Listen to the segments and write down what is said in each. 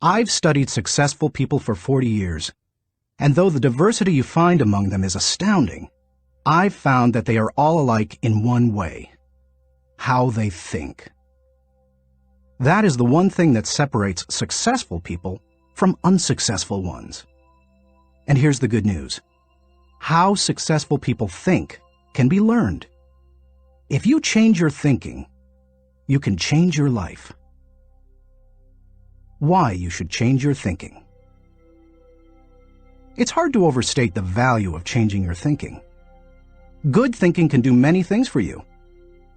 I've studied successful people for 40 years, and though the diversity you find among them is astounding, I've found that they are all alike in one way: how they think. That is the one thing that separates successful people from unsuccessful ones. And here's the good news. How successful people think can be learned. If you change your thinking, you can change your life. Why you should change your thinking. It's hard to overstate the value of changing your thinking. Good thinking can do many things for you: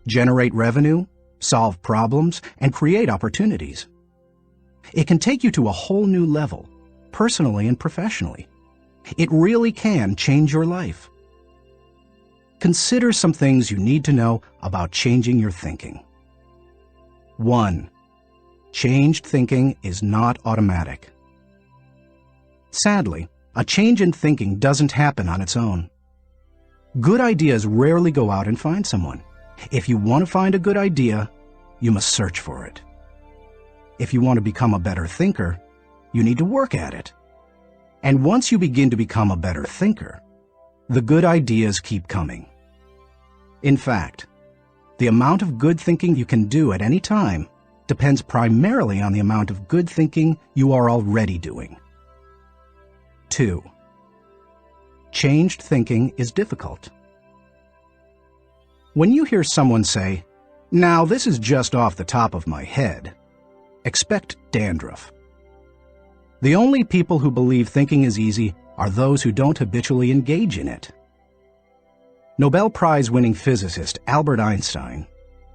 generate revenue, solve problems, and create opportunities. It can take you to a whole new level, personally and professionally. It really can change your life. Consider some things you need to know about changing your thinking. 1. Changed thinking is not automatic. Sadly, a change in thinking doesn't happen on its own. Good ideas rarely go out and find someone. If you want to find a good idea, you must search for it. If you want to become a better thinker, you need to work at it. And once you begin to become a better thinker, the good ideas keep coming. In fact, the amount of good thinking you can do at any time depends primarily on the amount of good thinking you are already doing. 2. Changed thinking is difficult. When you hear someone say, "Now this is just off the top of my head," expect dandruff. The only people who believe thinking is easy are those who don't habitually engage in it. Nobel Prize-winning physicist Albert Einstein,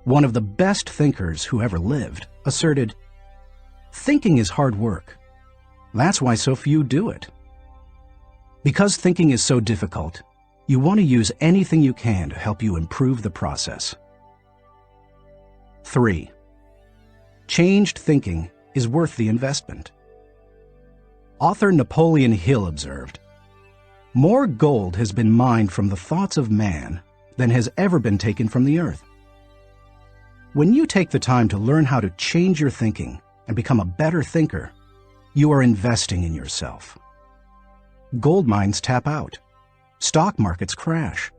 one of the best thinkers who ever lived, asserted, "Thinking is hard work. That's why so few do it." Because thinking is so difficult, you want to use anything you can to help you improve the process. 3. Changed thinking is worth the investment. Author Napoleon Hill observed, "More gold has been mined from the thoughts of man than has ever been taken from the earth." When you take the time to learn how to change your thinking and become a better thinker, you are investing in yourself. Gold mines tap out. Stock markets crash.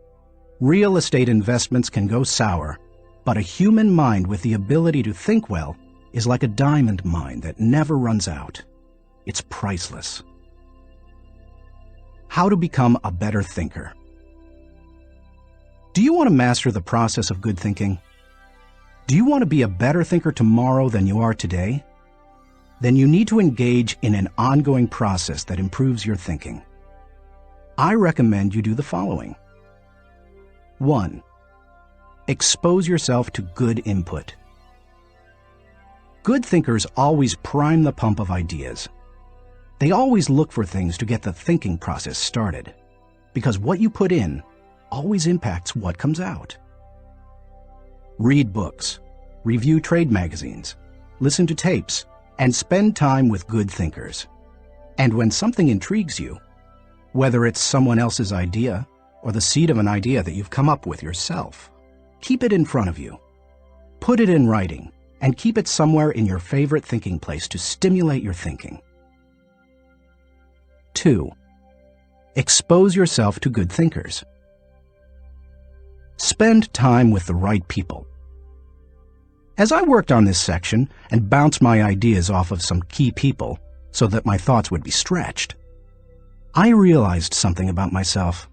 Real estate investments can go sour, but a human mind with the ability to think well is like a diamond mine that never runs out. It's priceless. How to become a better thinker. Do you want to master the process of good thinking? Do you want to be a better thinker tomorrow than you are today? Then you need to engage in an ongoing process that improves your thinking. I recommend you do the following. 1. Expose yourself to good input. Good thinkers always prime the pump of ideas. They always look for things to get the thinking process started, because what you put in always impacts what comes out. Read books, review trade magazines, listen to tapes, and spend time with good thinkers. And when something intrigues you, whether it's someone else's idea or the seed of an idea that you've come up with yourself, keep it in front of you. Put it in writing and keep it somewhere in your favorite thinking place to stimulate your thinking. 2. Expose yourself to good thinkers. Spend time with the right people. As I worked on this section and bounced my ideas off of some key people so that my thoughts would be stretched, I realized something about myself.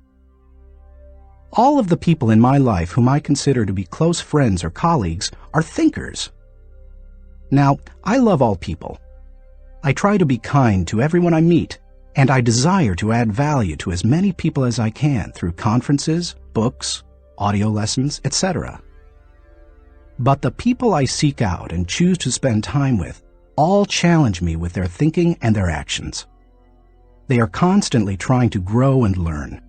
All of the people in my life whom I consider to be close friends or colleagues are thinkers. Now, I love all people. I try to be kind to everyone I meet, and I desire to add value to as many people as I can through conferences, books, audio lessons, etc. But the people I seek out and choose to spend time with all challenge me with their thinking and their actions. They are constantly trying to grow and learn.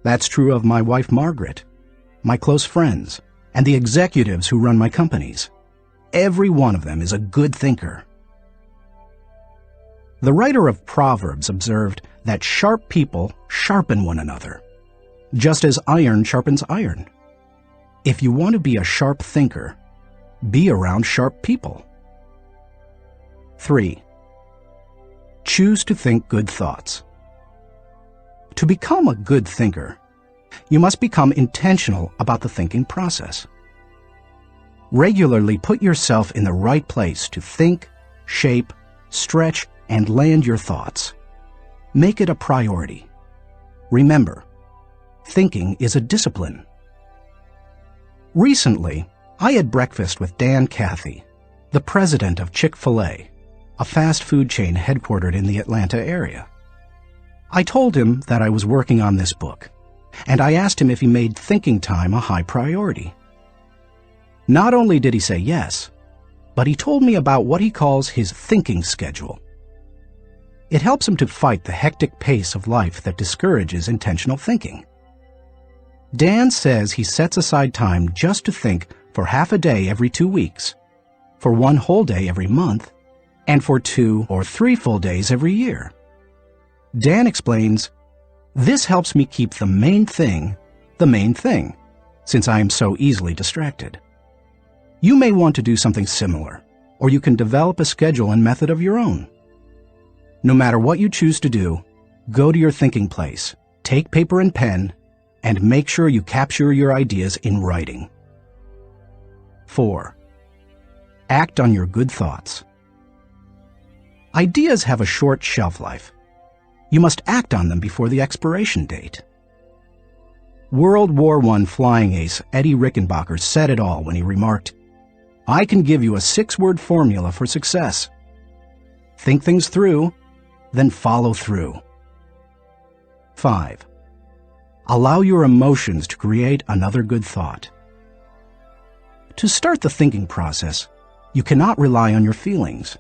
That's true of my wife Margaret, my close friends, and the executives who run my companies. Every one of them is a good thinker. The writer of Proverbs observed that sharp people sharpen one another, just as iron sharpens iron. If you want to be a sharp thinker, be around sharp people. 3. Choose to think good thoughts. To become a good thinker, you must become intentional about the thinking process. Regularly put yourself in the right place to think, shape, stretch, and land your thoughts. Make it a priority. Remember, thinking is a discipline. Recently, I had breakfast with Dan Cathy, the president of Chick-fil-A, a fast food chain headquartered in the Atlanta area. I told him that I was working on this book, and I asked him if he made thinking time a high priority. Not only did he say yes, but he told me about what he calls his thinking schedule. It helps him to fight the hectic pace of life that discourages intentional thinking. Dan says he sets aside time just to think for half a day every 2 weeks, for 1 whole day every month, and for 2 or 3 full days every year. Dan explains, "This helps me keep the main thing, since I am so easily distracted." You may want to do something similar, or you can develop a schedule and method of your own. No matter what you choose to do, go to your thinking place, take paper and pen, and make sure you capture your ideas in writing. 4. Act on your good thoughts. Ideas have a short shelf life. You must act on them before the expiration date. World War I flying ace Eddie Rickenbacker said it all when he remarked, "I can give you a 6-word formula for success. Think things through, then follow through." 5. Allow your emotions to create another good thought. To start the thinking process, you cannot rely on your feelings.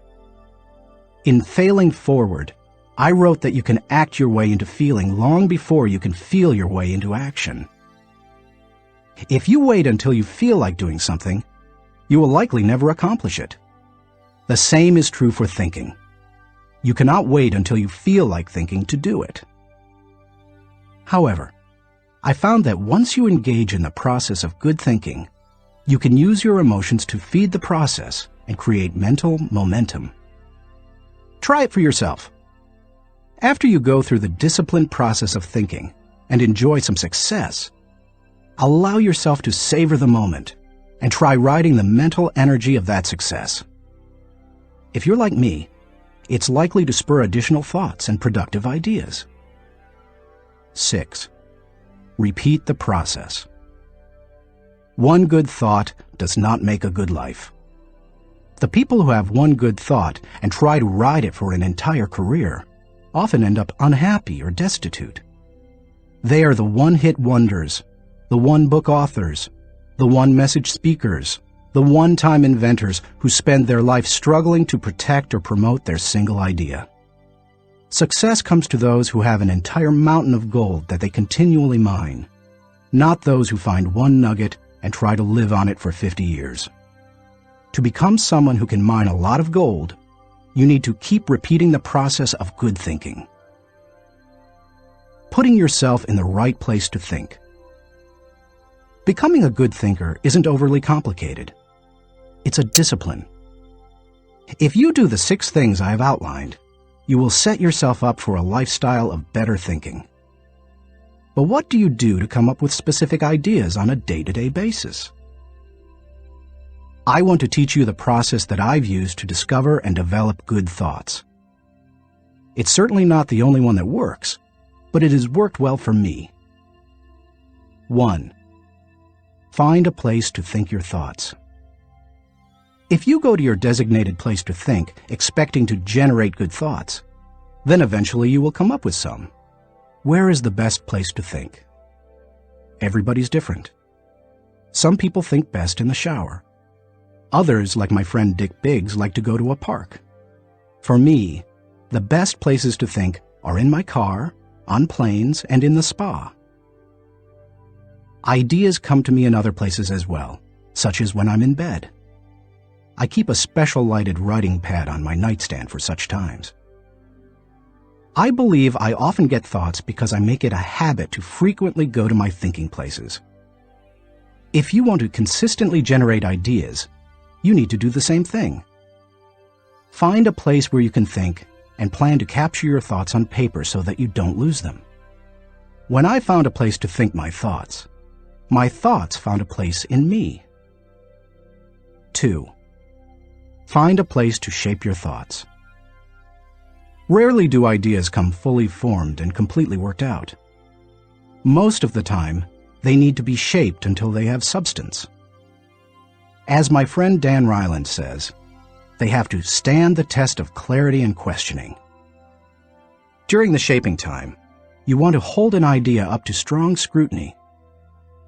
In Failing Forward, I wrote that you can act your way into feeling long before you can feel your way into action. If you wait until you feel like doing something, you will likely never accomplish it. The same is true for thinking. You cannot wait until you feel like thinking to do it. However, I found that once you engage in the process of good thinking, you can use your emotions to feed the process and create mental momentum. Try it for yourself. After you go through the disciplined process of thinking and enjoy some success, allow yourself to savor the moment and try riding the mental energy of that success. If you're like me, it's likely to spur additional thoughts and productive ideas. 6. Repeat the process. One good thought does not make a good life. The people who have one good thought and try to ride it for an entire career often end up unhappy or destitute. They are the one-hit wonders, the one-book authors, the one-message speakers, the one-time inventors who spend their life struggling to protect or promote their single idea. Success comes to those who have an entire mountain of gold that they continually mine, not those who find one nugget and try to live on it for 50 years. To become someone who can mine a lot of gold, you need to keep repeating the process of good thinking. Putting yourself in the right place to think. Becoming a good thinker isn't overly complicated. It's a discipline. If you do the 6 things I have outlined, you will set yourself up for a lifestyle of better thinking. But what do you do to come up with specific ideas on a day-to-day basis? I want to teach you the process that I've used to discover and develop good thoughts. It's certainly not the only one that works, but it has worked well for me. 1. Find a place to think your thoughts. If you go to your designated place to think, expecting to generate good thoughts, then eventually you will come up with some. Where is the best place to think? Everybody's different. Some people think best in the shower. Others, like my friend Dick Biggs, like to go to a park. For me, the best places to think are in my car, on planes, and in the spa. Ideas come to me in other places as well, such as when I'm in bed. I keep a special lighted writing pad on my nightstand for such times. I believe I often get thoughts because I make it a habit to frequently go to my thinking places. If you want to consistently generate ideas, you need to do the same thing. Find a place where you can think and plan to capture your thoughts on paper so that you don't lose them. When I found a place to think my thoughts found a place in me. 2. Find a place to shape your thoughts. Rarely do ideas come fully formed and completely worked out. Most of the time, they need to be shaped until they have substance. As my friend Dan Ryland says, they have to stand the test of clarity and questioning. During the shaping time, you want to hold an idea up to strong scrutiny.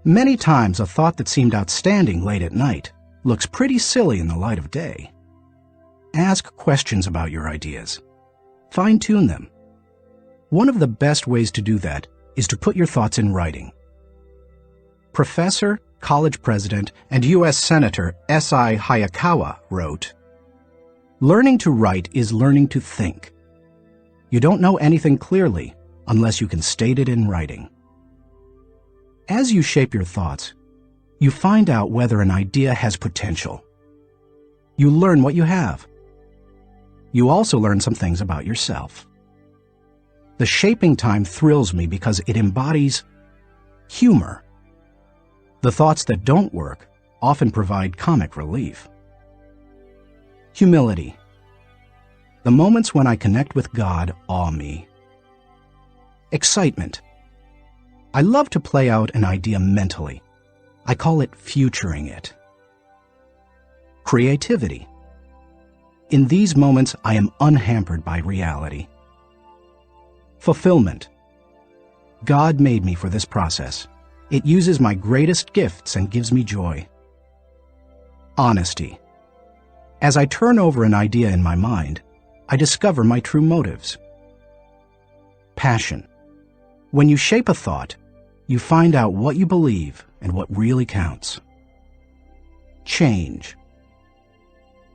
Many times a thought that seemed outstanding late at night looks pretty silly in the light of day. Ask questions about your ideas. Fine-tune them. One of the best ways to do that is to put your thoughts in writing. Professor, college president, and U.S. Senator S.I. Hayakawa wrote, "Learning to write is learning to think. You don't know anything clearly unless you can state it in writing." As you shape your thoughts, you find out whether an idea has potential. You learn what you have. You also learn some things about yourself. The shaping time thrills me because it embodies humor. The thoughts that don't work often provide comic relief. Humility. The moments when I connect with God awe me. Excitement. I love to play out an idea mentally. I call it futuring it. Creativity. In these moments, I am unhampered by reality. Fulfillment. God made me for this process. It uses my greatest gifts and gives me joy. Honesty. As I turn over an idea in my mind, I discover my true motives. Passion. When you shape a thought, you find out what you believe and what really counts. Change.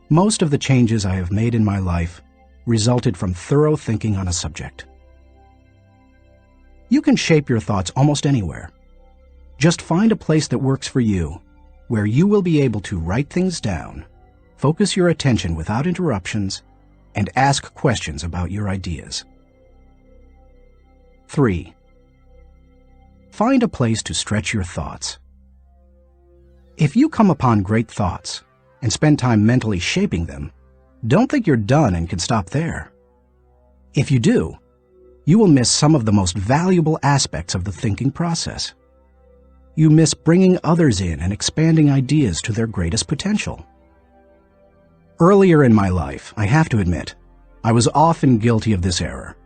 Most of the changes I have made in my life resulted from thorough thinking on a subject. You can shape your thoughts almost anywhere. Just find a place that works for you, where you will be able to write things down, focus your attention without interruptions, and ask questions about your ideas. 3. Find a place to stretch your thoughts. If you come upon great thoughts and spend time mentally shaping them, don't think you're done and can stop there. If you do, you will miss some of the most valuable aspects of the thinking process. You miss bringing others in and expanding ideas to their greatest potential. Earlier in my life, I have to admit, I was often guilty of this error.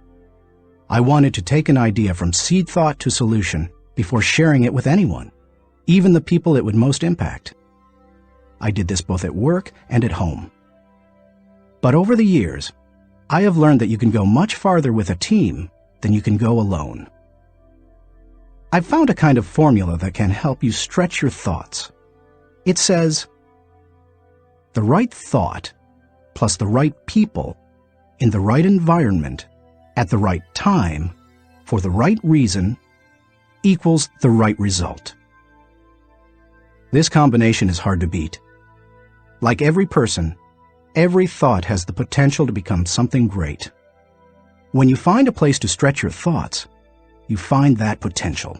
I wanted to take an idea from seed thought to solution before sharing it with anyone, even the people it would most impact. I did this both at work and at home. But over the years, I have learned that you can go much farther with a team than you can go alone. I've found a kind of formula that can help you stretch your thoughts. It says, the right thought plus the right people in the right environment at the right time for the right reason equals the right result. This combination is hard to beat. Like every person, every thought has the potential to become something great. When you find a place to stretch your thoughts, you find that potential.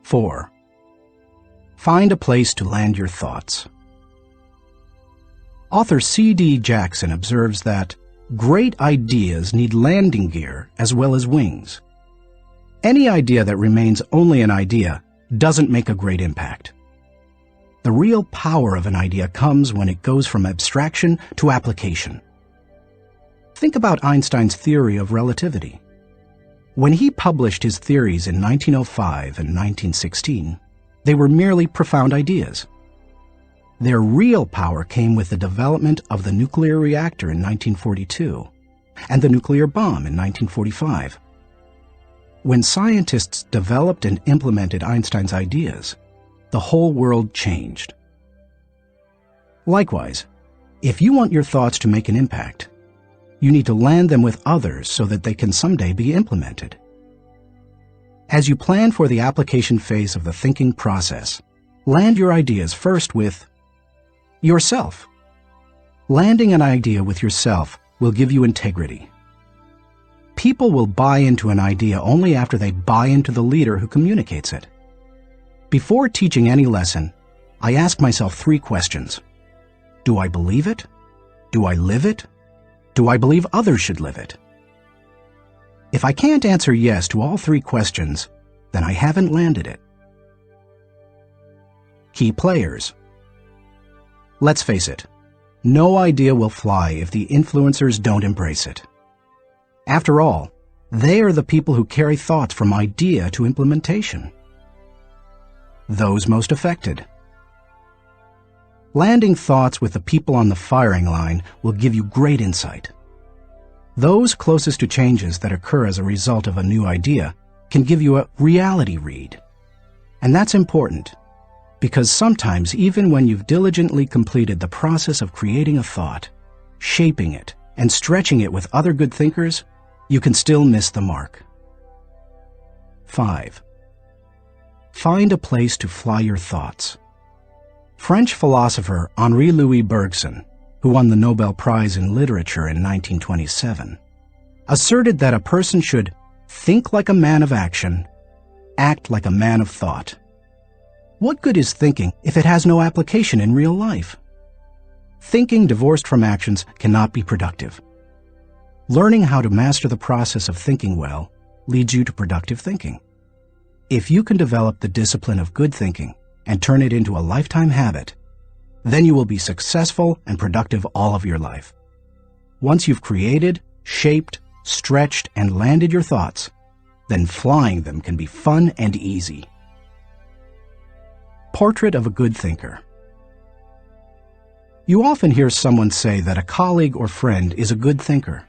4. Find a place to land your thoughts. Author C.D. Jackson observes that great ideas need landing gear as well as wings. Any idea that remains only an idea doesn't make a great impact. The real power of an idea comes when it goes from abstraction to application. Think about Einstein's theory of relativity. When he published his theories in 1905 and 1916, they were merely profound ideas. Their real power came with the development of the nuclear reactor in 1942 and the nuclear bomb in 1945. When scientists developed and implemented Einstein's ideas, the whole world changed. Likewise, if you want your thoughts to make an impact, you need to land them with others so that they can someday be implemented. As you plan for the application phase of the thinking process, land your ideas first with yourself. Landing an idea with yourself will give you integrity. People will buy into an idea only after they buy into the leader who communicates it. Before teaching any lesson, I ask myself 3 questions. Do I believe it? Do I live it? Do I believe others should live it? If I can't answer yes to all 3 questions, then I haven't landed it. Key players. Let's face it, no idea will fly if the influencers don't embrace it. After all, they are the people who carry thoughts from idea to implementation. Those most affected. Landing thoughts with the people on the firing line will give you great insight. Those closest to changes that occur as a result of a new idea can give you a reality read. And that's important, because sometimes even when you've diligently completed the process of creating a thought, shaping it, and stretching it with other good thinkers, you can still miss the mark. 5. Find a place to fly your thoughts. French philosopher Henri-Louis Bergson, who won the Nobel Prize in Literature in 1927, asserted that a person should think like a man of action, act like a man of thought. What good is thinking if it has no application in real life? Thinking divorced from actions cannot be productive. Learning how to master the process of thinking well leads you to productive thinking. If you can develop the discipline of good thinking and turn it into a lifetime habit, then you will be successful and productive all of your life. Once you've created, shaped, stretched, and landed your thoughts, then flying them can be fun and easy. Portrait of a good thinker. You often hear someone say that a colleague or friend is a good thinker,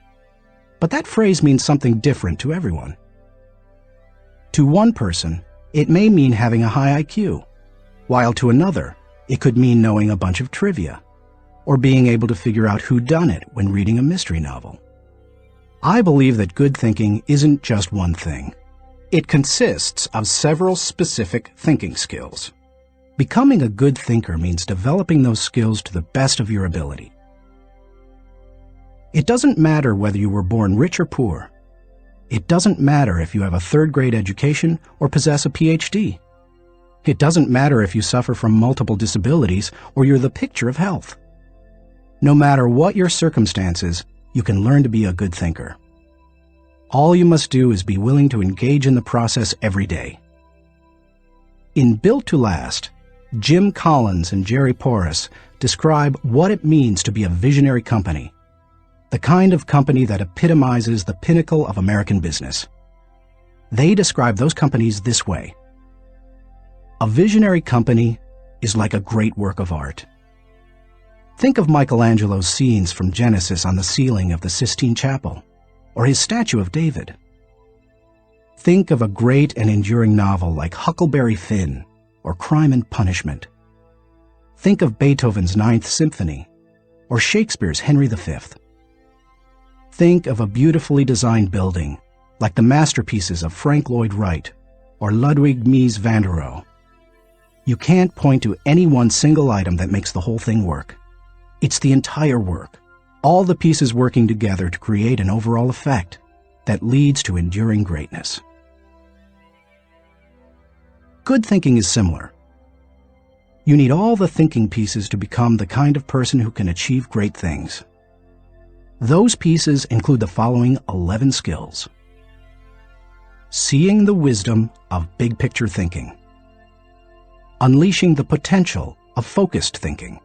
but that phrase means something different to everyone. To one person, it may mean having a high IQ, while to another, it could mean knowing a bunch of trivia, or being able to figure out who done it when reading a mystery novel. I believe that good thinking isn't just one thing. It consists of several specific thinking skills. Becoming a good thinker means developing those skills to the best of your ability. It doesn't matter whether you were born rich or poor. It doesn't matter if you have a 3rd-grade education or possess a PhD. It doesn't matter if you suffer from multiple disabilities or you're the picture of health. No matter what your circumstances, you can learn to be a good thinker. All you must do is be willing to engage in the process every day. In Built to Last, Jim Collins and Jerry Porras describe what it means to be a visionary company, the kind of company that epitomizes the pinnacle of American business. They describe those companies this way. A visionary company is like a great work of art. Think of Michelangelo's scenes from Genesis on the ceiling of the Sistine Chapel, or his statue of David. Think of a great and enduring novel like Huckleberry Finn or Crime and Punishment. Think of Beethoven's Ninth Symphony or Shakespeare's Henry V. Think of a beautifully designed building like the masterpieces of Frank Lloyd Wright or Ludwig Mies van der Rohe. You can't point to any one single item that makes the whole thing work. It's the entire work, all the pieces working together to create an overall effect that leads to enduring greatness. Good thinking is similar. You need all the thinking pieces to become the kind of person who can achieve great things. Those pieces include the following 11 skills. Seeing the wisdom of big picture thinking. Unleashing the potential of focused thinking.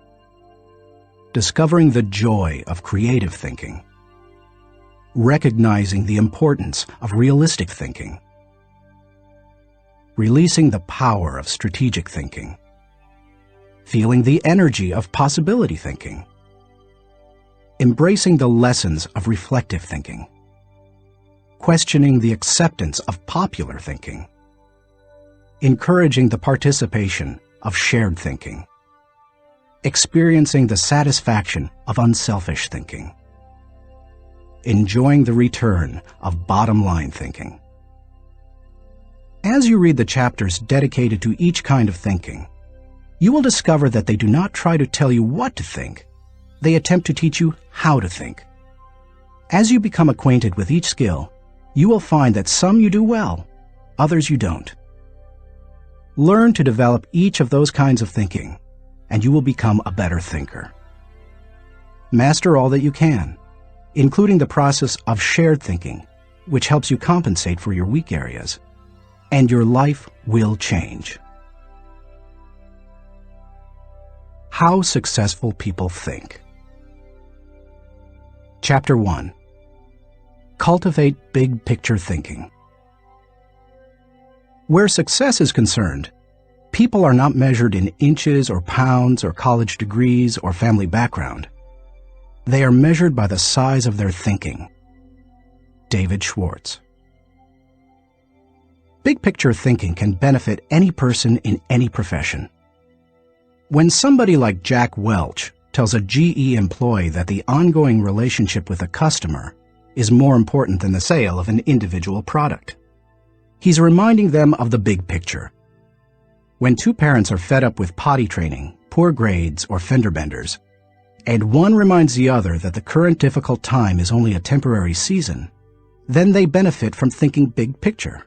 Discovering the joy of creative thinking. Recognizing the importance of realistic thinking. Releasing the power of strategic thinking. Feeling the energy of possibility thinking. Embracing the lessons of reflective thinking. Questioning the acceptance of popular thinking. Encouraging the participation of shared thinking. Experiencing the satisfaction of unselfish thinking. Enjoying the return of bottom-line thinking. As you read the chapters dedicated to each kind of thinking, you will discover that they do not try to tell you what to think. They attempt to teach you how to think. As you become acquainted with each skill, you will find that some you do well, others you don't. Learn to develop each of those kinds of thinking, and you will become a better thinker. Master all that you can, including the process of shared thinking, which helps you compensate for your weak areas, and your life will change. How successful people think. Chapter 1. Cultivate big picture thinking. Where success is concerned, people are not measured in inches or pounds or college degrees or family background. They are measured by the size of their thinking. David Schwartz. Big picture thinking can benefit any person in any profession. When somebody like Jack Welch tells a GE employee that the ongoing relationship with a customer is more important than the sale of an individual product, he's reminding them of the big picture. When two parents are fed up with potty training, poor grades, or fender benders, and one reminds the other that the current difficult time is only a temporary season, then they benefit from thinking big picture.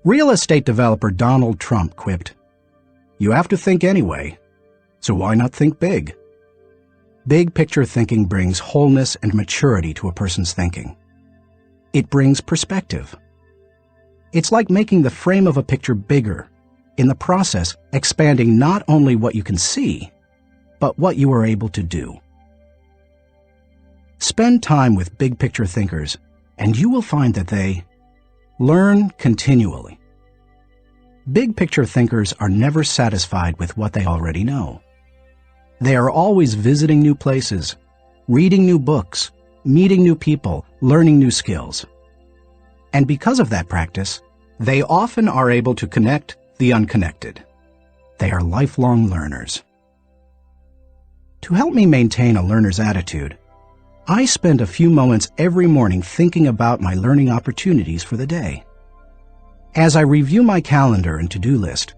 Real estate developer Donald Trump quipped, "You have to think anyway, so why not think big?" Big picture thinking brings wholeness and maturity to a person's thinking. It brings perspective. It's like making the frame of a picture bigger, in the process expanding not only what you can see, but what you are able to do. Spend time with big picture thinkers, and you will find that they learn continually. Big picture thinkers are never satisfied with what they already know. They are always visiting new places, reading new books, meeting new people, learning new skills. And because of that practice, they often are able to connect the unconnected. They are lifelong learners. To help me maintain a learner's attitude, I spend a few moments every morning thinking about my learning opportunities for the day. As I review my calendar and to-do list,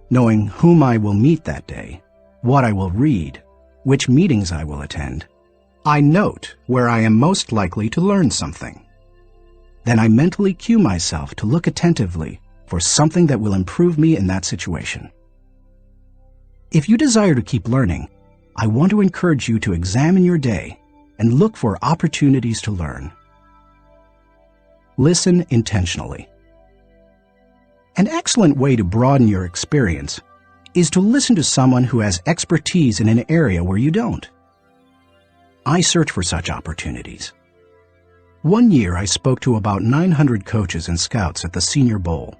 knowing whom I will meet that day, what I will read, which meetings I will attend, I note where I am most likely to learn something. Then I mentally cue myself to look attentively for something that will improve me in that situation. If you desire to keep learning, I want to encourage you to examine your day and look for opportunities to learn. Listen intentionally. An excellent way to broaden your experience is to listen to someone who has expertise in an area where you don't. I search for such opportunities. One year I spoke to about 900 coaches and scouts at the Senior Bowl,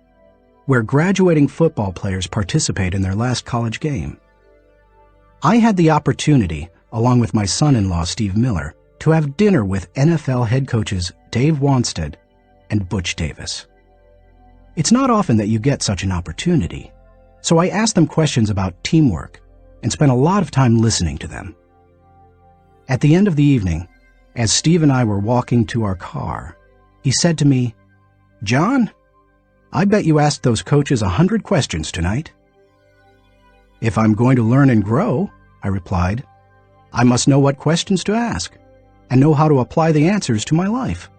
where graduating football players participate in their last college game. I had the opportunity, along with my son-in-law Steve Miller, to have dinner with NFL head coaches Dave Wanstead and Butch Davis. It's not often that you get such an opportunity, so I asked them questions about teamwork and spent a lot of time listening to them. At the end of the evening, as Steve and I were walking to our car, he said to me, "John, I bet you asked those coaches 100 questions tonight." "If I'm going to learn and grow," I replied, "I must know what questions to ask and know how to apply the answers to my life."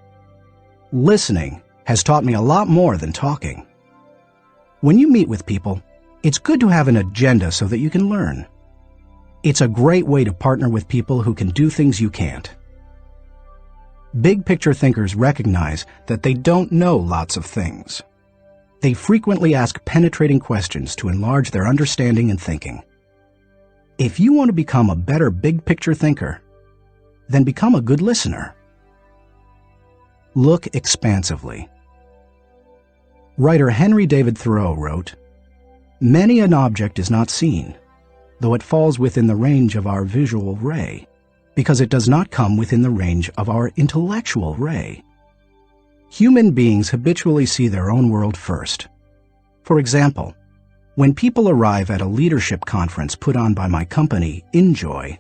Listening has taught me a lot more than talking. When you meet with people, it's good to have an agenda so that you can learn. It's a great way to partner with people who can do things you can't. Big picture thinkers recognize that they don't know lots of things. They frequently ask penetrating questions to enlarge their understanding and thinking. If you want to become a better big picture thinker, then become a good listener. Look expansively. Writer Henry David Thoreau wrote, "Many an object is not seen, though it falls within the range of our visual ray, because it does not come within the range of our intellectual ray." Human beings habitually see their own world first. For example, when people arrive at a leadership conference put on by my company, Enjoy,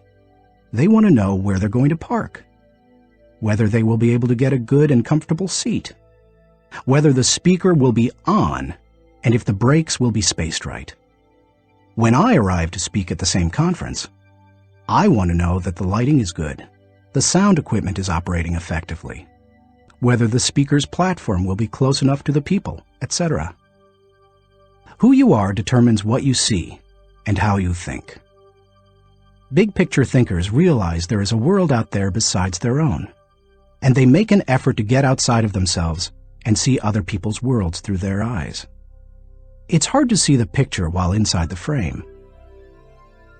they want to know where they're going to park, whether they will be able to get a good and comfortable seat, whether the speaker will be on, and if the breaks will be spaced right. When I arrive to speak at the same conference, I want to know that the lighting is good, the sound equipment is operating effectively, whether the speaker's platform will be close enough to the people, etc. Who you are determines what you see and how you think. Big picture thinkers realize there is a world out there besides their own, and they make an effort to get outside of themselves and see other people's worlds through their eyes. It's hard to see the picture while inside the frame.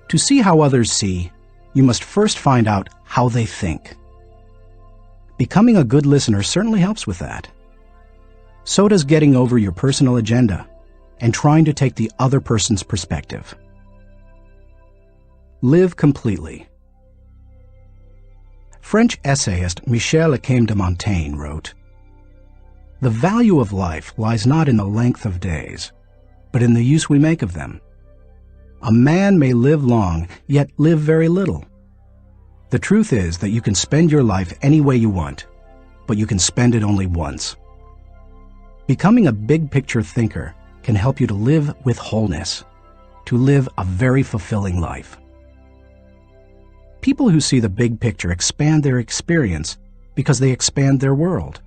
To see how others see, you must first find out how they think. Becoming a good listener certainly helps with that. So does getting over your personal agenda and trying to take the other person's perspective. Live completely. French essayist Michel Lequesne de Montaigne wrote, "The value of life lies not in the length of days, but in the use we make of them. A man may live long, yet live very little. The truth is that you can spend your life any way you want, but you can spend it only once." Becoming a big-picture thinker can help you to live with wholeness, to live a very fulfilling life. People who see the big picture expand their experience because they expand their world.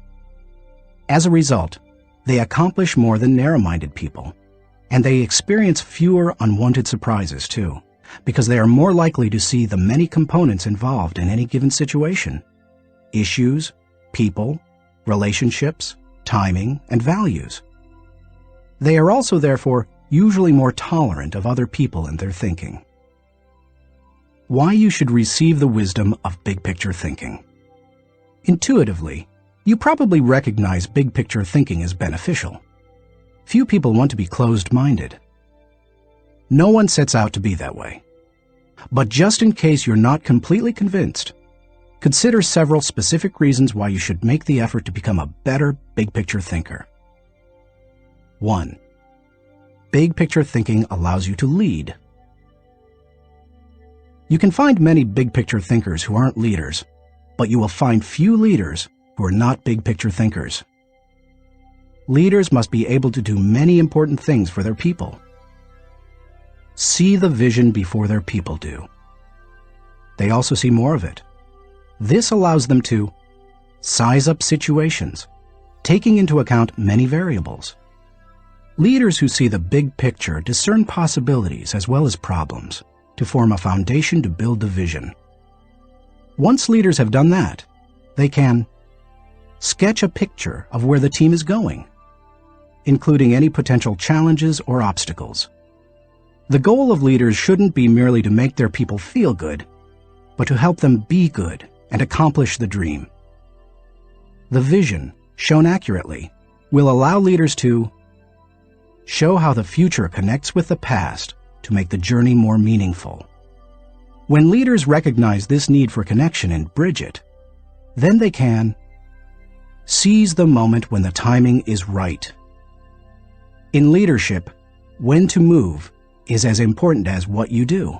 As a result, they accomplish more than narrow-minded people, and they experience fewer unwanted surprises too, because they are more likely to see the many components involved in any given situation: issues, people, relationships, timing, and values. They are also, therefore, usually more tolerant of other people and their thinking. Why you should receive the wisdom of big-picture thinking. Intuitively, you probably recognize big-picture thinking as beneficial. Few people want to be closed-minded. No one sets out to be that way. But just in case you're not completely convinced, consider several specific reasons why you should make the effort to become a better big-picture thinker. 1. Big-picture thinking allows you to lead. You can find many big-picture thinkers who aren't leaders, but you will find few leaders who are not big-picture thinkers. Leaders must be able to do many important things for their people. See the vision before their people do. They also see more of it. This allows them to size up situations, taking into account many variables. Leaders who see the big picture discern possibilities as well as problems to form a foundation to build the vision. Once leaders have done that, they can sketch a picture of where the team is going, including any potential challenges or obstacles. The goal of leaders shouldn't be merely to make their people feel good, but to help them be good and accomplish the dream. The vision, shown accurately, will allow leaders to show how the future connects with the past to make the journey more meaningful. When leaders recognize this need for connection and bridge it, then they can seize the moment when the timing is right. In leadership, when to move is as important as what you do.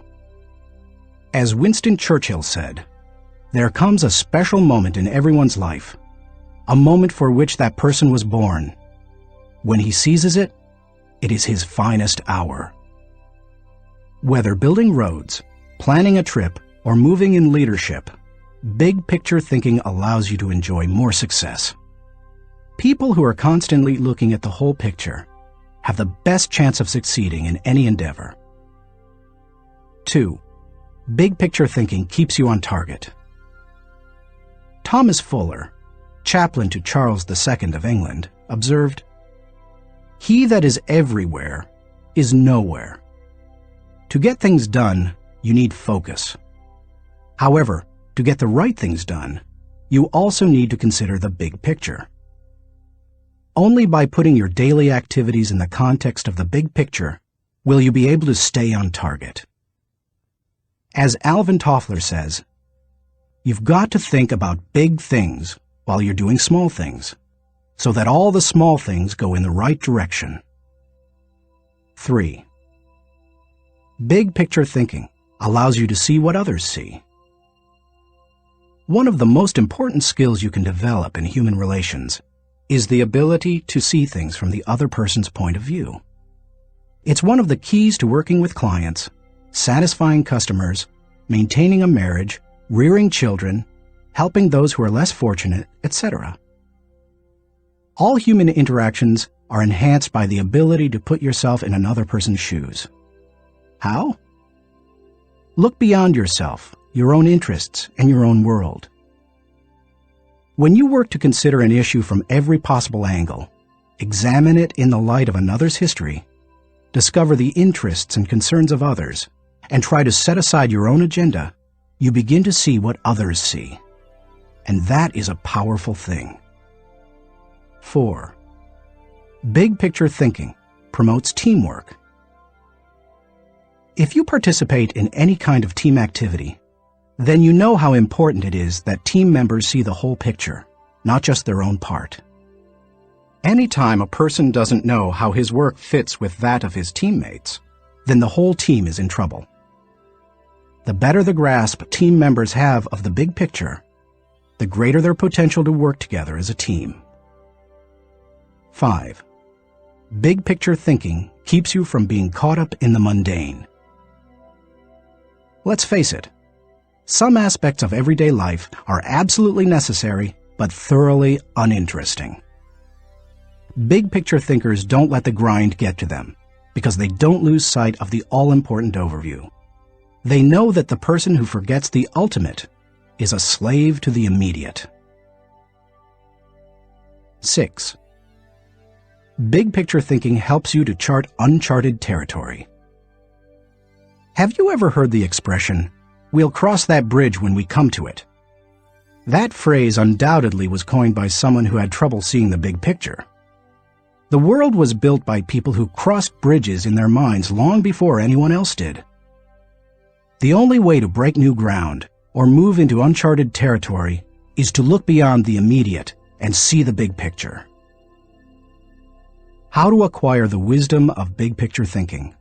As Winston Churchill said, "There comes a special moment in everyone's life, a moment for which that person was born. When he seizes it, it is his finest hour." Whether building roads, planning a trip, or moving in leadership, big picture thinking allows you to enjoy more success. People who are constantly looking at the whole picture have the best chance of succeeding in any endeavor. 2. Big picture thinking keeps you on target. Thomas Fuller, chaplain to Charles II of England, observed, "He that is everywhere is nowhere." To get things done, you need focus. However, to get the right things done, you also need to consider the big picture. Only by putting your daily activities in the context of the big picture will you be able to stay on target. As Alvin Toffler says, "You've got to think about big things while you're doing small things, so that all the small things go in the right direction." 3. Big picture thinking allows you to see what others see. One of the most important skills you can develop in human relations is the ability to see things from the other person's point of view. It's one of the keys to working with clients, satisfying customers, maintaining a marriage, rearing children, helping those who are less fortunate, etc. All human interactions are enhanced by the ability to put yourself in another person's shoes. How? Look beyond yourself, your own interests, and your own world. When you work to consider an issue from every possible angle, examine it in the light of another's history, discover the interests and concerns of others, and try to set aside your own agenda, you begin to see what others see. And that is a powerful thing. 4. Big picture thinking promotes teamwork. If you participate in any kind of team activity, then you know how important it is that team members see the whole picture, not just their own part. Anytime a person doesn't know how his work fits with that of his teammates, then the whole team is in trouble. The better the grasp team members have of the big picture, the greater their potential to work together as a team. 5. Big picture thinking keeps you from being caught up in the mundane. Let's face it, some aspects of everyday life are absolutely necessary but thoroughly uninteresting. Big picture thinkers don't let the grind get to them because they don't lose sight of the all-important overview. They know that the person who forgets the ultimate is a slave to the immediate. 6. Big picture thinking helps you to chart uncharted territory. Have you ever heard the expression, "We'll cross that bridge when we come to it"? That phrase undoubtedly was coined by someone who had trouble seeing the big picture. The world was built by people who crossed bridges in their minds long before anyone else did. The only way to break new ground or move into uncharted territory is to look beyond the immediate and see the big picture. How to acquire the wisdom of big picture thinking.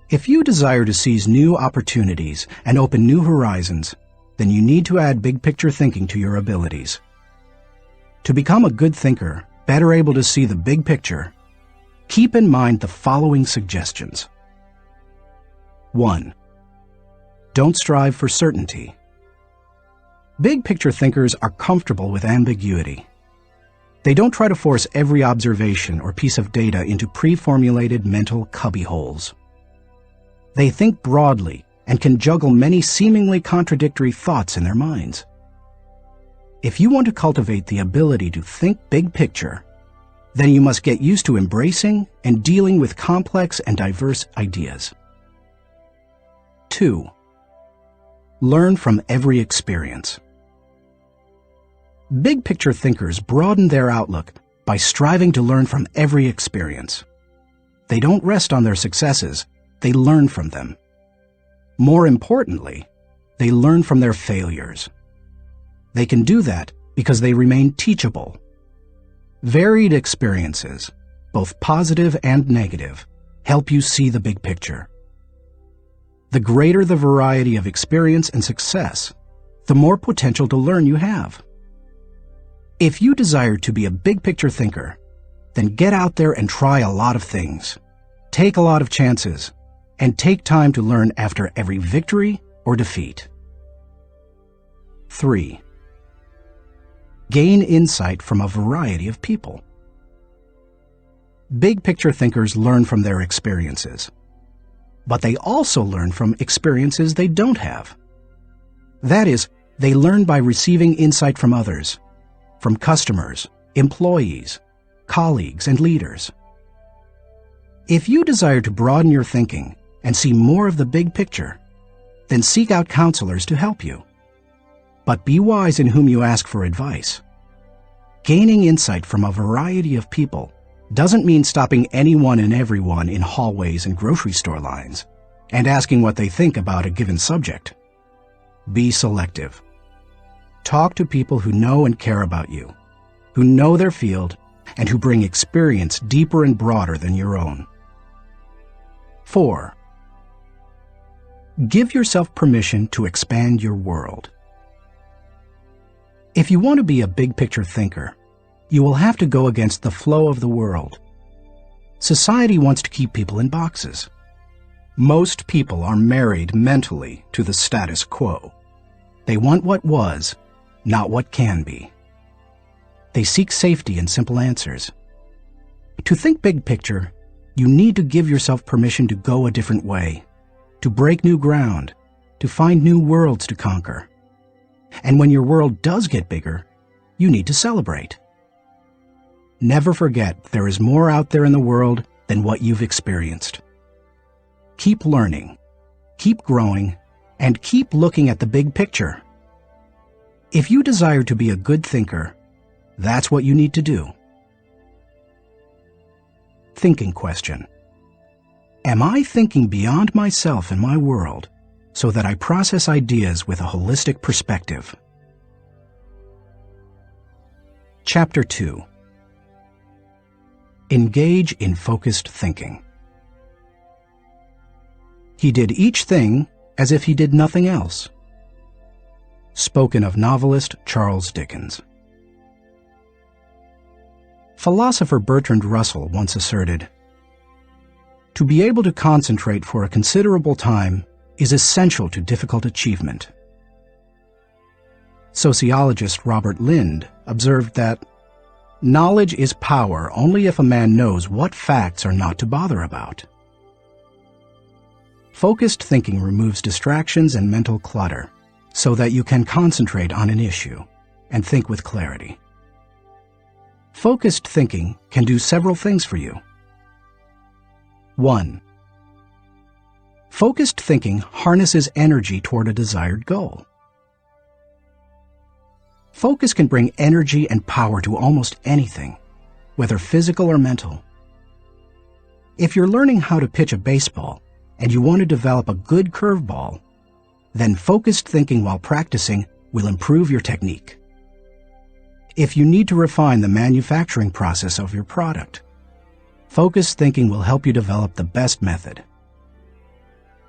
If you desire to seize new opportunities and open new horizons, then you need to add big picture thinking to your abilities. To become a good thinker, better able to see the big picture, keep in mind the following suggestions. 1. Don't strive for certainty. Big picture thinkers are comfortable with ambiguity. They don't try to force every observation or piece of data into pre-formulated mental cubbyholes. They think broadly and can juggle many seemingly contradictory thoughts in their minds. If you want to cultivate the ability to think big picture, then you must get used to embracing and dealing with complex and diverse ideas. 2. Learn from every experience. Big picture thinkers broaden their outlook by striving to learn from every experience. They don't rest on their successes, they learn from them. More importantly, they learn from their failures. They can do that because they remain teachable. Varied experiences, both positive and negative, help you see the big picture. The greater the variety of experience and success, the more potential to learn you have. If you desire to be a big picture thinker, then get out there and try a lot of things. Take a lot of chances, and take time to learn after every victory or defeat. 3. Gain insight from a variety of people. Big picture thinkers learn from their experiences, but they also learn from experiences they don't have. That is, they learn by receiving insight from others, from customers, employees, colleagues, and leaders. If you desire to broaden your thinking and see more of the big picture, then seek out counselors to help you. But be wise in whom you ask for advice. Gaining insight from a variety of people doesn't mean stopping anyone and everyone in hallways and grocery store lines and asking what they think about a given subject. Be selective. Talk to people who know and care about you, who know their field, and who bring experience deeper and broader than your own. 4. Give yourself permission to expand your world. If you want to be a big picture thinker, you will have to go against the flow of the world. Society wants to keep people in boxes. Most people are married mentally to the status quo. They want what was, not what can be. They seek safety in simple answers. To think big picture, you need to give yourself permission to go a different way, to break new ground, to find new worlds to conquer. And when your world does get bigger, you need to celebrate. Never forget there is more out there in the world than what you've experienced. Keep learning, keep growing, and keep looking at the big picture. If you desire to be a good thinker, that's what you need to do. Thinking question. Am I thinking beyond myself and my world so that I process ideas with a holistic perspective? Chapter 2. Engage in focused thinking. He did each thing as if he did nothing else. Spoken of novelist Charles Dickens. Philosopher Bertrand Russell once asserted, "To be able to concentrate for a considerable time is essential to difficult achievement." Sociologist Robert Lind observed that knowledge is power only if a man knows what facts are not to bother about. Focused thinking removes distractions and mental clutter so that you can concentrate on an issue and think with clarity. Focused thinking can do several things for you. 1. Focused thinking harnesses energy toward a desired goal. Focus can bring energy and power to almost anything, whether physical or mental. If you're learning how to pitch a baseball and you want to develop a good curveball, then focused thinking while practicing will improve your technique. If you need to refine the manufacturing process of your product, focused thinking will help you develop the best method.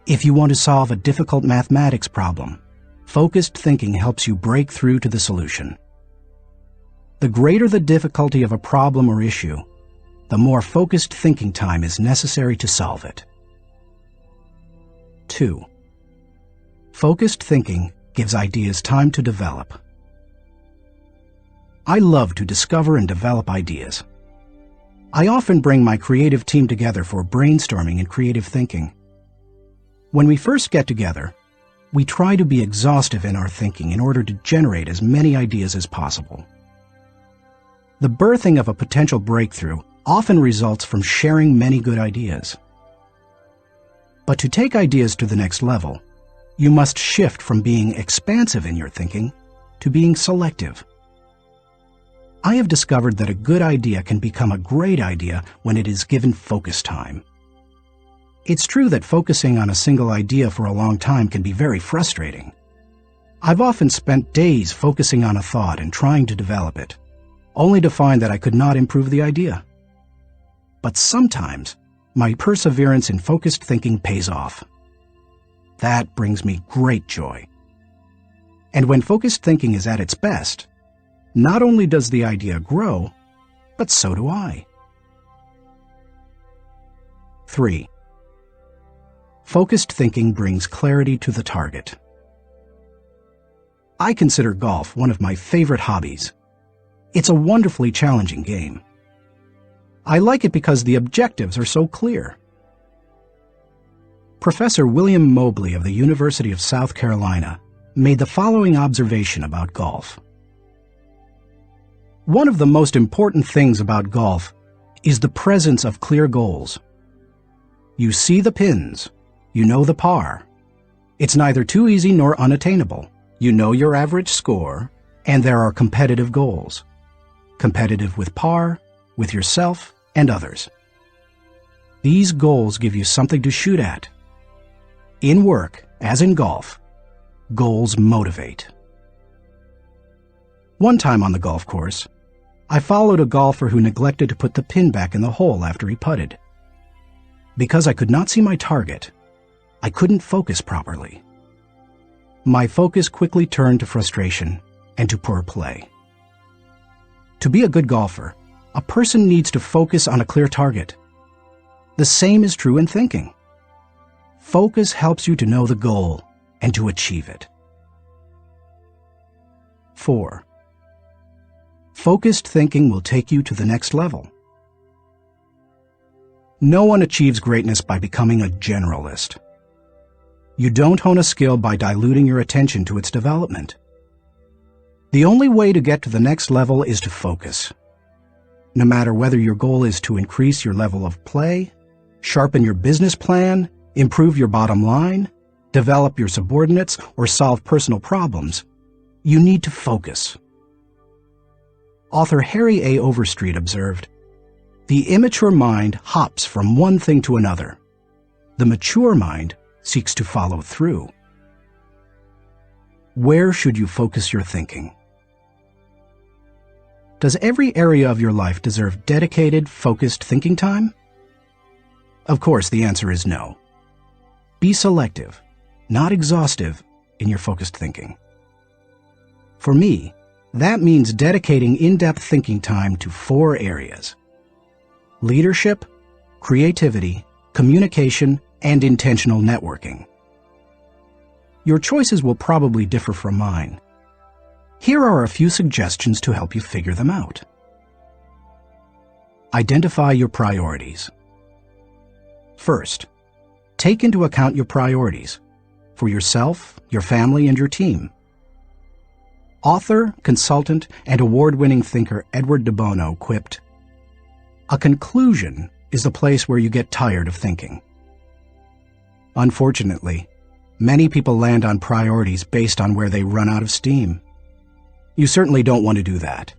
If you want to solve a difficult mathematics problem, focused thinking helps you break through to the solution. The greater the difficulty of a problem or issue, the more focused thinking time is necessary to solve it. 2. Focused thinking gives ideas time to develop. I love to discover and develop ideas. I often bring my creative team together for brainstorming and creative thinking. When we first get together, we try to be exhaustive in our thinking in order to generate as many ideas as possible. The birthing of a potential breakthrough often results from sharing many good ideas. But to take ideas to the next level, you must shift from being expansive in your thinking to being selective. I have discovered that a good idea can become a great idea when it is given focus time. It's true that focusing on a single idea for a long time can be very frustrating. I've often spent days focusing on a thought and trying to develop it, only to find that I could not improve the idea. But sometimes, my perseverance in focused thinking pays off. That brings me great joy. And when focused thinking is at its best, not only does the idea grow, but so do I. 3. Focused thinking brings clarity to the target. I consider golf one of my favorite hobbies. It's a wonderfully challenging game. I like it because the objectives are so clear. Professor William Mobley of the University of South Carolina made the following observation about golf. One of the most important things about golf is the presence of clear goals. You see the pins, you know the par. It's neither too easy nor unattainable. You know your average score, and there are competitive goals. Competitive with par, with yourself, and others. These goals give you something to shoot at. In work, as in golf, goals motivate. One time on the golf course, I followed a golfer who neglected to put the pin back in the hole after he putted. Because I could not see my target, I couldn't focus properly. My focus quickly turned to frustration and to poor play. To be a good golfer, a person needs to focus on a clear target. The same is true in thinking. Focus helps you to know the goal and to achieve it. 4. Focused thinking will take you to the next level. No one achieves greatness by becoming a generalist. You don't hone a skill by diluting your attention to its development. The only way to get to the next level is to focus. No matter whether your goal is to increase your level of play, sharpen your business plan, improve your bottom line, develop your subordinates, or solve personal problems, you need to focus. Author Harry A. Overstreet observed, "The immature mind hops from one thing to another. The mature mind seeks to follow through." Where should you focus your thinking? Does every area of your life deserve dedicated, focused thinking time? Of course, the answer is no. Be selective, not exhaustive, in your focused thinking. For me, that means dedicating in-depth thinking time to 4 areas: leadership, creativity, communication, and intentional networking. Your choices will probably differ from mine. Here are a few suggestions to help you figure them out. Identify your priorities. First, take into account your priorities for yourself, your family, and your team. Author, consultant, and award-winning thinker Edward de Bono quipped, "A conclusion is the place where you get tired of thinking." Unfortunately, many people land on priorities based on where they run out of steam. You certainly don't want to do that.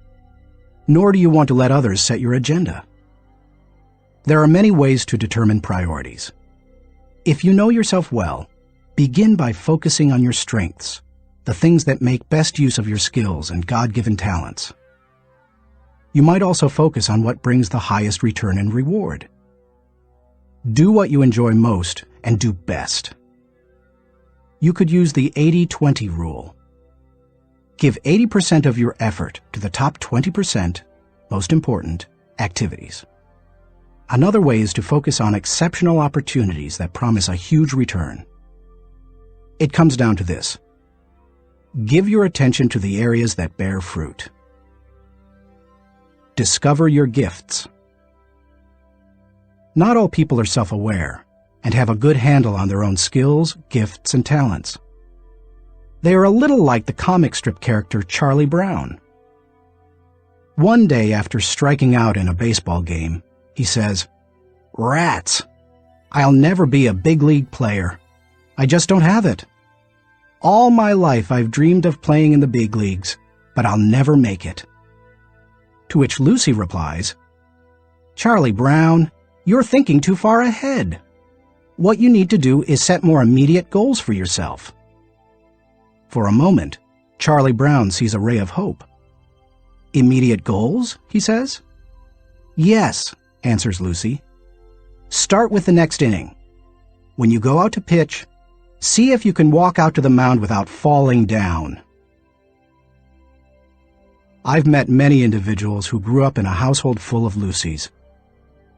Nor do you want to let others set your agenda. There are many ways to determine priorities. If you know yourself well, begin by focusing on your strengths, the things that make best use of your skills and God-given talents. You might also focus on what brings the highest return and reward. Do what you enjoy most and do best. You could use the 80-20 rule. Give 80% of your effort to the top 20%, most important, activities. Another way is to focus on exceptional opportunities that promise a huge return. It comes down to this. Give your attention to the areas that bear fruit. Discover your gifts. Not all people are self-aware and have a good handle on their own skills, gifts, and talents. They are a little like the comic strip character Charlie Brown. One day after striking out in a baseball game, he says, "Rats! I'll never be a big league player. I just don't have it. All my life I've dreamed of playing in the big leagues, but I'll never make it." To which Lucy replies, "Charlie Brown, you're thinking too far ahead. What you need to do is set more immediate goals for yourself." For a moment, Charlie Brown sees a ray of hope. "Immediate goals?" he says. "Yes," answers Lucy. "Start with the next inning. When you go out to pitch, see if you can walk out to the mound without falling down." I've met many individuals who grew up in a household full of Lucys.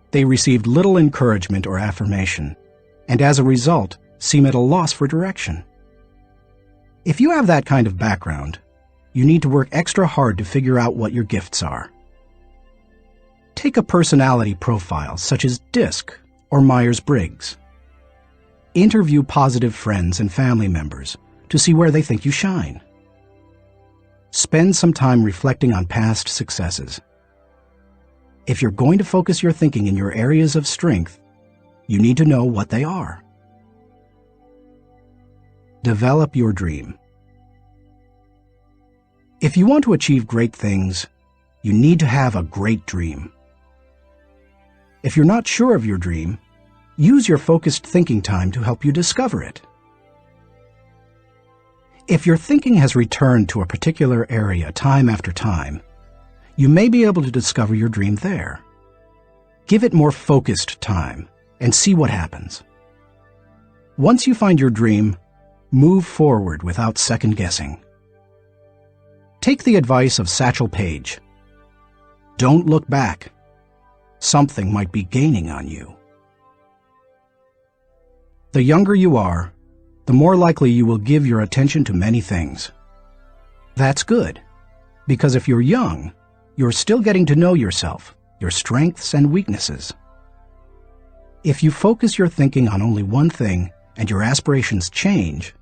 They received little encouragement or affirmation, and as a result, seem at a loss for direction. If you have that kind of background, you need to work extra hard to figure out what your gifts are. Take a personality profile such as DISC or Myers-Briggs. Interview positive friends and family members to see where they think you shine. Spend some time reflecting on past successes. If you're going to focus your thinking in your areas of strength, you need to know what they are. Develop your dream. If you want to achieve great things, you need to have a great dream. If you're not sure of your dream, use your focused thinking time to help you discover it. If your thinking has returned to a particular area time after time, you may be able to discover your dream there. Give it more focused time and see what happens. Once you find your dream, move forward without second-guessing. Take the advice of Satchel Paige. Don't look back. Something might be gaining on you. The younger you are, the more likely you will give your attention to many things. That's good, Because if you're young, you're still getting to know yourself, your strengths and weaknesses. If you focus your thinking on only one thing and your aspirations change,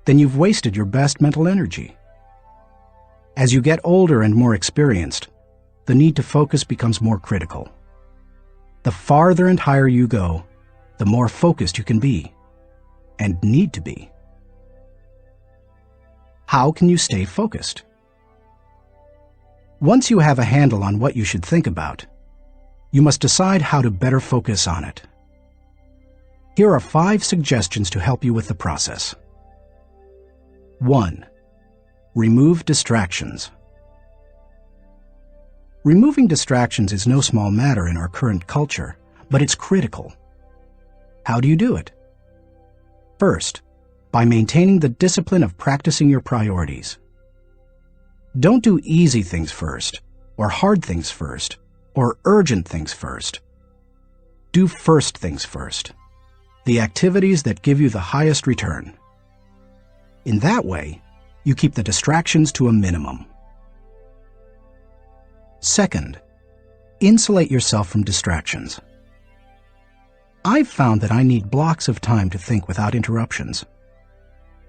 then you've wasted your best mental energy. As you get older and more experienced, the need to focus becomes more critical. The farther and higher you go, the more focused you can be, and need to be. How can you stay focused? Once you have a handle on what you should think about, you must decide how to better focus on it. Here are 5 suggestions to help you with the process. 1. Remove distractions. Removing distractions is no small matter in our current culture, but it's critical. How do you do it? First, by maintaining the discipline of practicing your priorities. Don't do easy things first, or hard things first, or urgent things first. Do first things first, the activities that give you the highest return. In that way, you keep the distractions to a minimum. Second, insulate yourself from distractions. I've found that I need blocks of time to think without interruptions.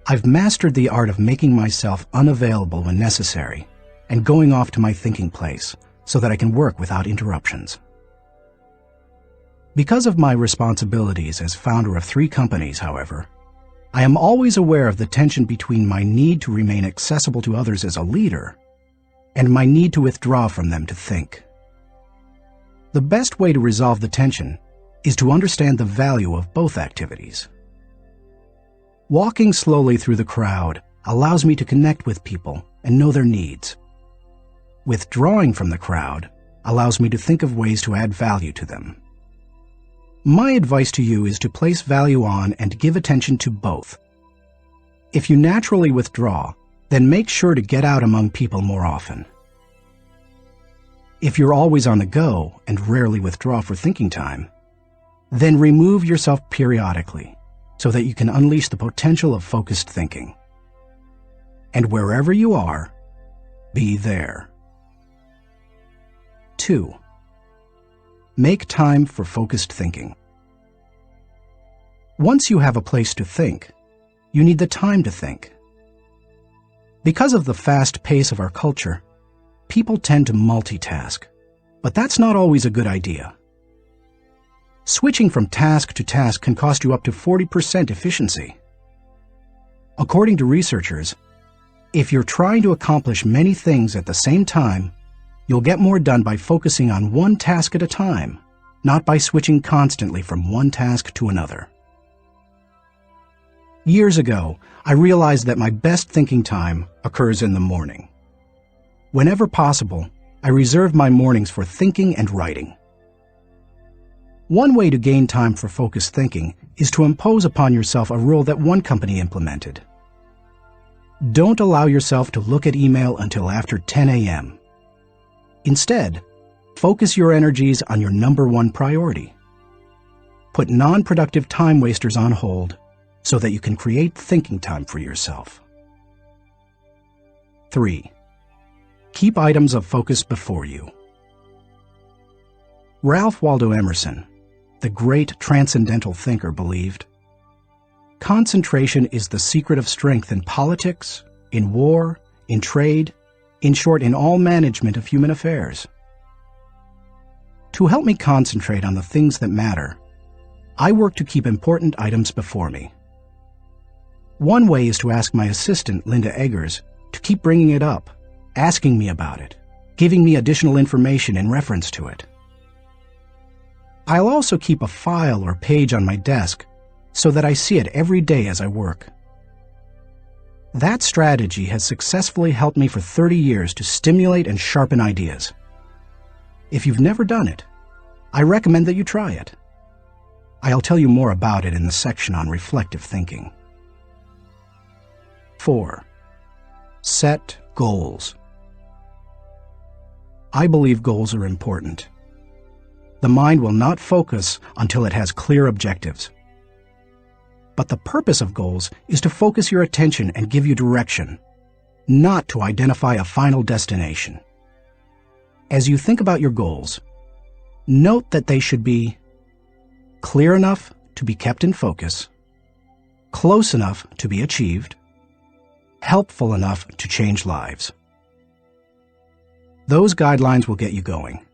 I've mastered the art of making myself unavailable when necessary and going off to my thinking place so that I can work without interruptions. Because of my responsibilities as founder of 3 companies, however, I am always aware of the tension between my need to remain accessible to others as a leader and my need to withdraw from them to think. The best way to resolve the tension is to understand the value of both activities. Walking slowly through the crowd allows me to connect with people and know their needs. Withdrawing from the crowd allows me to think of ways to add value to them. My advice to you is to place value on and give attention to both. If you naturally withdraw, then make sure to get out among people more often. If you're always on the go and rarely withdraw for thinking time, then remove yourself periodically so that you can unleash the potential of focused thinking. And wherever you are, be there. 2. Make time for focused thinking. Once you have a place to think, you need the time to think. Because of the fast pace of our culture, people tend to multitask, but that's not always a good idea. Switching from task to task can cost you up to 40% efficiency. According to researchers, if you're trying to accomplish many things at the same time, you'll get more done by focusing on one task at a time, not by switching constantly from one task to another. Years ago, I realized that my best thinking time occurs in the morning. Whenever possible, I reserve my mornings for thinking and writing. One way to gain time for focused thinking is to impose upon yourself a rule that one company implemented. Don't allow yourself to look at email until after 10 a.m. Instead, focus your energies on your number 1 priority. Put non-productive time wasters on hold so that you can create thinking time for yourself. 3. Keep items of focus before you. Ralph Waldo Emerson, the great transcendental thinker, believed, concentration is the secret of strength in politics, in war, in trade, in short, in all management of human affairs. To help me concentrate on the things that matter, I work to keep important items before me. One way is to ask my assistant, Linda Eggers, to keep bringing it up, asking me about it, giving me additional information in reference to it. I'll also keep a file or page on my desk so that I see it every day as I work. That strategy has successfully helped me for 30 years to stimulate and sharpen ideas. If you've never done it, I recommend that you try it. I'll tell you more about it in the section on reflective thinking. 4. Set goals. I believe goals are important. The mind will not focus until it has clear objectives. But the purpose of goals is to focus your attention and give you direction, not to identify a final destination. As you think about your goals, note that they should be clear enough to be kept in focus, close enough to be achieved, helpful enough to change lives. Those guidelines will get you going.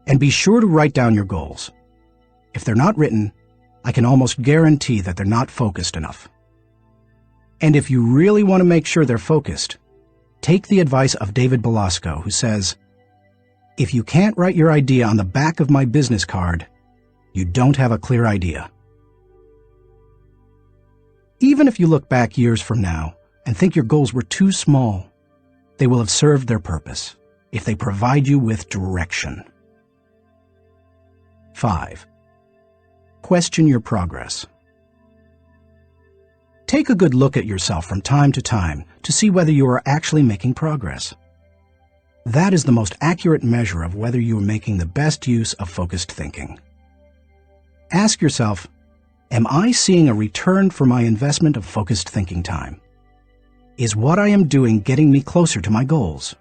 And be sure to write down your goals. If they're not written, I can almost guarantee that they're not focused enough. And if you really want to make sure they're focused, take the advice of David Belasco, who says, "If you can't write your idea on the back of my business card, you don't have a clear idea." Even if you look back years from now and think your goals were too small, they will have served their purpose if they provide you with direction. 5. Question your progress. Take a good look at yourself from time to time to see whether you are actually making progress. That is the most accurate measure of whether you are making the best use of focused thinking. Ask yourself, am I seeing a return for my investment of focused thinking time? Is what I am doing getting me closer to my goals?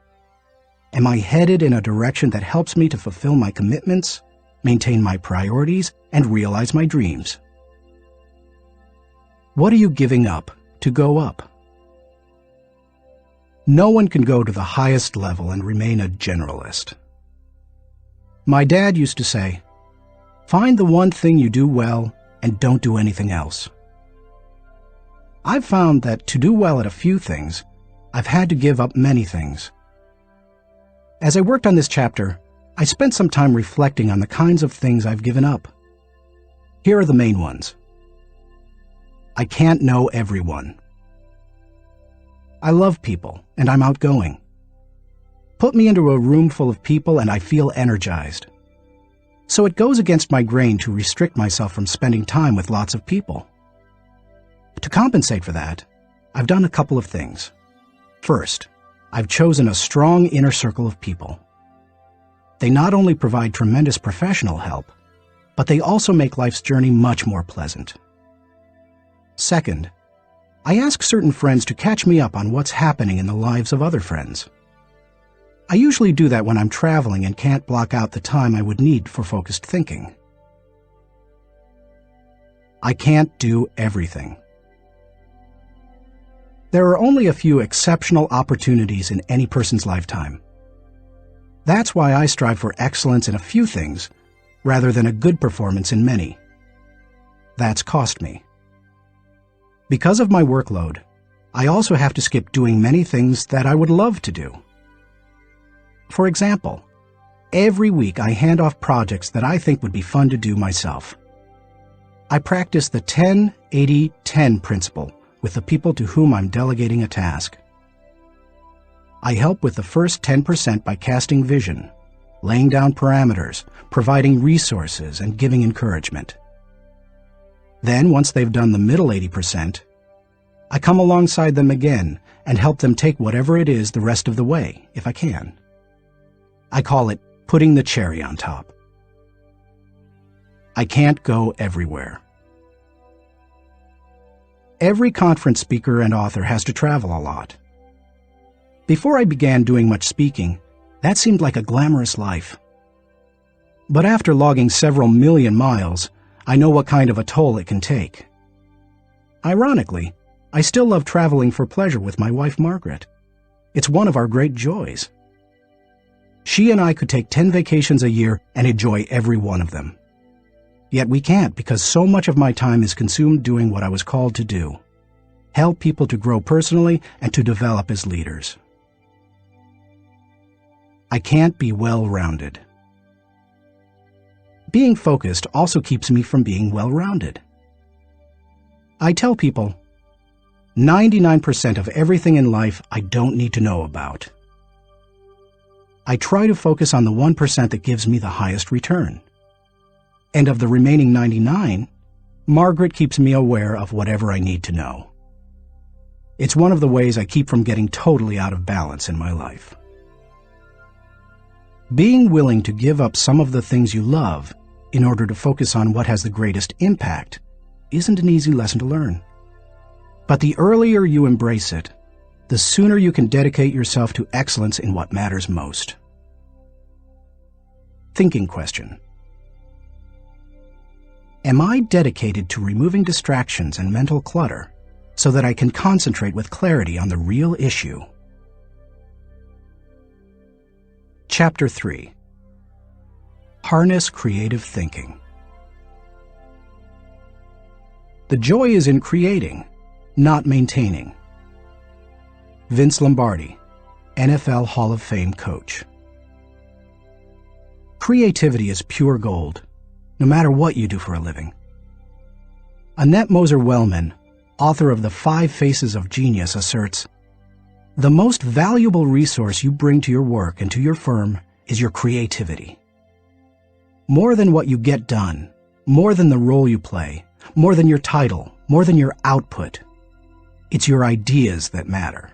Am I headed in a direction that helps me to fulfill my commitments, maintain my priorities, and realize my dreams? What are you giving up to go up? No one can go to the highest level and remain a generalist. My dad used to say, "Find the one thing you do well and don't do anything else." I've found that to do well at a few things, I've had to give up many things. As I worked on this chapter, I spent some time reflecting on the kinds of things I've given up. Here are the main ones. I can't know everyone. I love people, and I'm outgoing. Put me into a room full of people and I feel energized. So it goes against my grain to restrict myself from spending time with lots of people. To compensate for that, I've done a couple of things. First, I've chosen a strong inner circle of people. They not only provide tremendous professional help, but they also make life's journey much more pleasant. Second, I ask certain friends to catch me up on what's happening in the lives of other friends. I usually do that when I'm traveling and can't block out the time I would need for focused thinking. I can't do everything. There are only a few exceptional opportunities in any person's lifetime. That's why I strive for excellence in a few things rather than a good performance in many. That's cost me. Because of my workload, I also have to skip doing many things that I would love to do. For example, every week I hand off projects that I think would be fun to do myself. I practice the 10-80-10 principle with the people to whom I'm delegating a task. I help with the first 10% by casting vision, laying down parameters, providing resources, and giving encouragement. Then, once they've done the middle 80%, I come alongside them again and help them take whatever it is the rest of the way, if I can. I call it putting the cherry on top. I can't go everywhere. Every conference speaker and author has to travel a lot. Before I began doing much speaking, that seemed like a glamorous life. But after logging several million miles, I know what kind of a toll it can take. Ironically, I still love traveling for pleasure with my wife Margaret. It's one of our great joys. She and I could take 10 vacations a year and enjoy every one of them. Yet we can't because so much of my time is consumed doing what I was called to do: help people to grow personally and to develop as leaders. I can't be well-rounded. Being focused also keeps me from being well-rounded. I tell people, 99% of everything in life I don't need to know about. I try to focus on the 1% that gives me the highest return. And of the remaining 99, Margaret keeps me aware of whatever I need to know. It's one of the ways I keep from getting totally out of balance in my life. Being willing to give up some of the things you love in order to focus on what has the greatest impact isn't an easy lesson to learn. But the earlier you embrace it, the sooner you can dedicate yourself to excellence in what matters most. Thinking question. Am I dedicated to removing distractions and mental clutter so that I can concentrate with clarity on the real issue? Chapter 3. Harness creative thinking. The joy is in creating, not maintaining. Vince Lombardi, NFL Hall of Fame coach. Creativity is pure gold, no matter what you do for a living. Annette Moser-Wellman, author of The 5 Faces of Genius, asserts, "The most valuable resource you bring to your work and to your firm is your creativity. More than what you get done, more than the role you play, more than your title, more than your output, it's your ideas that matter."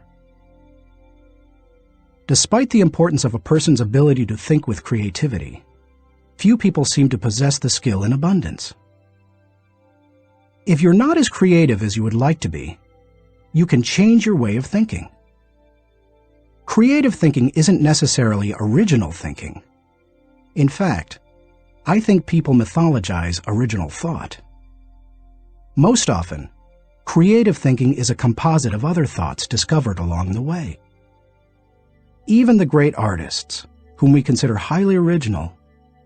Despite the importance of a person's ability to think with creativity, few people seem to possess the skill in abundance. If you're not as creative as you would like to be, you can change your way of thinking. Creative thinking isn't necessarily original thinking. In fact, I think people mythologize original thought. Most often, creative thinking is a composite of other thoughts discovered along the way. Even the great artists, whom we consider highly original,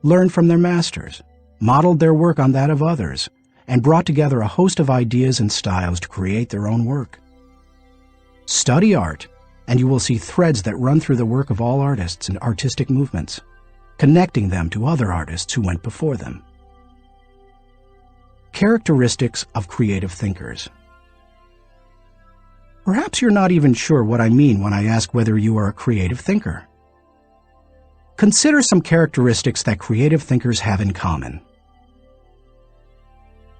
learned from their masters, modeled their work on that of others, and brought together a host of ideas and styles to create their own work. Study art, and you will see threads that run through the work of all artists and artistic movements, connecting them to other artists who went before them. Characteristics of creative thinkers. Perhaps you're not even sure what I mean when I ask whether you are a creative thinker. Consider some characteristics that creative thinkers have in common.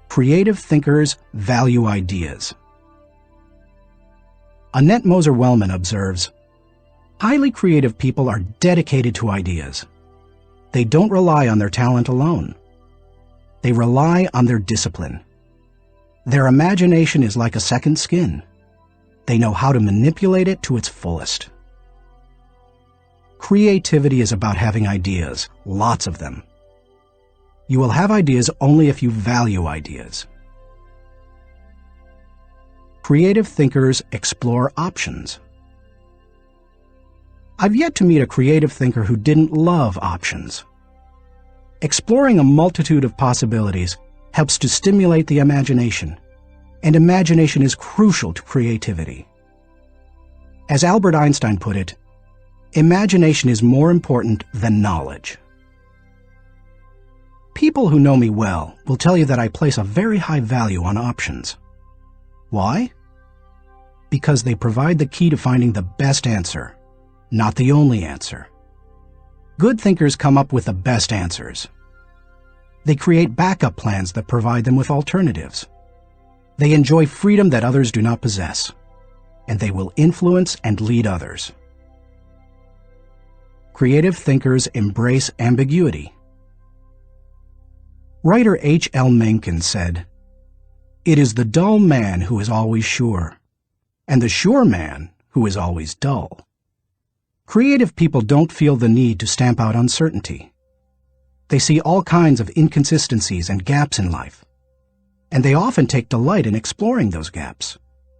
Creative thinkers value ideas. Annette Moser-Wellman observes, "Highly creative people are dedicated to ideas. They don't rely on their talent alone. They rely on their discipline. Their imagination is like a second skin. They know how to manipulate it to its fullest." Creativity is about having ideas, lots of them. You will have ideas only if you value ideas. Creative thinkers explore options. I've yet to meet a creative thinker who didn't love options. Exploring a multitude of possibilities helps to stimulate the imagination, and imagination is crucial to creativity. As Albert Einstein put it, imagination is more important than knowledge. People who know me well will tell you that I place a very high value on options. Why? Because they provide the key to finding the best answer, not the only answer. Good thinkers come up with the best answers. They create backup plans that provide them with alternatives. They enjoy freedom that others do not possess, and they will influence and lead others. Creative thinkers embrace ambiguity. Writer H. L. Mencken said, "It is the dull man who is always sure, and the sure man who is always dull." Creative people don't feel the need to stamp out uncertainty. They see all kinds of inconsistencies and gaps in life, and they often take delight in exploring those gaps,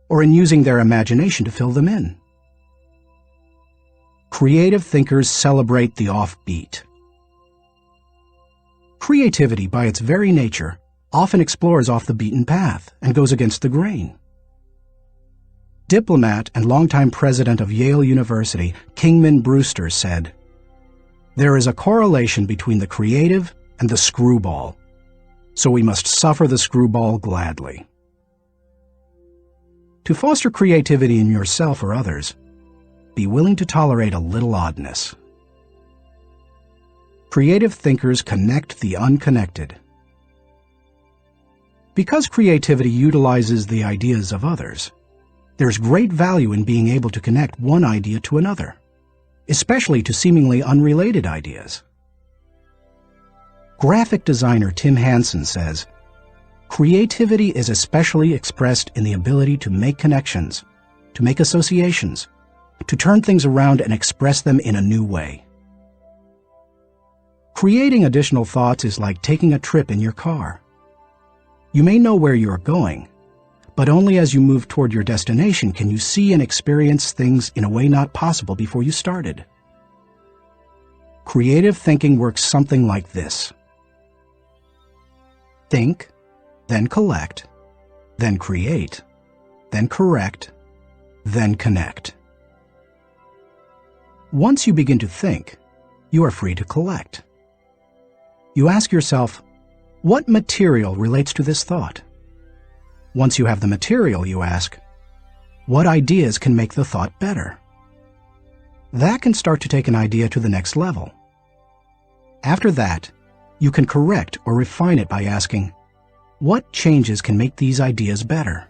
or in using their imagination to fill them in. Creative thinkers celebrate the offbeat. Creativity, by its very nature, often explores off the beaten path and goes against the grain. Diplomat and longtime president of Yale University, Kingman Brewster, said, "There is a correlation between the creative and the screwball, so we must suffer the screwball gladly." To foster creativity in yourself or others, be willing to tolerate a little oddness. Creative thinkers connect the unconnected. Because creativity utilizes the ideas of others, there's great value in being able to connect one idea to another, especially to seemingly unrelated ideas. Graphic designer Tim Hansen says, "Creativity is especially expressed in the ability to make connections, to make associations, to turn things around and express them in a new way. Creating additional thoughts is like taking a trip in your car. You may know where you are going, but only as you move toward your destination can you see and experience things in a way not possible before you started. Creative thinking works something like this. Think, then collect, then create, then correct, then connect. Once you begin to think, you are free to collect. You ask yourself, what material relates to this thought? Once you have the material, you ask, what ideas can make the thought better? That can start to take an idea to the next level. After that, you can correct or refine it by asking, what changes can make these ideas better?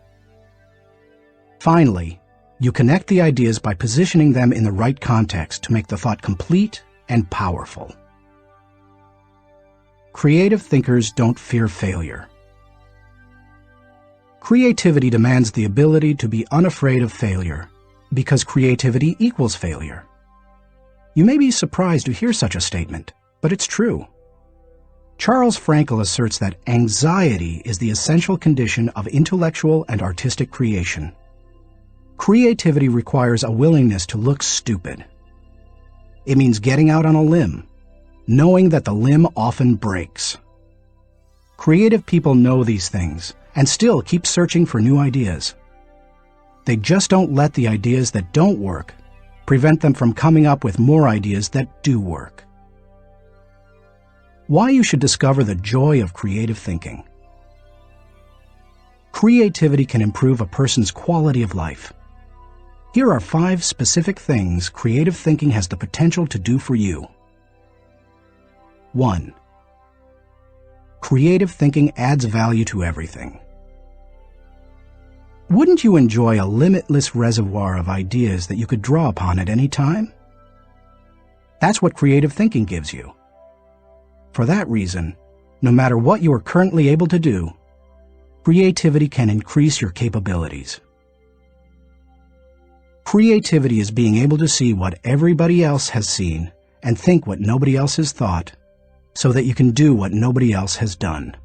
Finally, you connect the ideas by positioning them in the right context to make the thought complete and powerful. Creative thinkers don't fear failure. Creativity demands the ability to be unafraid of failure, because creativity equals failure. You may be surprised to hear such a statement, but it's true. Charles Frankel asserts that anxiety is the essential condition of intellectual and artistic creation. Creativity requires a willingness to look stupid. It means getting out on a limb, knowing that the limb often breaks. Creative people know these things and still keep searching for new ideas. They just don't let the ideas that don't work prevent them from coming up with more ideas that do work. Why you should discover the joy of creative thinking. Creativity can improve a person's quality of life. Here are 5 specific things creative thinking has the potential to do for you. 1. Creative thinking adds value to everything. Wouldn't you enjoy a limitless reservoir of ideas that you could draw upon at any time? That's what creative thinking gives you. For that reason, no matter what you are currently able to do, creativity can increase your capabilities. Creativity is being able to see what everybody else has seen and think what nobody else has thought, so that you can do what nobody else has done.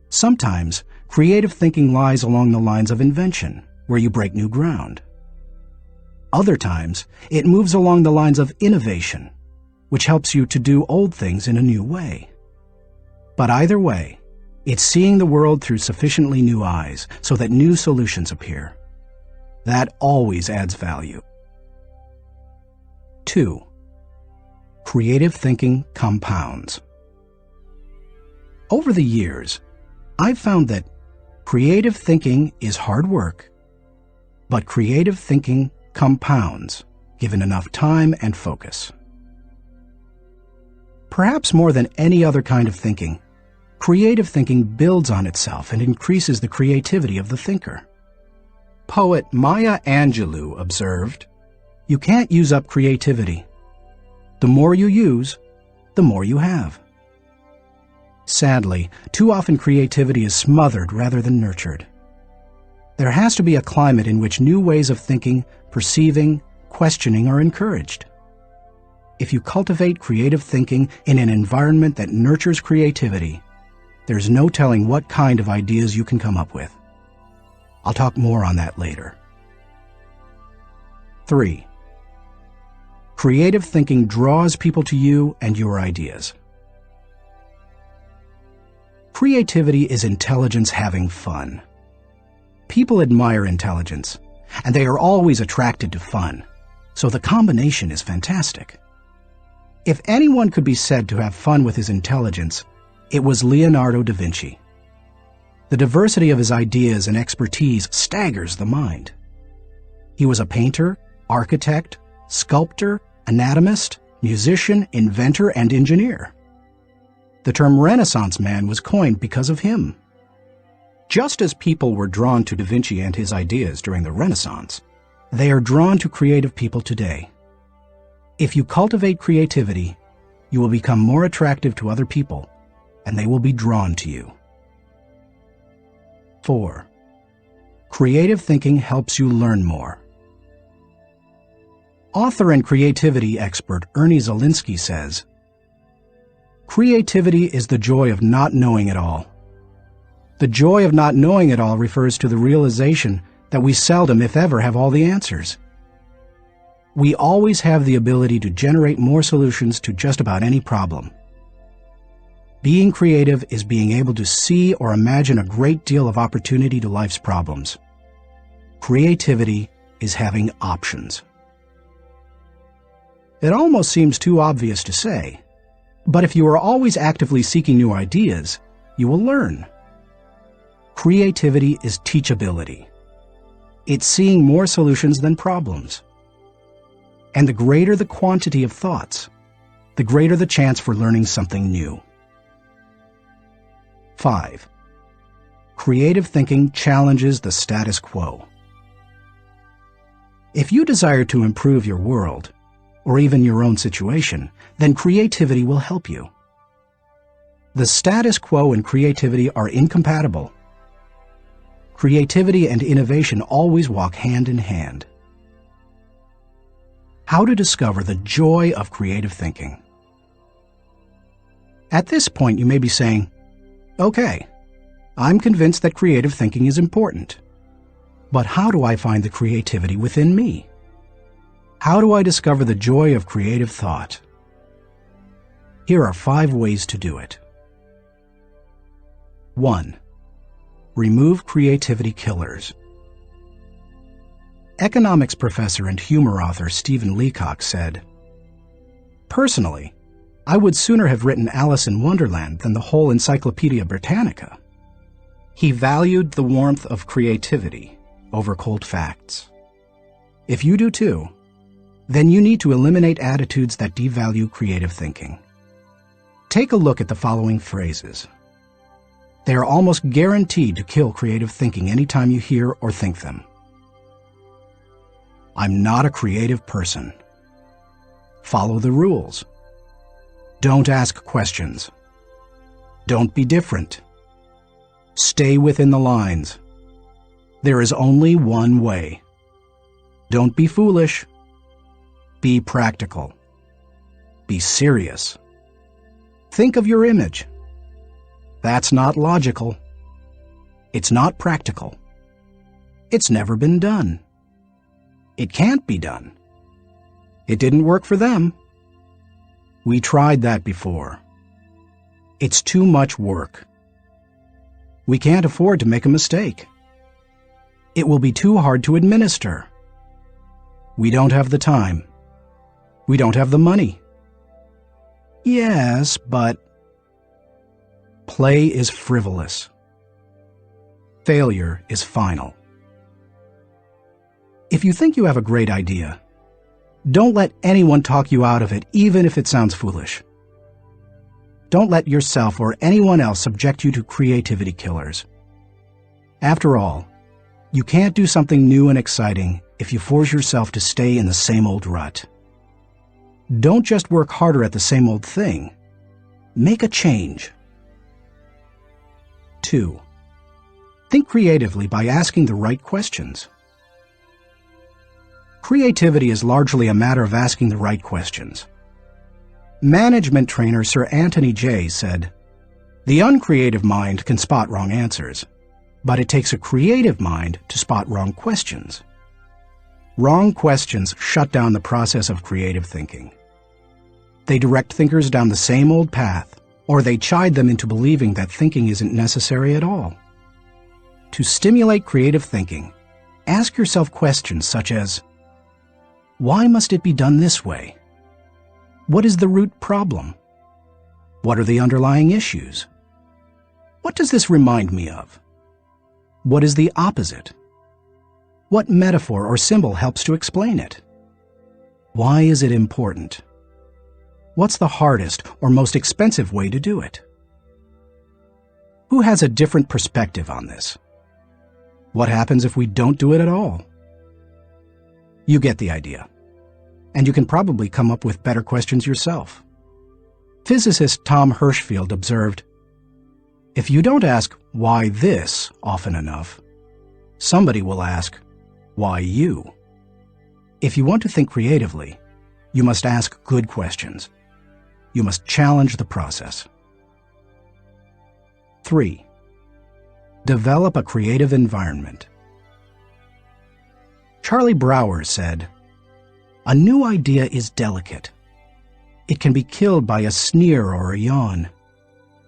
Sometimes, creative thinking lies along the lines of invention, where you break new ground. Other times, it moves along the lines of innovation, which helps you to do old things in a new way. But either way, it's seeing the world through sufficiently new eyes so that new solutions appear. That always adds value. 2. Creative thinking compounds. Over the years, I've found that creative thinking is hard work, but creative thinking compounds given enough time and focus. Perhaps more than any other kind of thinking, creative thinking builds on itself and increases the creativity of the thinker. Poet Maya Angelou observed, "You can't use up creativity. The more you use, the more you have." Sadly, too often creativity is smothered rather than nurtured. There has to be a climate in which new ways of thinking, perceiving, questioning are encouraged. If you cultivate creative thinking in an environment that nurtures creativity, there's no telling what kind of ideas you can come up with. I'll talk more on that later. 3. Creative thinking draws people to you and your ideas. Creativity is intelligence having fun. People admire intelligence, and they are always attracted to fun, so the combination is fantastic. If anyone could be said to have fun with his intelligence, it was Leonardo da Vinci. The diversity of his ideas and expertise staggers the mind. He was a painter, architect, sculptor, anatomist, musician, inventor, and engineer. The term Renaissance man was coined because of him. Just as people were drawn to Da Vinci and his ideas during the Renaissance, they are drawn to creative people today. If you cultivate creativity, you will become more attractive to other people, and they will be drawn to you. 4. Creative thinking helps you learn more. Author and creativity expert Ernie Zielinski says, "Creativity is the joy of not knowing it all. The joy of not knowing it all refers to the realization that we seldom, if ever, have all the answers. We always have the ability to generate more solutions to just about any problem. Being creative is being able to see or imagine a great deal of opportunity to life's problems. Creativity is having options." It almost seems too obvious to say, but if you are always actively seeking new ideas, you will learn. Creativity is teachability. It's seeing more solutions than problems. And the greater the quantity of thoughts, the greater the chance for learning something new. 5. Creative thinking challenges the status quo. If you desire to improve your world, or even your own situation, then creativity will help you. The status quo and creativity are incompatible. Creativity and innovation always walk hand in hand. How to discover the joy of creative thinking. At this point, you may be saying, "Okay, I'm convinced that creative thinking is important. But how do I find the creativity within me? How do I discover the joy of creative thought?" Here are 5 ways to do it. 1. Remove creativity killers. Economics professor and humor author Stephen Leacock said, "Personally, I would sooner have written Alice in Wonderland than the whole Encyclopedia Britannica." He valued the warmth of creativity over cold facts. If you do too, then you need to eliminate attitudes that devalue creative thinking. Take a look at the following phrases. They are almost guaranteed to kill creative thinking anytime you hear or think them. "I'm not a creative person." "Follow the rules." "Don't ask questions." "Don't be different." "Stay within the lines." "There is only one way." "Don't be foolish." Be practical. Be serious. Think of your image. That's not logical. It's not practical. It's never been done. It can't be done. It didn't work for them. We tried that before. It's too much work. We can't afford to make a mistake. It will be too hard to administer. We don't have the time. We don't have the money. Yes, but play is frivolous. Failure is final. If you think you have a great idea, don't let anyone talk you out of it, even if it sounds foolish. Don't let yourself or anyone else subject you to creativity killers. After all, you can't do something new and exciting if you force yourself to stay in the same old rut. Don't just work harder at the same old thing. Make a change. 2. Think creatively by asking the right questions. Creativity is largely a matter of asking the right questions. Management trainer Sir Anthony Jay said, "The uncreative mind can spot wrong answers, but it takes a creative mind to spot wrong questions." Wrong questions shut down the process of creative thinking. They direct thinkers down the same old path, or they chide them into believing that thinking isn't necessary at all. To stimulate creative thinking, ask yourself questions such as, why must it be done this way? What is the root problem? What are the underlying issues? What does this remind me of? What is the opposite? What metaphor or symbol helps to explain it? Why is it important? What's the hardest or most expensive way to do it? Who has a different perspective on this? What happens if we don't do it at all? You get the idea. And you can probably come up with better questions yourself. Physicist Tom Hirschfeld observed, "If you don't ask why this often enough, somebody will ask, why you? If you want to think creatively, you must ask good questions. You must challenge the process. 3. Develop a creative environment. Charlie Brower said, "A new idea is delicate. It can be killed by a sneer or a yawn.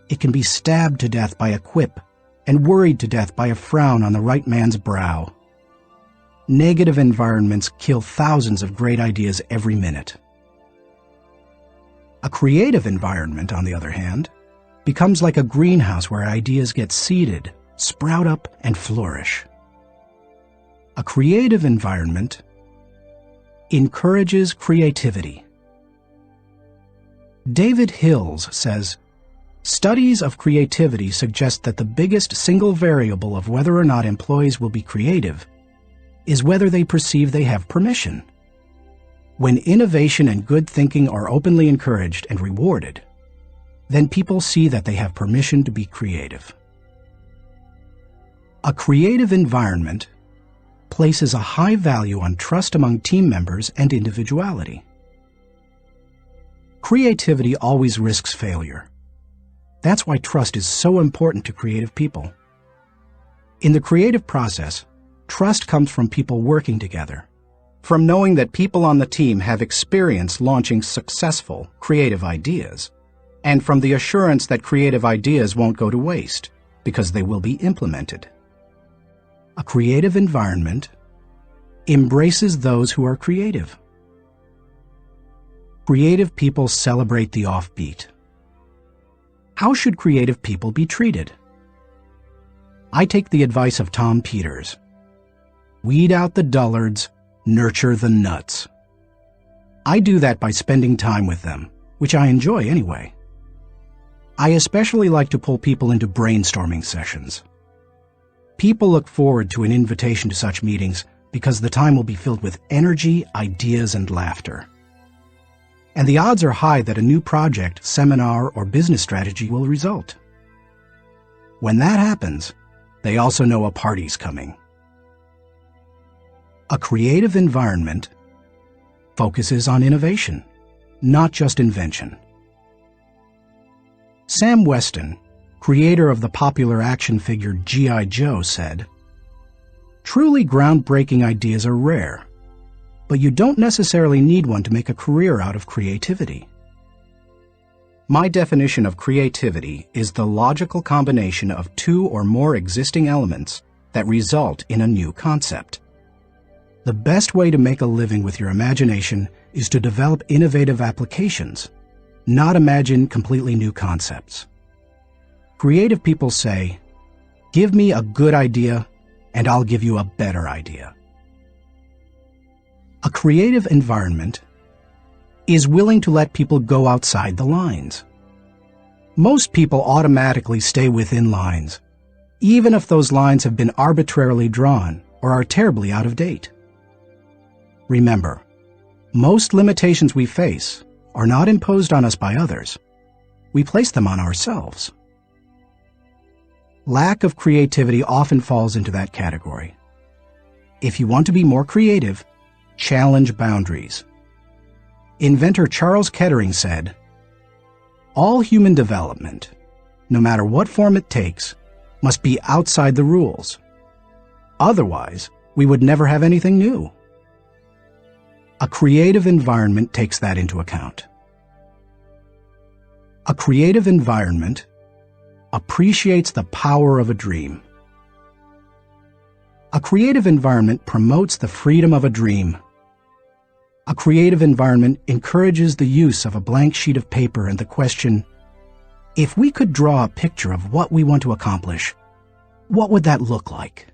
It can be stabbed to death by a quip and worried to death by a frown on the right man's brow. Negative environments kill thousands of great ideas every minute." A creative environment, on the other hand, becomes like a greenhouse where ideas get seeded, sprout up, and flourish. A creative environment encourages creativity. David Hills says, "Studies of creativity suggest that the biggest single variable of whether or not employees will be creative is whether they perceive they have permission. When innovation and good thinking are openly encouraged and rewarded, then people see that they have permission to be creative." A creative environment places a high value on trust among team members and individuality. Creativity always risks failure. That's why trust is so important to creative people. In the creative process, trust comes from people working together, from knowing that people on the team have experience launching successful, creative ideas, and from the assurance that creative ideas won't go to waste because they will be implemented. A creative environment embraces those who are creative. Creative people celebrate the offbeat. How should creative people be treated? I take the advice of Tom Peters. Weed out the dullards, nurture the nuts. I do that by spending time with them, which I enjoy anyway. I especially like to pull people into brainstorming sessions. People look forward to an invitation to such meetings because the time will be filled with energy, ideas, and laughter. And the odds are high that a new project, seminar, or business strategy will result. When that happens, they also know a party's coming. A creative environment focuses on innovation, not just invention. Sam Weston, creator of the popular action figure G.I. Joe, said, "Truly groundbreaking ideas are rare, but you don't necessarily need one to make a career out of creativity." My definition of creativity is the logical combination of two or more existing elements that result in a new concept. The best way to make a living with your imagination is to develop innovative applications, not imagine completely new concepts. Creative people say, "Give me a good idea, and I'll give you a better idea." A creative environment is willing to let people go outside the lines. Most people automatically stay within lines, even if those lines have been arbitrarily drawn or are terribly out of date. Remember, most limitations we face are not imposed on us by others. We place them on ourselves. Lack of creativity often falls into that category. If you want to be more creative, challenge boundaries. Inventor Charles Kettering said, "All human development, no matter what form it takes, must be outside the rules. Otherwise, we would never have anything new." A creative environment takes that into account. A creative environment appreciates the power of a dream. A creative environment promotes the freedom of a dream. A creative environment encourages the use of a blank sheet of paper and the question, if we could draw a picture of what we want to accomplish, what would that look like?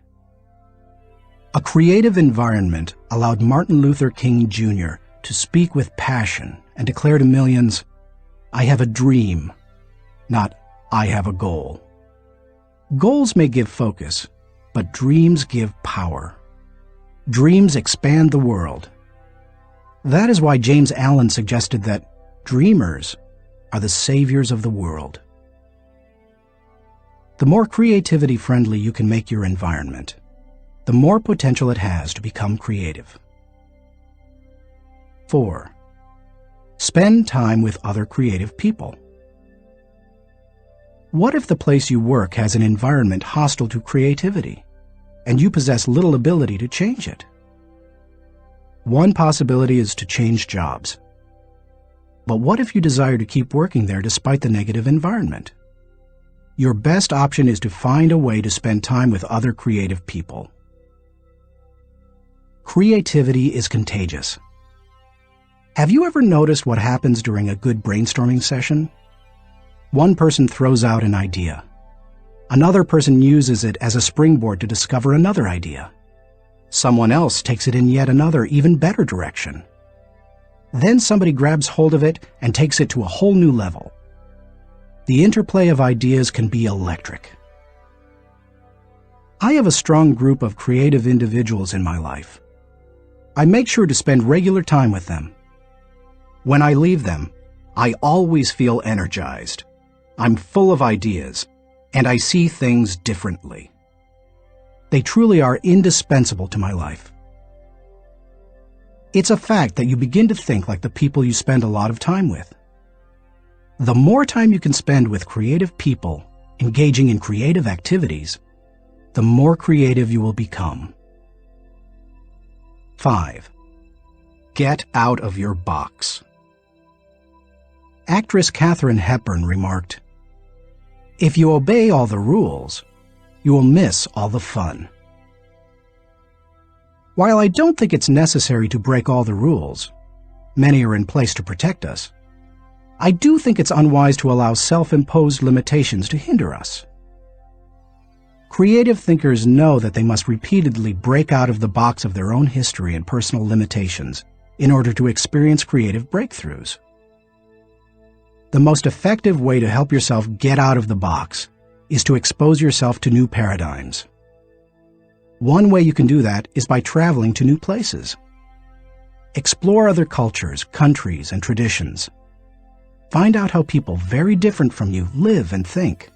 A creative environment allowed Martin Luther King Jr. to speak with passion and declare to millions, "I have a dream, not I have a goal." Goals may give focus, but dreams give power. Dreams expand the world. That is why James Allen suggested that dreamers are the saviors of the world. The more creativity-friendly you can make your environment, the more potential it has to become creative. 4. Spend time with other creative people. What if the place you work has an environment hostile to creativity, and you possess little ability to change it? One possibility is to change jobs. But what if you desire to keep working there despite the negative environment? Your best option is to find a way to spend time with other creative people. Creativity is contagious. Have you ever noticed what happens during a good brainstorming session? One person throws out an idea. Another person uses it as a springboard to discover another idea. Someone else takes it in yet another, even better direction. Then somebody grabs hold of it and takes it to a whole new level. The interplay of ideas can be electric. I have a strong group of creative individuals in my life. I make sure to spend regular time with them. When I leave them, I always feel energized. I'm full of ideas, and I see things differently. They truly are indispensable to my life. It's a fact that you begin to think like the people you spend a lot of time with. The more time you can spend with creative people, engaging in creative activities, the more creative you will become. 5. Get out of your box. Actress Katharine Hepburn remarked, "If you obey all the rules, you will miss all the fun." While I don't think it's necessary to break all the rules, many are in place to protect us, I do think it's unwise to allow self-imposed limitations to hinder us. Creative thinkers know that they must repeatedly break out of the box of their own history and personal limitations in order to experience creative breakthroughs. The most effective way to help yourself get out of the box is to expose yourself to new paradigms. One way you can do that is by traveling to new places. Explore other cultures, countries, and traditions. Find out how people very different from you live and think.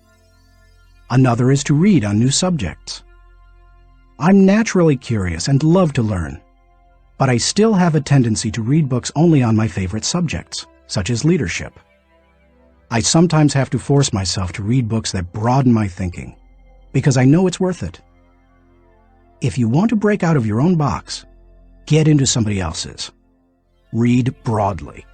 Another is to read on new subjects. I'm naturally curious and love to learn, but I still have a tendency to read books only on my favorite subjects, such as leadership. I sometimes have to force myself to read books that broaden my thinking, because I know it's worth it. If you want to break out of your own box, get into somebody else's. Read broadly.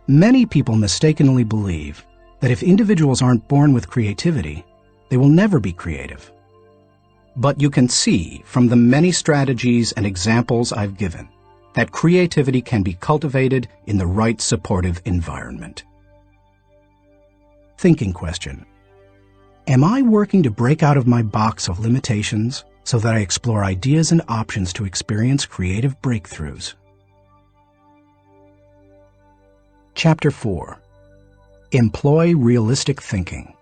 Many people mistakenly believe that if individuals aren't born with creativity, they will never be creative. But you can see from the many strategies and examples I've given that creativity can be cultivated in the right supportive environment. Thinking question. Am I working to break out of my box of limitations so that I explore ideas and options to experience creative breakthroughs? Chapter 4. Employ realistic thinking.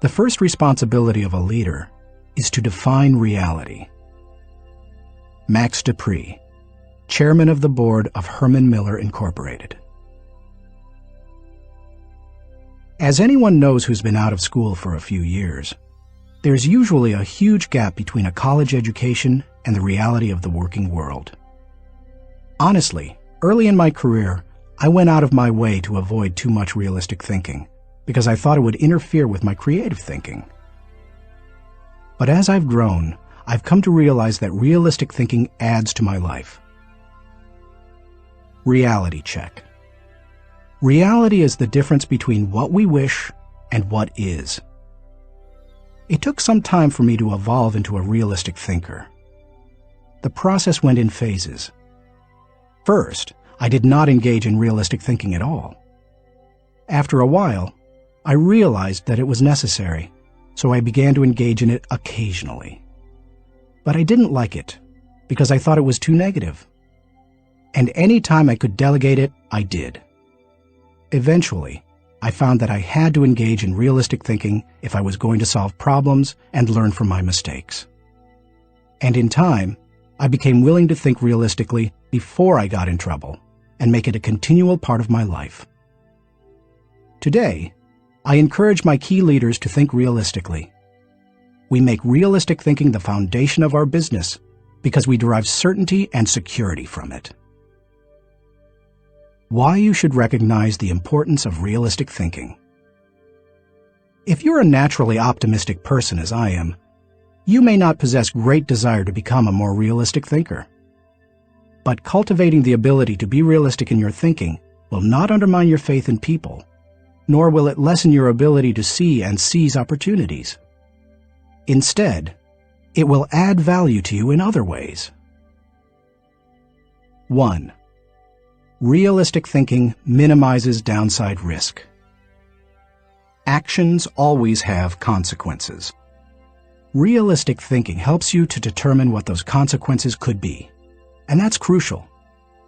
The first responsibility of a leader is to define reality. Max Dupree, Chairman of the Board of Herman Miller Incorporated. As anyone knows who's been out of school for a few years, there's usually a huge gap between a college education and the reality of the working world. Honestly, early in my career, I went out of my way to avoid too much realistic thinking because I thought it would interfere with my creative thinking. But as I've grown, I've come to realize that realistic thinking adds to my life. Reality check. Reality is the difference between what we wish and what is. It took some time for me to evolve into a realistic thinker. The process went in phases. First, I did not engage in realistic thinking at all. After a while, I realized that it was necessary, so I began to engage in it occasionally. But I didn't like it, because I thought it was too negative. And any time I could delegate it, I did. Eventually, I found that I had to engage in realistic thinking if I was going to solve problems and learn from my mistakes. And in time, I became willing to think realistically before I got in trouble and make it a continual part of my life. Today, I encourage my key leaders to think realistically. We make realistic thinking the foundation of our business because we derive certainty and security from it. Why you should recognize the importance of realistic thinking. If you're a naturally optimistic person as I am, you may not possess great desire to become a more realistic thinker. But cultivating the ability to be realistic in your thinking will not undermine your faith in people, nor will it lessen your ability to see and seize opportunities. Instead, it will add value to you in other ways. 1. Realistic thinking minimizes downside risk. Actions always have consequences. Realistic thinking helps you to determine what those consequences could be. And that's crucial,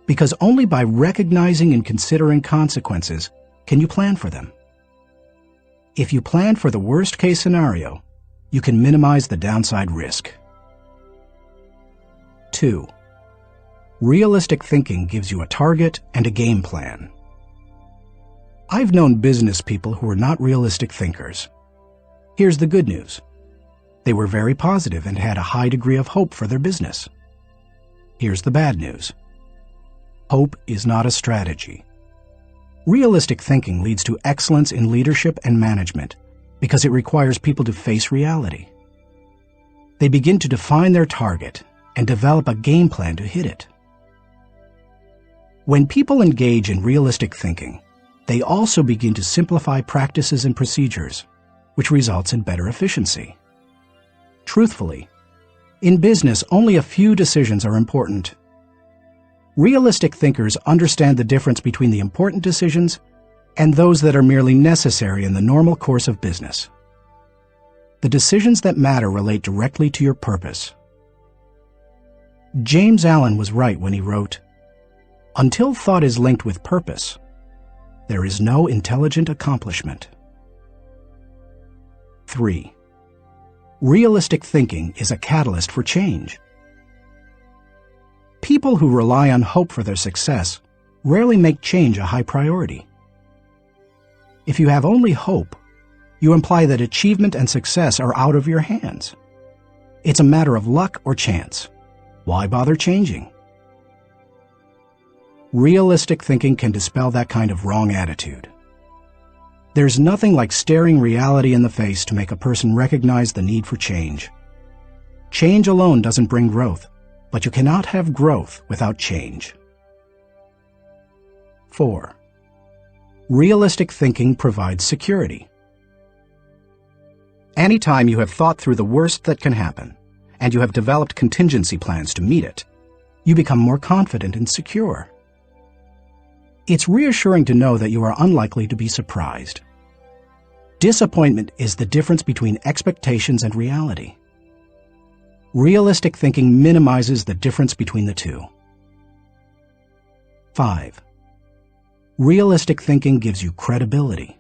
because only by recognizing and considering consequences can you plan for them. If you plan for the worst-case scenario, you can minimize the downside risk. 2. Realistic thinking gives you a target and a game plan. I've known business people who were not realistic thinkers. Here's the good news. They were very positive and had a high degree of hope for their business. Here's the bad news. Hope is not a strategy. Realistic thinking leads to excellence in leadership and management because it requires people to face reality. They begin to define their target and develop a game plan to hit it. When people engage in realistic thinking, they also begin to simplify practices and procedures, which results in better efficiency. Truthfully, in business, only a few decisions are important. Realistic thinkers understand the difference between the important decisions and those that are merely necessary in the normal course of business. The decisions that matter relate directly to your purpose. James Allen was right when he wrote, "Until thought is linked with purpose, there is no intelligent accomplishment." 3. Realistic thinking is a catalyst for change. People who rely on hope for their success rarely make change a high priority. If you have only hope, you imply that achievement and success are out of your hands. It's a matter of luck or chance. Why bother changing? Realistic thinking can dispel that kind of wrong attitude. There's nothing like staring reality in the face to make a person recognize the need for change. Change alone doesn't bring growth, but you cannot have growth without change. 4. Realistic thinking provides security. Anytime you have thought through the worst that can happen, and you have developed contingency plans to meet it, you become more confident and secure. It's reassuring to know that you are unlikely to be surprised. Disappointment is the difference between expectations and reality. Realistic thinking minimizes the difference between the two. 5. Realistic thinking gives you credibility.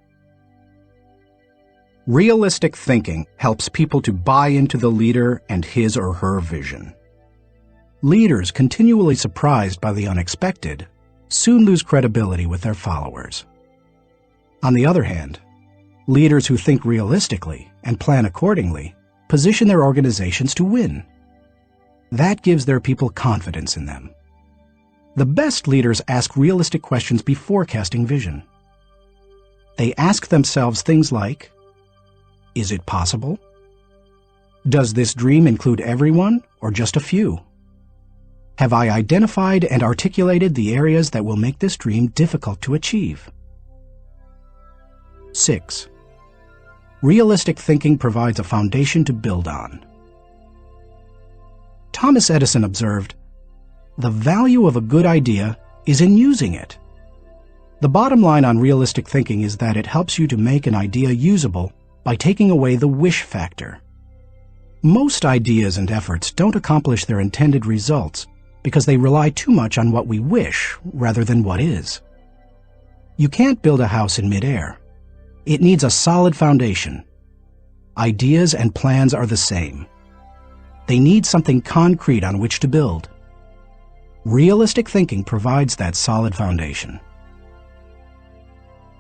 Realistic thinking helps people to buy into the leader and his or her vision. Leaders continually surprised by the unexpected soon lose credibility with their followers. On the other hand, leaders who think realistically and plan accordingly position their organizations to win. That gives their people confidence in them. The best leaders ask realistic questions before casting vision. They ask themselves things like, is it possible? Does this dream include everyone or just a few? Have I identified and articulated the areas that will make this dream difficult to achieve? 6. Realistic thinking provides a foundation to build on. Thomas Edison observed, "The value of a good idea is in using it." The bottom line on realistic thinking is that it helps you to make an idea usable by taking away the wish factor. Most ideas and efforts don't accomplish their intended results because they rely too much on what we wish rather than what is. You can't build a house in midair. It needs a solid foundation. Ideas and plans are the same. They need something concrete on which to build. Realistic thinking provides that solid foundation.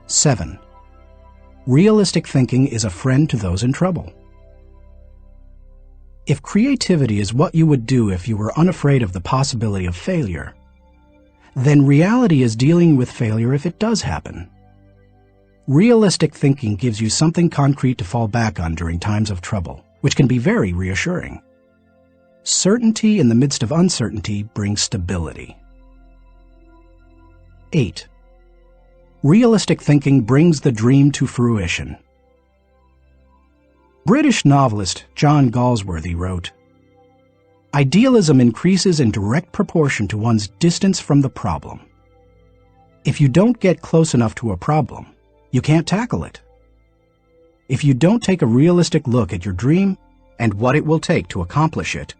7. Realistic thinking is a friend to those in trouble. If creativity is what you would do if you were unafraid of the possibility of failure, then reality is dealing with failure if it does happen. Realistic thinking gives you something concrete to fall back on during times of trouble, which can be very reassuring. Certainty in the midst of uncertainty brings stability. 8. Realistic thinking brings the dream to fruition. British novelist John Galsworthy wrote, "Idealism increases in direct proportion to one's distance from the problem. If you don't get close enough to a problem, you can't tackle it. If you don't take a realistic look at your dream and what it will take to accomplish it,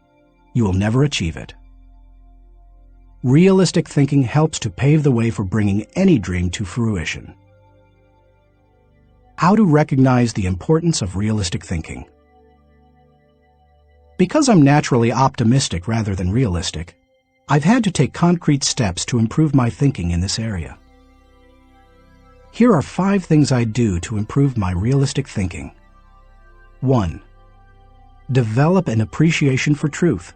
you will never achieve it." Realistic thinking helps to pave the way for bringing any dream to fruition. How to recognize the importance of realistic thinking. Because I'm naturally optimistic rather than realistic, I've had to take concrete steps to improve my thinking in this area. Here are 5 things I do to improve my realistic thinking. 1. Develop an appreciation for truth.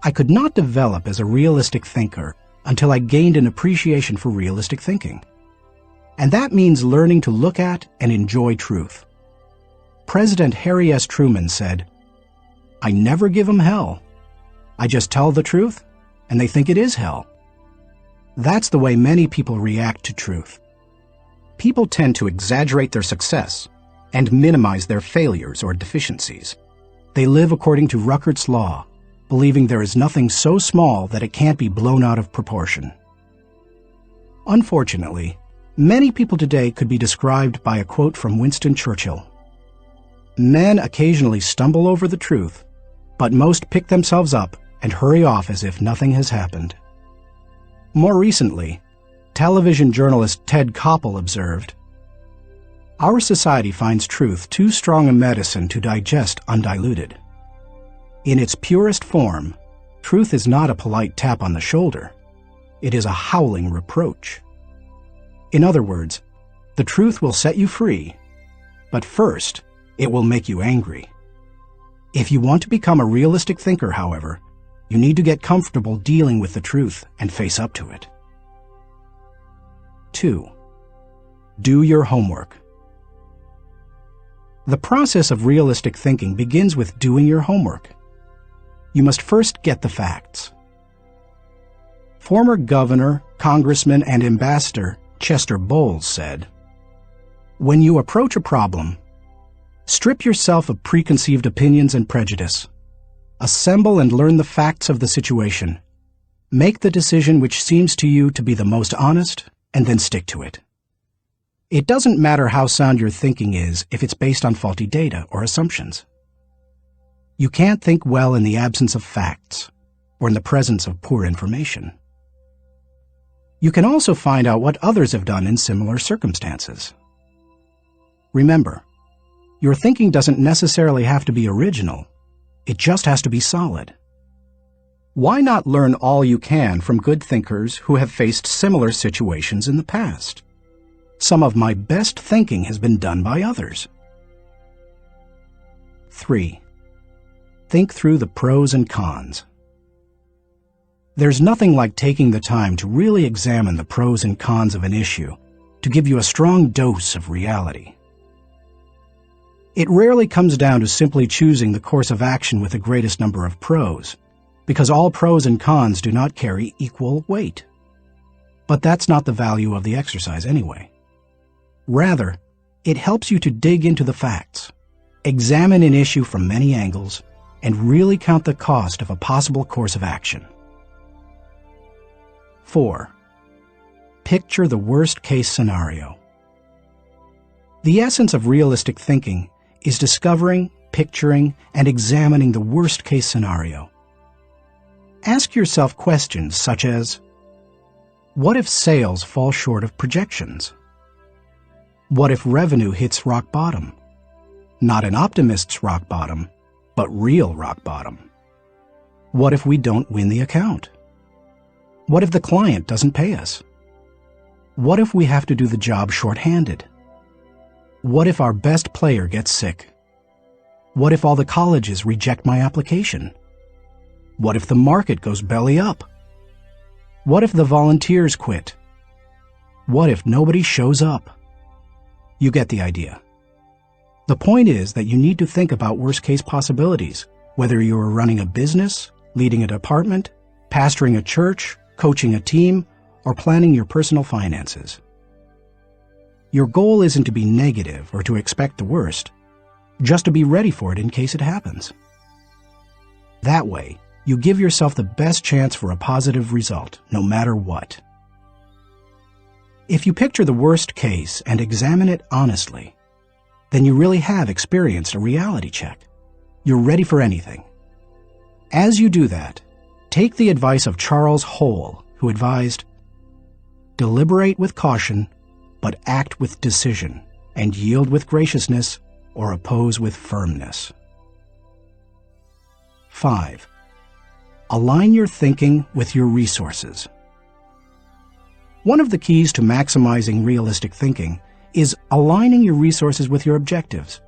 I could not develop as a realistic thinker until I gained an appreciation for realistic thinking. And that means learning to look at and enjoy truth. President Harry S. Truman said, "I never give them hell. I just tell the truth, and they think it is hell." That's the way many people react to truth. People tend to exaggerate their success and minimize their failures or deficiencies. They live according to Ruckert's law, believing there is nothing so small that it can't be blown out of proportion. Unfortunately, many people today could be described by a quote from Winston Churchill. "Men occasionally stumble over the truth, but most pick themselves up and hurry off as if nothing has happened." More recently, television journalist Ted Koppel observed, "Our society finds truth too strong a medicine to digest undiluted. In its purest form, truth is not a polite tap on the shoulder. It is a howling reproach." In other words, the truth will set you free, but first, it will make you angry. If you want to become a realistic thinker, however, you need to get comfortable dealing with the truth and face up to it. 2. Do your homework. The process of realistic thinking begins with doing your homework. You must first get the facts. Former governor, congressman, and ambassador Chester Bowles said, "When you approach a problem, strip yourself of preconceived opinions and prejudice. Assemble and learn the facts of the situation. Make the decision which seems to you to be the most honest, and then stick to it." It doesn't matter how sound your thinking is if it's based on faulty data or assumptions. You can't think well in the absence of facts, or in the presence of poor information. You can also find out what others have done in similar circumstances. Remember, your thinking doesn't necessarily have to be original. It just has to be solid. Why not learn all you can from good thinkers who have faced similar situations in the past? Some of my best thinking has been done by others. 3. Think through the pros and cons. There's nothing like taking the time to really examine the pros and cons of an issue to give you a strong dose of reality. It rarely comes down to simply choosing the course of action with the greatest number of pros, because all pros and cons do not carry equal weight. But that's not the value of the exercise anyway. Rather, it helps you to dig into the facts, examine an issue from many angles, and really count the cost of a possible course of action. 4. Picture the worst-case scenario. The essence of realistic thinking is discovering, picturing, and examining the worst-case scenario. Ask yourself questions such as, what if sales fall short of projections? What if revenue hits rock bottom? Not an optimist's rock bottom, but real rock bottom. What if we don't win the account? What if the client doesn't pay us? What if we have to do the job short-handed? What if our best player gets sick? What if all the colleges reject my application? What if the market goes belly up? What if the volunteers quit? What if nobody shows up? You get the idea. The point is that you need to think about worst-case possibilities, whether you are running a business, leading a department, pastoring a church, coaching a team, or planning your personal finances. Your goal isn't to be negative or to expect the worst, just to be ready for it in case it happens. That way, you give yourself the best chance for a positive result, no matter what. If you picture the worst case and examine it honestly, then you really have experienced a reality check. You're ready for anything. As you do that, take the advice of Charles Hole, who advised, "Deliberate with caution, but act with decision, and yield with graciousness, or oppose with firmness." 5. Align your thinking with your resources. One of the keys to maximizing realistic thinking is aligning your resources with your objectives.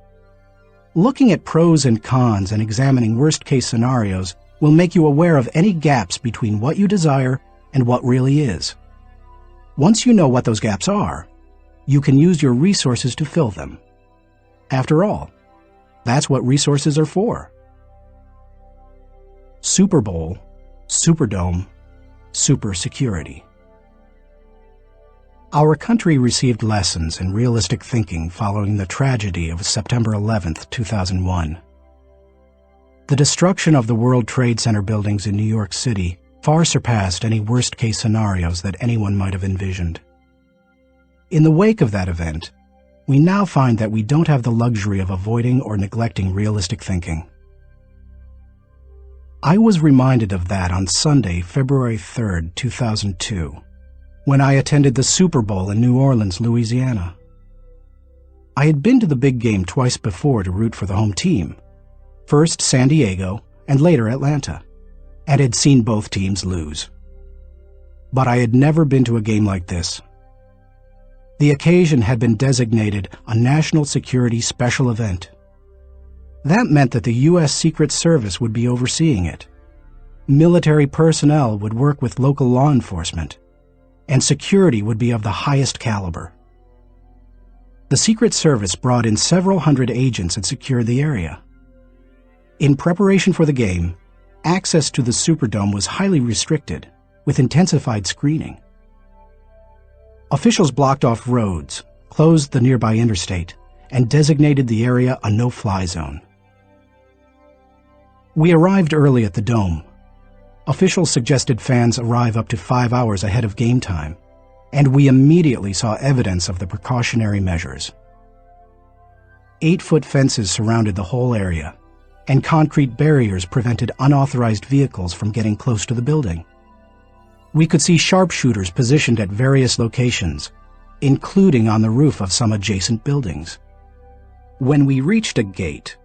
Looking at pros and cons and examining worst-case scenarios will make you aware of any gaps between what you desire and what really is. Once you know what those gaps are, you can use your resources to fill them. After all, that's what resources are for. Super Bowl, Superdome, Super Security. Our country received lessons in realistic thinking following the tragedy of September 11, 2001. The destruction of the World Trade Center buildings in New York City far surpassed any worst-case scenarios that anyone might have envisioned. In the wake of that event, we now find that we don't have the luxury of avoiding or neglecting realistic thinking. I was reminded of that on Sunday, February 3, 2002. When I attended the Super Bowl in New Orleans, Louisiana. I had been to the big game twice before to root for the home team, first San Diego and later Atlanta, and had seen both teams lose. But I had never been to a game like this. The occasion had been designated a national security special event. That meant that the U.S. Secret Service would be overseeing it. Military personnel would work with local law enforcement, and security would be of the highest caliber. The Secret Service brought in several hundred agents and secured the area. In preparation for the game, access to the Superdome was highly restricted, with intensified screening. Officials blocked off roads, closed the nearby interstate, and designated the area a no-fly zone. We arrived early at the Dome. Officials suggested fans arrive up to 5 hours ahead of game time, and we immediately saw evidence of the precautionary measures. 8-foot fences surrounded the whole area, and concrete barriers prevented unauthorized vehicles from getting close to the building. We could see sharpshooters positioned at various locations, including on the roof of some adjacent buildings. When we reached a gate,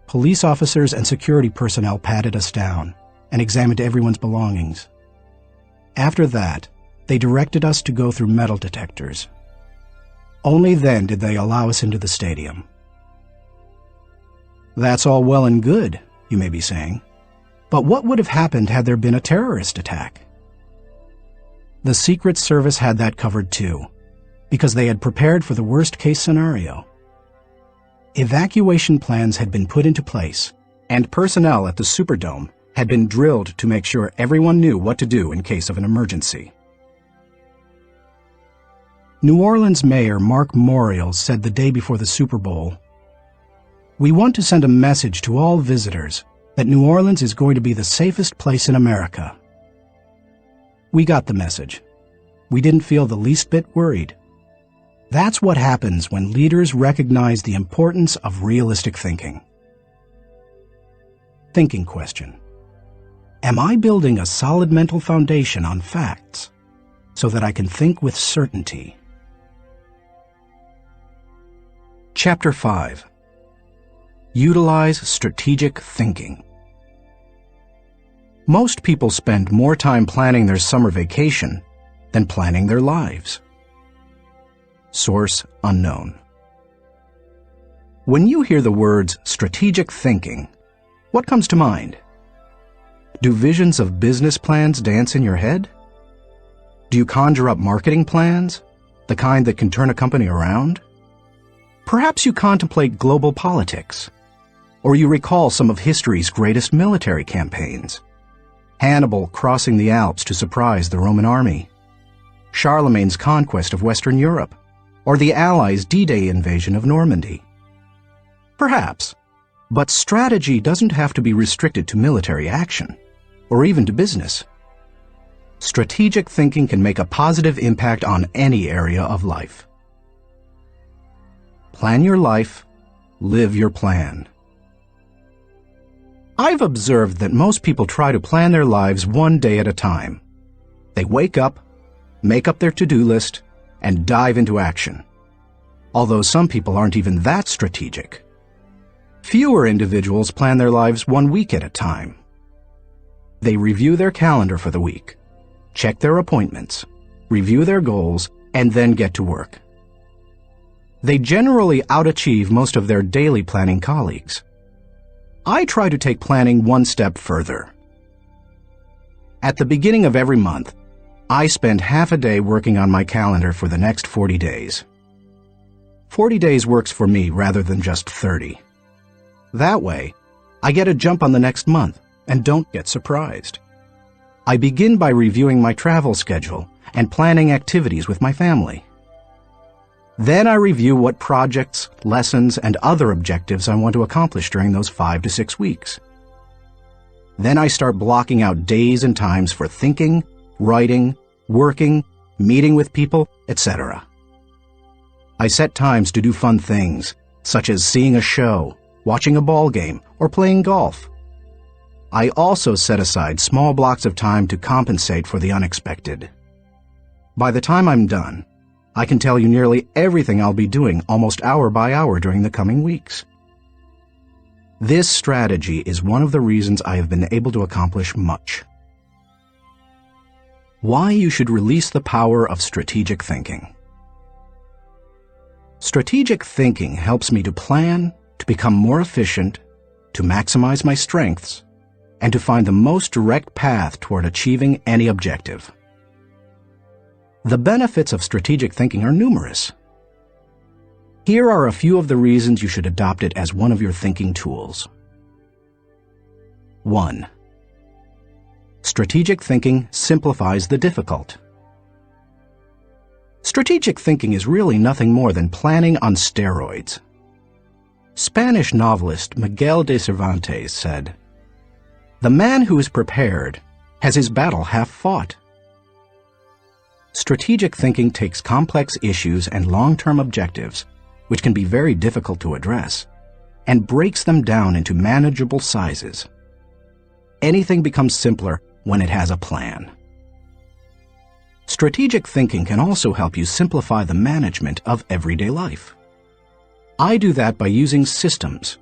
police officers and security personnel patted us down and examined everyone's belongings. After that, they directed us to go through metal detectors. Only then did they allow us into the stadium. That's all well and good, you may be saying, but what would have happened had there been a terrorist attack? The Secret Service had that covered too, because they had prepared for the worst-case scenario. Evacuation plans had been put into place, and personnel at the Superdome had been drilled to make sure everyone knew what to do in case of an emergency. New Orleans Mayor Mark Morial said the day before the Super Bowl, "We want to send a message to all visitors that New Orleans is going to be the safest place in America." We got the message. We didn't feel the least bit worried. That's what happens when leaders recognize the importance of realistic thinking. Thinking question. Am I building a solid mental foundation on facts so that I can think with certainty? Chapter 5. Utilize strategic thinking. Most people spend more time planning their summer vacation than planning their lives. Source unknown. When you hear the words strategic thinking, what comes to mind? Do visions of business plans dance in your head? Do you conjure up marketing plans, the kind that can turn a company around? Perhaps you contemplate global politics, or you recall some of history's greatest military campaigns. Hannibal crossing the Alps to surprise the Roman army, Charlemagne's conquest of Western Europe, or the Allies' D-Day invasion of Normandy. Perhaps, but strategy doesn't have to be restricted to military action, or even to business. Strategic thinking can make a positive impact on any area of life. Plan your life, live your plan. I've observed that most people try to plan their lives one day at a time. They wake up, make up their to-do list, and dive into action. Although some people aren't even that strategic. Fewer individuals plan their lives 1 week at a time. They review their calendar for the week, check their appointments, review their goals, and then get to work. They generally outachieve most of their daily planning colleagues. I try to take planning one step further. At the beginning of every month, I spend half a day working on my calendar for the next 40 days. 40 days works for me rather than just 30. That way, I get a jump on the next month and don't get surprised. I begin by reviewing my travel schedule and planning activities with my family. Then I review what projects, lessons, and other objectives I want to accomplish during those 5 to 6 weeks. Then I start blocking out days and times for thinking, writing, working, meeting with people, etc. I set times to do fun things, such as seeing a show, watching a ball game, or playing golf. I also set aside small blocks of time to compensate for the unexpected. By the time I'm done, I can tell you nearly everything I'll be doing almost hour by hour during the coming weeks. This strategy is one of the reasons I have been able to accomplish much. Why you should release the power of strategic thinking. Strategic thinking helps me to plan, to become more efficient, to maximize my strengths, and to find the most direct path toward achieving any objective. The benefits of strategic thinking are numerous. Here are a few of the reasons you should adopt it as one of your thinking tools. 1. Strategic thinking simplifies the difficult. Strategic thinking is really nothing more than planning on steroids. Spanish novelist Miguel de Cervantes said, "The man who is prepared has his battle half fought." Strategic thinking takes complex issues and long-term objectives, which can be very difficult to address, and breaks them down into manageable sizes. Anything becomes simpler when it has a plan. Strategic thinking can also help you simplify the management of everyday life. I do that by using systems,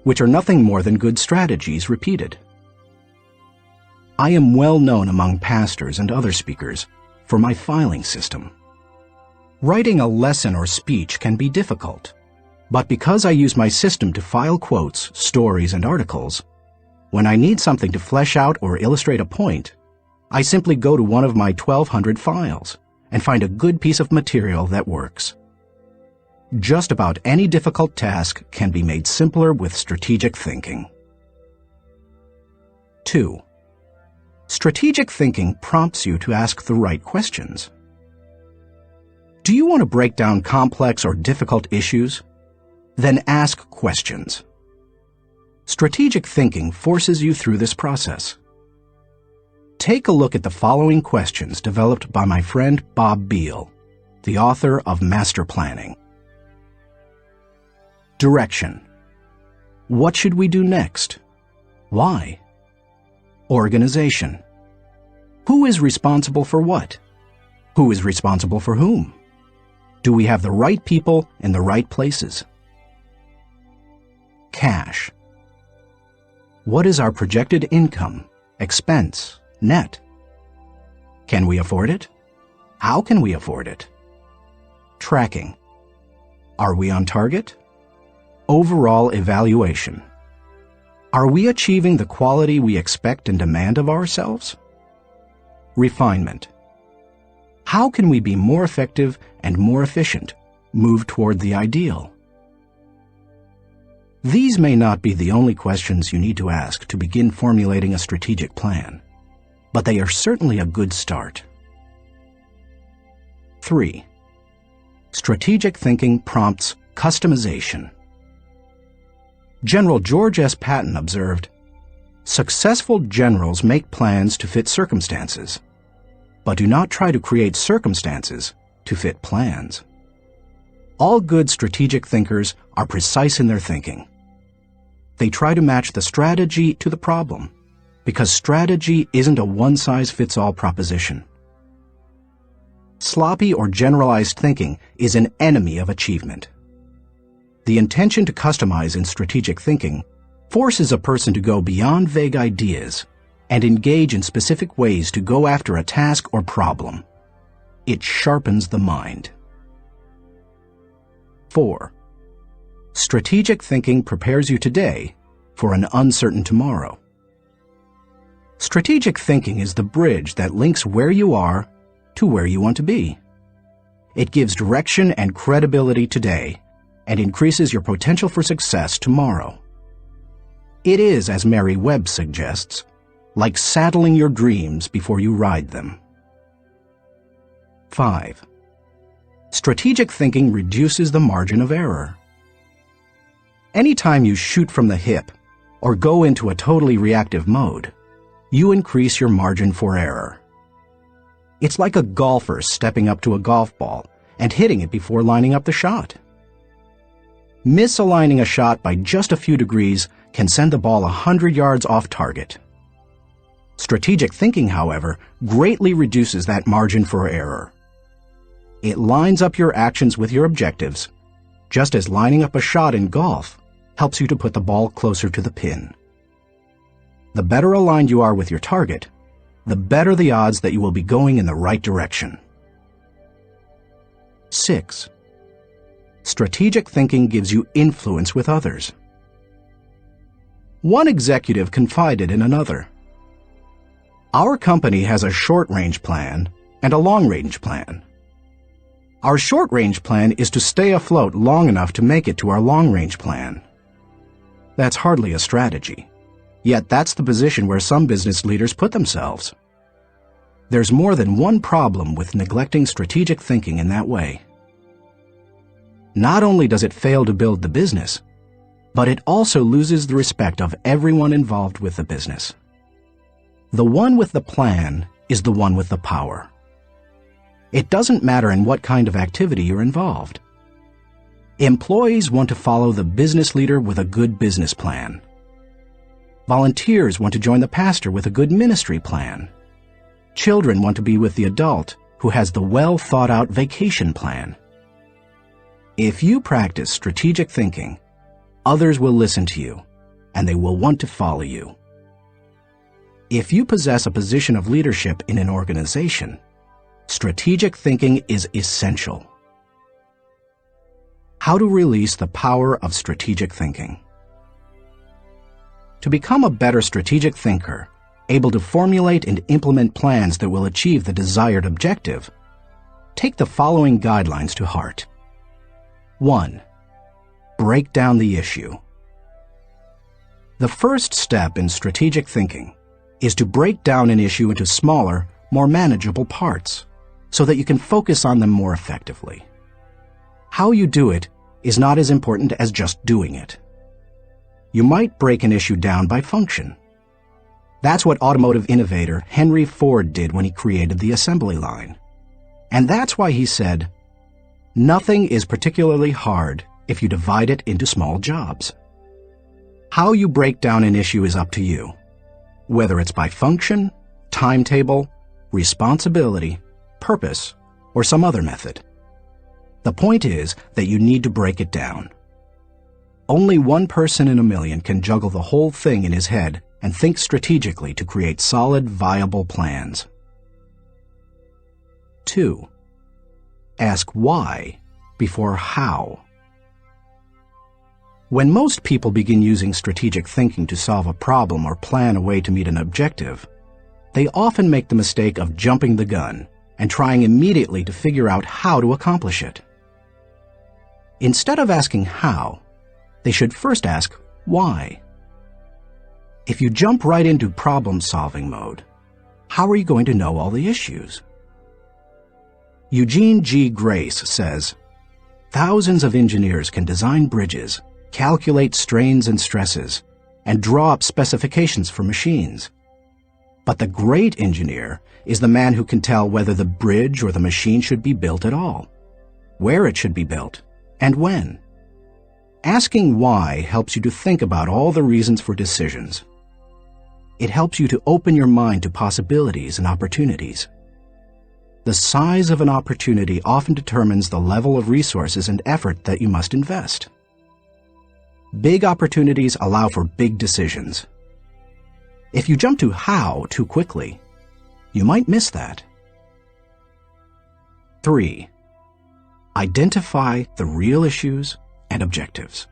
which are nothing more than good strategies repeated. I am well known among pastors and other speakers for my filing system. Writing a lesson or speech can be difficult, but because I use my system to file quotes, stories, and articles, when I need something to flesh out or illustrate a point, I simply go to one of my 1,200 files and find a good piece of material that works. Just about any difficult task can be made simpler with strategic thinking. 2. Strategic thinking prompts you to ask the right questions. Do you want to break down complex or difficult issues? Then ask questions. Strategic thinking forces you through this process. Take a look at the following questions developed by my friend Bob Beal, the author of Master Planning. Direction. What should we do next? Why? Organization. Who is responsible for what? Who is responsible for whom? Do we have the right people in the right places? Cash. What is our projected income, expense, net? Can we afford it? How can we afford it? Tracking. Are we on target? Overall evaluation. Are we achieving the quality we expect and demand of ourselves? Refinement. How can we be more effective and more efficient, move toward the ideal? These may not be the only questions you need to ask to begin formulating a strategic plan, but they are certainly a good start. 3. Strategic thinking prompts customization. General George S. Patton observed, "Successful generals make plans to fit circumstances, but do not try to create circumstances to fit plans." All good strategic thinkers are precise in their thinking. They try to match the strategy to the problem, because strategy isn't a one-size-fits-all proposition. Sloppy or generalized thinking is an enemy of achievement. The intention to customize in strategic thinking forces a person to go beyond vague ideas and engage in specific ways to go after a task or problem. It sharpens the mind. 4. Strategic thinking prepares you today for an uncertain tomorrow. Strategic thinking is the bridge that links where you are to where you want to be. It gives direction and credibility today and increases your potential for success tomorrow. It is, as Mary Webb suggests, like saddling your dreams before you ride them. 5. Strategic thinking reduces the margin of error. Anytime you shoot from the hip or go into a totally reactive mode, you increase your margin for error. It's like a golfer stepping up to a golf ball and hitting it before lining up the shot. Misaligning a shot by just a few degrees can send the ball 100 yards off target. Strategic thinking, however, greatly reduces that margin for error. It lines up your actions with your objectives, just as lining up a shot in golf helps you to put the ball closer to the pin. The better aligned you are with your target, the better the odds that you will be going in the right direction. 6. Strategic thinking gives you influence with others. One executive confided in another, "Our company has a short-range plan and a long-range plan. Our short-range plan is to stay afloat long enough to make it to our long-range plan." That's hardly a strategy, yet that's the position where some business leaders put themselves. There's more than one problem with neglecting strategic thinking in that way. Not only does it fail to build the business, but it also loses the respect of everyone involved with the business. The one with the plan is the one with the power. It doesn't matter in what kind of activity you're involved. Employees want to follow the business leader with a good business plan. Volunteers want to join the pastor with a good ministry plan. Children want to be with the adult who has the well-thought-out vacation plan. If you practice strategic thinking, others will listen to you, and they will want to follow you. If you possess a position of leadership in an organization, strategic thinking is essential. How to release the power of strategic thinking. To become a better strategic thinker, able to formulate and implement plans that will achieve the desired objective, take the following guidelines to heart. 1. Break down the issue. The first step in strategic thinking is to break down an issue into smaller, more manageable parts, so that you can focus on them more effectively. How you do it is not as important as just doing it. You might break an issue down by function. That's what automotive innovator Henry Ford did when he created the assembly line. And that's why he said, "Nothing is particularly hard if you divide it into small jobs." How you break down an issue is up to you, whether it's by function, timetable, responsibility, purpose, or some other method. The point is that you need to break it down. Only one person in a million can juggle the whole thing in his head and think strategically to create solid, viable plans. 2. Ask why before how. When most people begin using strategic thinking to solve a problem or plan a way to meet an objective, they often make the mistake of jumping the gun and trying immediately to figure out how to accomplish it. Instead of asking how, they should first ask why. If you jump right into problem-solving mode, how are you going to know all the issues? Eugene G. Grace says, "Thousands of engineers can design bridges, calculate strains and stresses, and draw up specifications for machines. But the great engineer is the man who can tell whether the bridge or the machine should be built at all, where it should be built, and when." Asking why helps you to think about all the reasons for decisions. It helps you to open your mind to possibilities and opportunities. The size of an opportunity often determines the level of resources and effort that you must invest. Big opportunities allow for big decisions. If you jump to how too quickly, you might miss that. 3. Identify the real issues and objectives.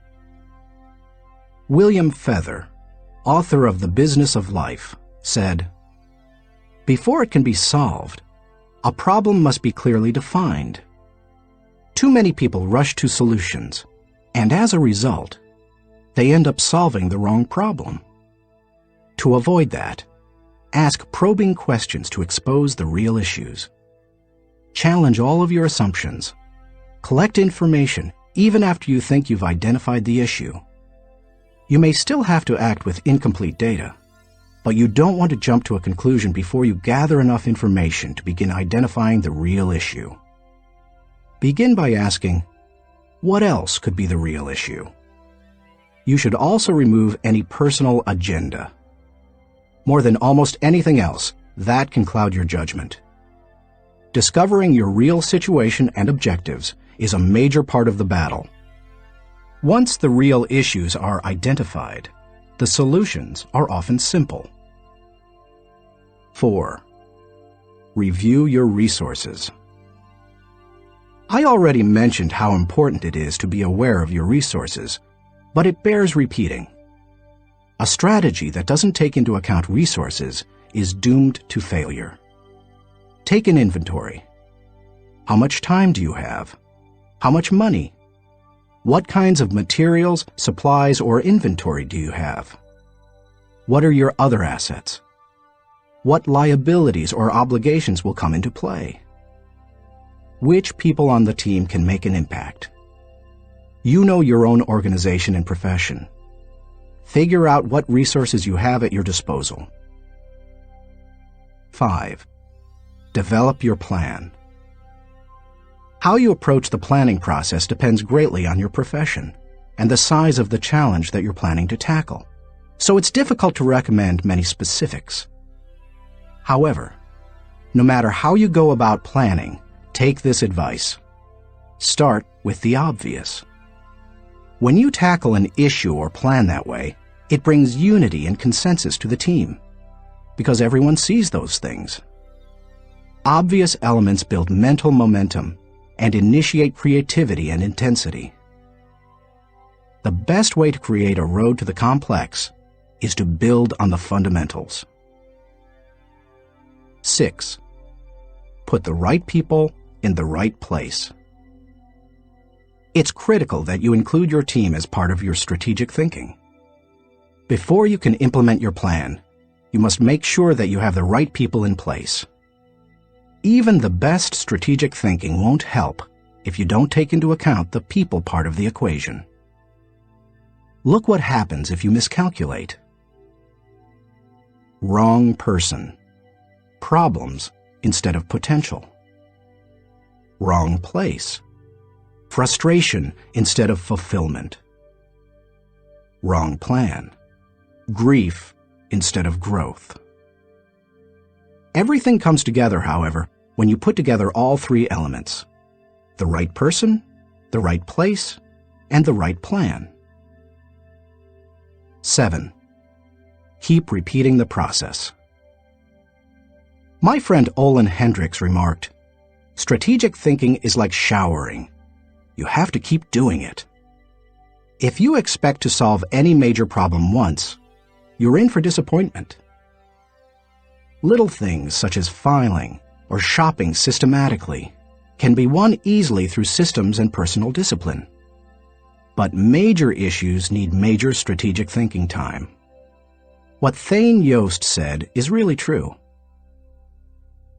William Feather, author of The Business of Life, said, "Before it can be solved, a problem must be clearly defined. Too many people rush to solutions, and as a result, they end up solving the wrong problem. To avoid that, ask probing questions to expose the real issues. Challenge all of your assumptions. Collect information even after you think you've identified the issue. You may still have to act with incomplete data, but you don't want to jump to a conclusion before you gather enough information to begin identifying the real issue. Begin by asking, what else could be the real issue? You should also remove any personal agenda. More than almost anything else, that can cloud your judgment. Discovering your real situation and objectives is a major part of the battle. Once the real issues are identified, the solutions are often simple. 4. Review your resources. I already mentioned how important it is to be aware of your resources, but it bears repeating. A strategy that doesn't take into account resources is doomed to failure. Take an inventory. How much time do you have? How much money? What kinds of materials, supplies, or inventory do you have? What are your other assets? What liabilities or obligations will come into play? Which people on the team can make an impact? You know your own organization and profession. Figure out what resources you have at your disposal. 5. Develop your plan. How you approach the planning process depends greatly on your profession and the size of the challenge that you're planning to tackle, so it's difficult to recommend many specifics. However, no matter how you go about planning, take this advice. Start with the obvious. When you tackle an issue or plan that way, it brings unity and consensus to the team, because everyone sees those things. Obvious elements build mental momentum and initiate creativity and intensity. The best way to create a road to the complex is to build on the fundamentals. 6. Put the right people in the right place. It's critical that you include your team as part of your strategic thinking. Before you can implement your plan, you must make sure that you have the right people in place. Even the best strategic thinking won't help if you don't take into account the people part of the equation. Look what happens if you miscalculate. Wrong person. Problems instead of potential. Wrong place. Frustration instead of fulfillment. Wrong plan. Grief instead of growth. Everything comes together, however, when you put together all three elements: the right person, the right place, and the right plan. 7. Keep repeating the process. My friend Olin Hendricks remarked, "Strategic thinking is like showering. You have to keep doing it." If you expect to solve any major problem once, you're in for disappointment. Little things such as filing or shopping systematically can be won easily through systems and personal discipline. But major issues need major strategic thinking time. What Thane Yost said is really true.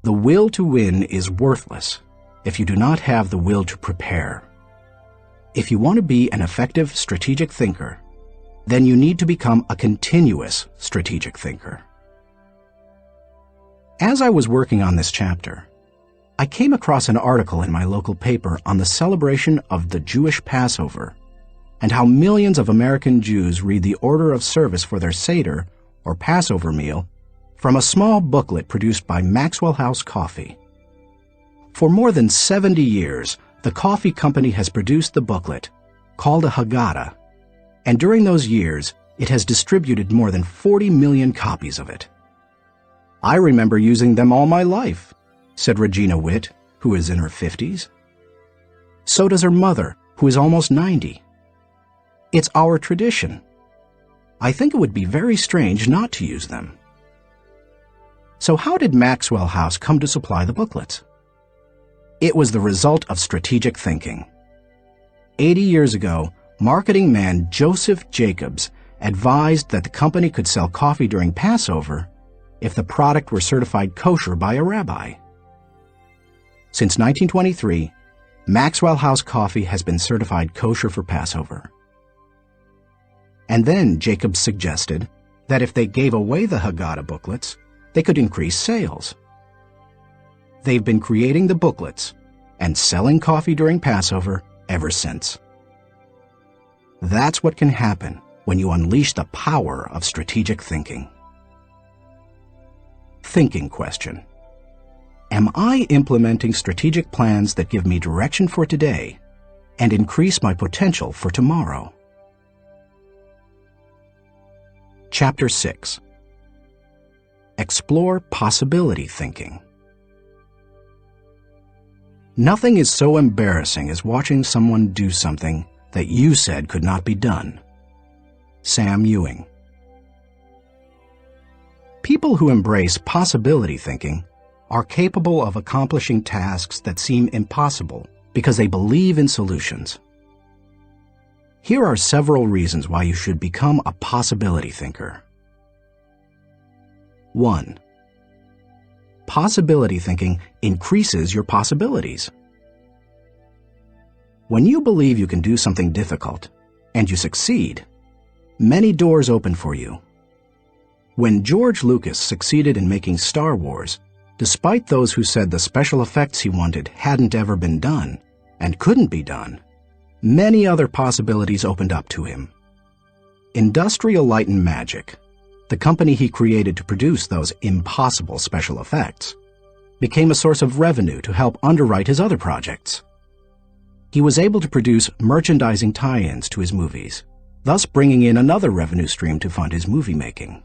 The will to win is worthless if you do not have the will to prepare. If you want to be an effective strategic thinker, then you need to become a continuous strategic thinker. As I was working on this chapter, I came across an article in my local paper on the celebration of the Jewish Passover and how millions of American Jews read the order of service for their Seder, or Passover meal, from a small booklet produced by Maxwell House Coffee. For more than 70 years, the coffee company has produced the booklet, called a Haggadah, and during those years, it has distributed more than 40 million copies of it. "I remember using them all my life," said Regina Witt, who is in her 50s. So does her mother, who is almost 90. It's our tradition. I think it would be very strange not to use them. So how did Maxwell House come to supply the booklets? It was the result of strategic thinking. 80 years ago, marketing man Joseph Jacobs advised that the company could sell coffee during Passover if the product were certified kosher by a rabbi. Since 1923, Maxwell House Coffee has been certified kosher for Passover. And then Jacobs suggested that if they gave away the Haggadah booklets, they could increase sales. They've been creating the booklets and selling coffee during Passover ever since. That's what can happen when you unleash the power of strategic thinking. Thinking question. Am I implementing strategic plans that give me direction for today and increase my potential for tomorrow? Chapter 6. Explore possibility thinking. Nothing is so embarrassing as watching someone do something that you said could not be done. Sam Ewing. People who embrace possibility thinking are capable of accomplishing tasks that seem impossible because they believe in solutions. Here are several reasons why you should become a possibility thinker. 1. Possibility thinking increases your possibilities. When you believe you can do something difficult, and you succeed, many doors open for you. When George Lucas succeeded in making Star Wars, despite those who said the special effects he wanted hadn't ever been done, and couldn't be done, many other possibilities opened up to him. Industrial Light and Magic, the company he created to produce those impossible special effects, became a source of revenue to help underwrite his other projects. He was able to produce merchandising tie-ins to his movies, thus bringing in another revenue stream to fund his movie making.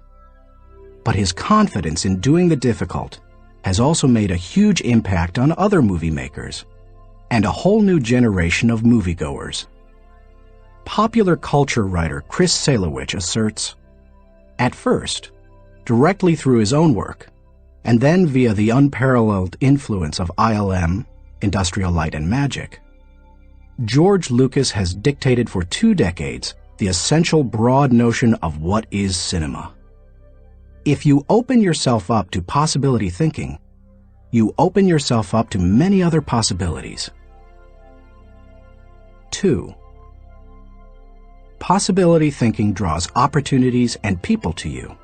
But his confidence in doing the difficult has also made a huge impact on other movie makers and a whole new generation of moviegoers. Popular culture writer Chris Salewich asserts, at first, directly through his own work, and then via the unparalleled influence of ILM, Industrial Light and Magic, George Lucas has dictated for 2 decades the essential broad notion of what is cinema. If you open yourself up to possibility thinking, you open yourself up to many other possibilities. 2. Possibility thinking draws opportunities and people to you.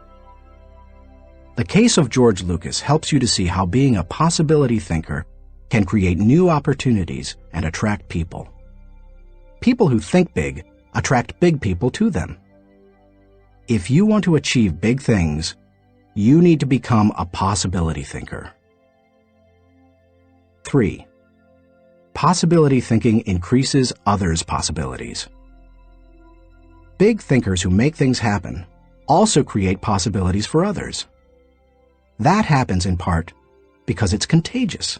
The case of George Lucas helps you to see how being a possibility thinker can create new opportunities and attract people. People who think big attract big people to them. If you want to achieve big things, you need to become a possibility thinker. 3. Possibility thinking increases others' possibilities. Big thinkers who make things happen also create possibilities for others. That happens in part because it's contagious.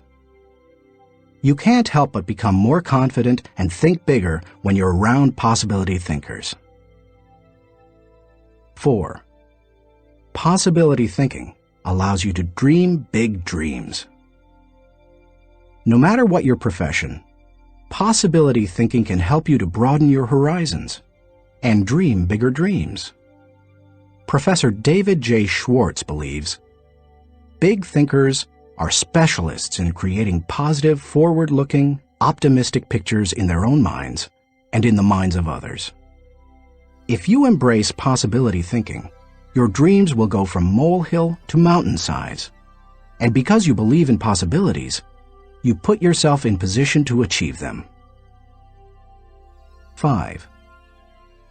You can't help but become more confident and think bigger when you're around possibility thinkers. 4. Possibility thinking allows you to dream big dreams. No matter what your profession, possibility thinking can help you to broaden your horizons and dream bigger dreams. Professor David J. Schwartz believes big thinkers are specialists in creating positive, forward-looking, optimistic pictures in their own minds and in the minds of others. If you embrace possibility thinking, your dreams will go from molehill to mountain size. And because you believe in possibilities, you put yourself in position to achieve them. 5.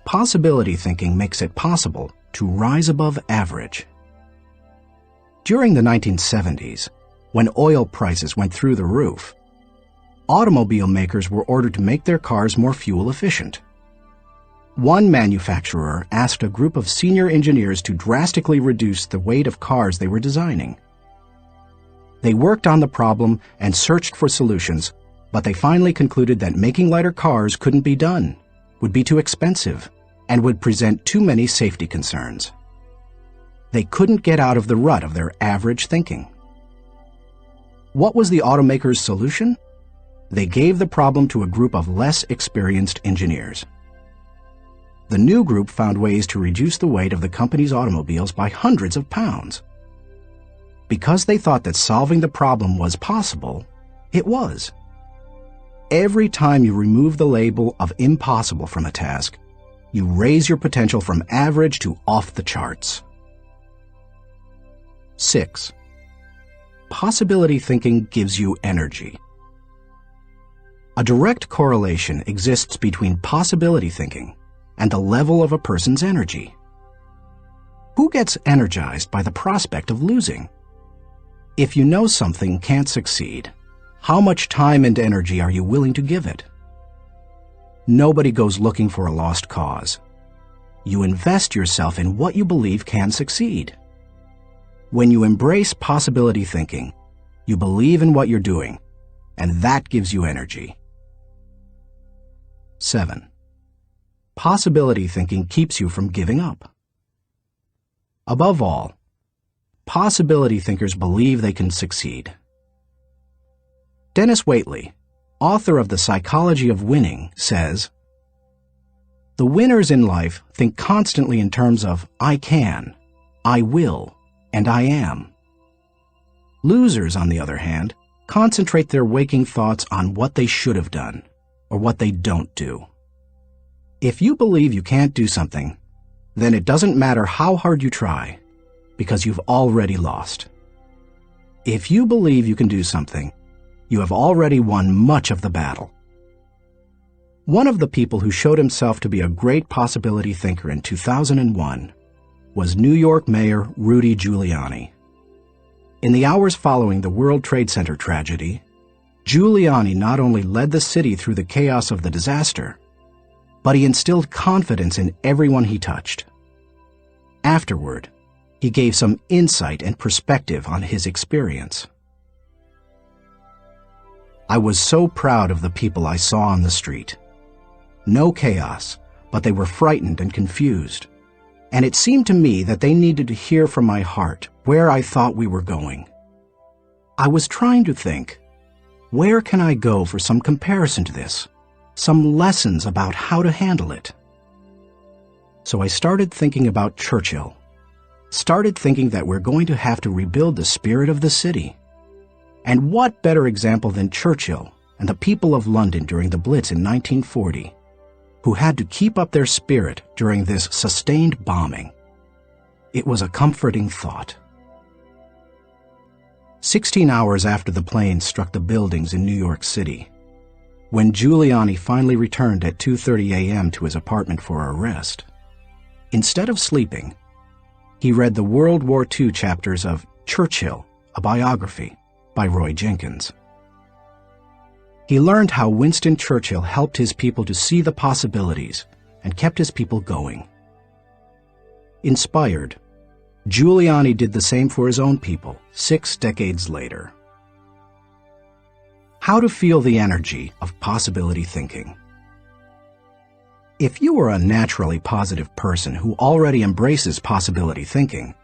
Possibility thinking makes it possible to rise above average. During the 1970s, when oil prices went through the roof, automobile makers were ordered to make their cars more fuel efficient. One manufacturer asked a group of senior engineers to drastically reduce the weight of cars they were designing. They worked on the problem and searched for solutions, but they finally concluded that making lighter cars couldn't be done, would be too expensive, and would present too many safety concerns. They couldn't get out of the rut of their average thinking. What was the automaker's solution? They gave the problem to a group of less experienced engineers. The new group found ways to reduce the weight of the company's automobiles by hundreds of pounds. Because they thought that solving the problem was possible, it was. Every time you remove the label of impossible from a task, you raise your potential from average to off the charts. 6. Possibility thinking gives you energy. A direct correlation exists between possibility thinking and the level of a person's energy. Who gets energized by the prospect of losing? If you know something can't succeed, how much time and energy are you willing to give it? Nobody goes looking for a lost cause. You invest yourself in what you believe can succeed. When you embrace possibility thinking, you believe in what you're doing, and that gives you energy. 7. Possibility thinking keeps you from giving up. Above all, possibility thinkers believe they can succeed. Dennis Waitley, author of The Psychology of Winning, says, "The winners in life think constantly in terms of I can, I will, and I am. Losers, on the other hand, concentrate their waking thoughts on what they should have done, or what they don't do. If you believe you can't do something, then it doesn't matter how hard you try, because you've already lost. If you believe you can do something, you have already won much of the battle." One of the people who showed himself to be a great possibility thinker in 2001 was New York Mayor Rudy Giuliani. In the hours following the World Trade Center tragedy, Giuliani not only led the city through the chaos of the disaster, but he instilled confidence in everyone he touched. Afterward, he gave some insight and perspective on his experience. "I was so proud of the people I saw on the street. No chaos, but they were frightened and confused. And it seemed to me that they needed to hear from my heart where I thought we were going. I was trying to think, where can I go for some comparison to this, some lessons about how to handle it? So I started thinking about Churchill, started thinking that we're going to have to rebuild the spirit of the city. And what better example than Churchill and the people of London during the Blitz in 1940, who had to keep up their spirit during this sustained bombing. It was a comforting thought." 16 hours after the plane struck the buildings in New York City, when Giuliani finally returned at 2:30 a.m. to his apartment for a rest, instead of sleeping, he read the World War II chapters of Churchill, a biography, by Roy Jenkins. He learned how Winston Churchill helped his people to see the possibilities and kept his people going. Inspired, Giuliani did the same for his own people 6 decades later. How to feel the energy of possibility thinking. If you are a naturally positive person who already embraces possibility thinking,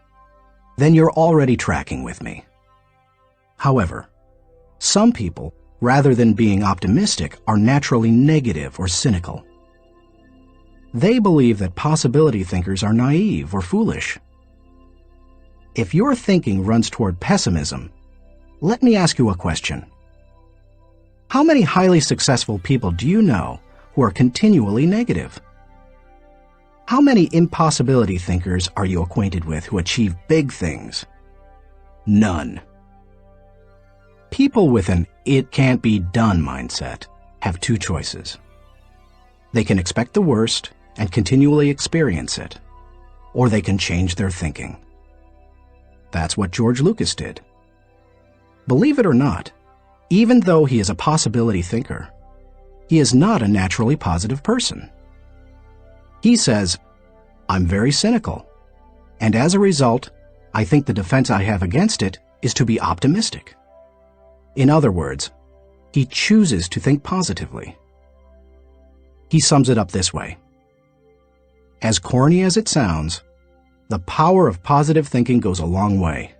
then you're already tracking with me. However, some people, rather than being optimistic, are naturally negative or cynical. They believe that possibility thinkers are naive or foolish. If your thinking runs toward pessimism, let me ask you a question. How many highly successful people do you know who are continually negative? How many impossibility thinkers are you acquainted with who achieve big things? None. People with an "it can't be done" mindset have two choices. They can expect the worst and continually experience it, or they can change their thinking. That's what George Lucas did. Believe it or not, even though he is a possibility thinker, he is not a naturally positive person. He says, "I'm very cynical, and as a result, I think the defense I have against it is to be optimistic." In other words, he chooses to think positively. He sums it up this way. As corny as it sounds, the power of positive thinking goes a long way.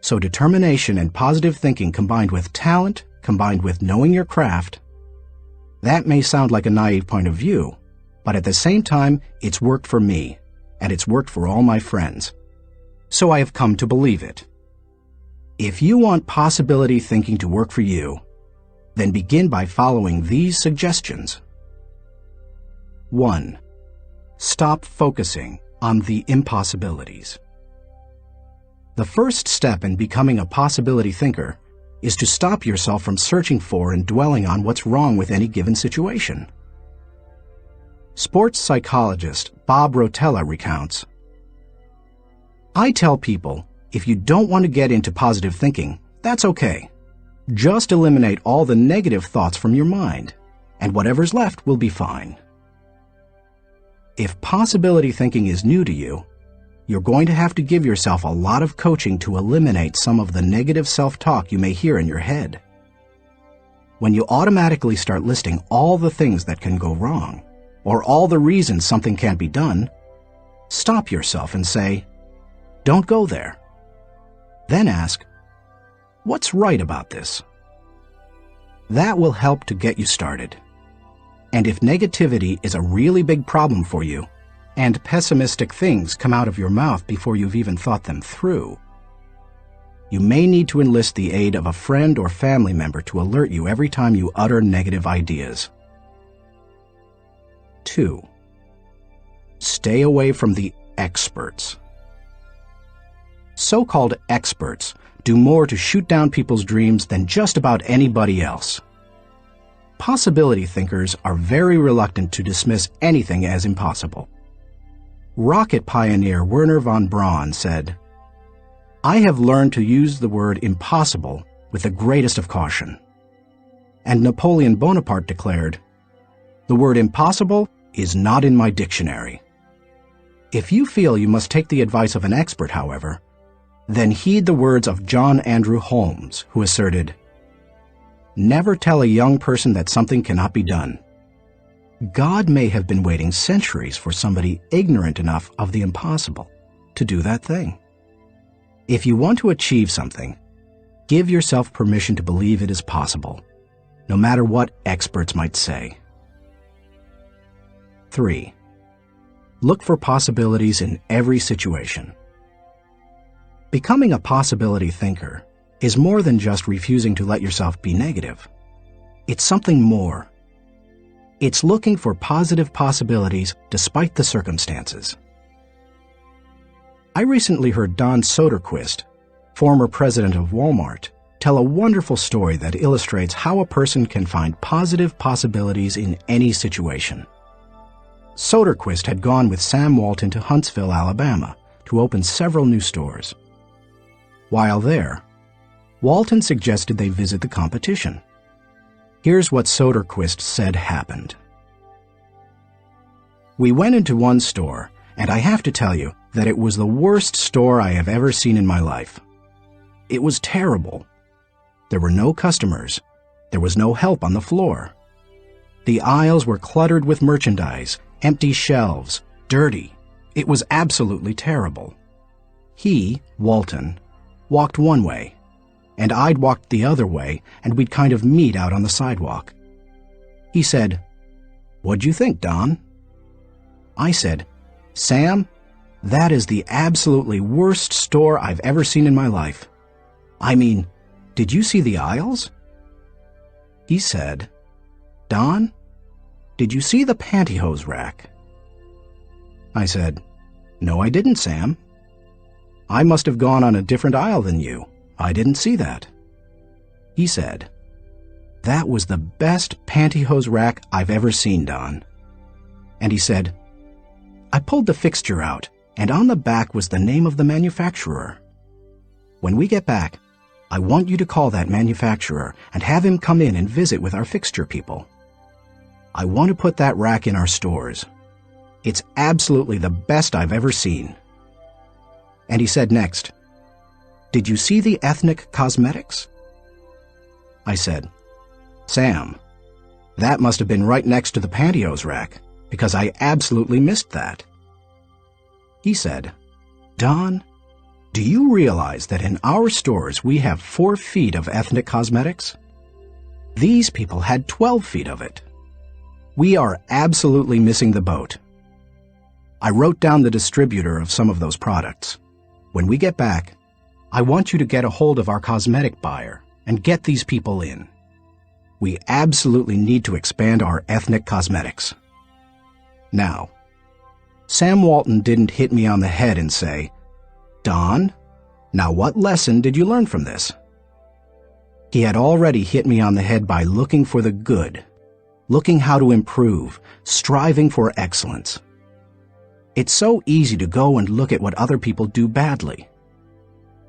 So determination and positive thinking combined with talent, combined with knowing your craft, that may sound like a naive point of view, but at the same time, it's worked for me, and it's worked for all my friends. So I have come to believe it. If you want possibility thinking to work for you, then begin by following these suggestions. 1. Stop focusing on the impossibilities. The first step in becoming a possibility thinker is to stop yourself from searching for and dwelling on what's wrong with any given situation. Sports psychologist Bob Rotella recounts, "I tell people, if you don't want to get into positive thinking, that's okay. Just eliminate all the negative thoughts from your mind, and whatever's left will be fine." If possibility thinking is new to you, you're going to have to give yourself a lot of coaching to eliminate some of the negative self-talk you may hear in your head. When you automatically start listing all the things that can go wrong, or all the reasons something can't be done, stop yourself and say, "Don't go there." Then ask, "What's right about this?" That will help to get you started. And if negativity is a really big problem for you, and pessimistic things come out of your mouth before you've even thought them through, you may need to enlist the aid of a friend or family member to alert you every time you utter negative ideas. 2. Stay away from the experts. So-called experts do more to shoot down people's dreams than just about anybody else. Possibility thinkers are very reluctant to dismiss anything as impossible. Rocket pioneer Wernher von Braun said, "I have learned to use the word impossible with the greatest of caution." And Napoleon Bonaparte declared, "The word impossible is not in my dictionary." If you feel you must take the advice of an expert, however, then heed the words of John Andrew Holmes, who asserted, "Never tell a young person that something cannot be done. God may have been waiting centuries for somebody ignorant enough of the impossible to do that thing." If you want to achieve something, give yourself permission to believe it is possible, no matter what experts might say. 3. Look for possibilities in every situation. Becoming a possibility thinker is more than just refusing to let yourself be negative. It's something more. It's looking for positive possibilities despite the circumstances. I recently heard Don Soderquist, former president of Walmart, tell a wonderful story that illustrates how a person can find positive possibilities in any situation. Soderquist had gone with Sam Walton to Huntsville, Alabama, to open several new stores. While there, Walton suggested they visit the competition. Here's what Soderquist said happened. "We went into one store, and I have to tell you that it was the worst store I have ever seen in my life. It was terrible. There were no customers, There was no help on the floor. The aisles were cluttered with merchandise, empty shelves, dirty. It was absolutely terrible. He, Walton, walked one way, and I'd walked the other way, and we'd kind of meet out on the sidewalk. He said, "What'd you think, Don?" I said, "Sam, that is the absolutely worst store I've ever seen in my life. I mean, did you see the aisles?" He said, "Don, did you see the pantyhose rack?" I said, "No, I didn't, Sam. I must have gone on a different aisle than you. I didn't see that." He said, "That was the best pantyhose rack I've ever seen, Don." And he said, "I pulled the fixture out, and on the back was the name of the manufacturer. When we get back, I want you to call that manufacturer and have him come in and visit with our fixture people. I want to put that rack in our stores. It's absolutely the best I've ever seen." And he said next, "Did you see the ethnic cosmetics?" I said, "Sam, that must have been right next to the pantyhose rack, because I absolutely missed that." He said, "Don, do you realize that in our stores we have 4 feet of ethnic cosmetics? These people had 12 feet of it. We are absolutely missing the boat. I wrote down the distributor of some of those products. When we get back, I want you to get a hold of our cosmetic buyer and get these people in. We absolutely need to expand our ethnic cosmetics." Now, Sam Walton didn't hit me on the head and say, "Don, now what lesson did you learn from this?" He had already hit me on the head by looking for the good, looking how to improve, striving for excellence. It's so easy to go and look at what other people do badly.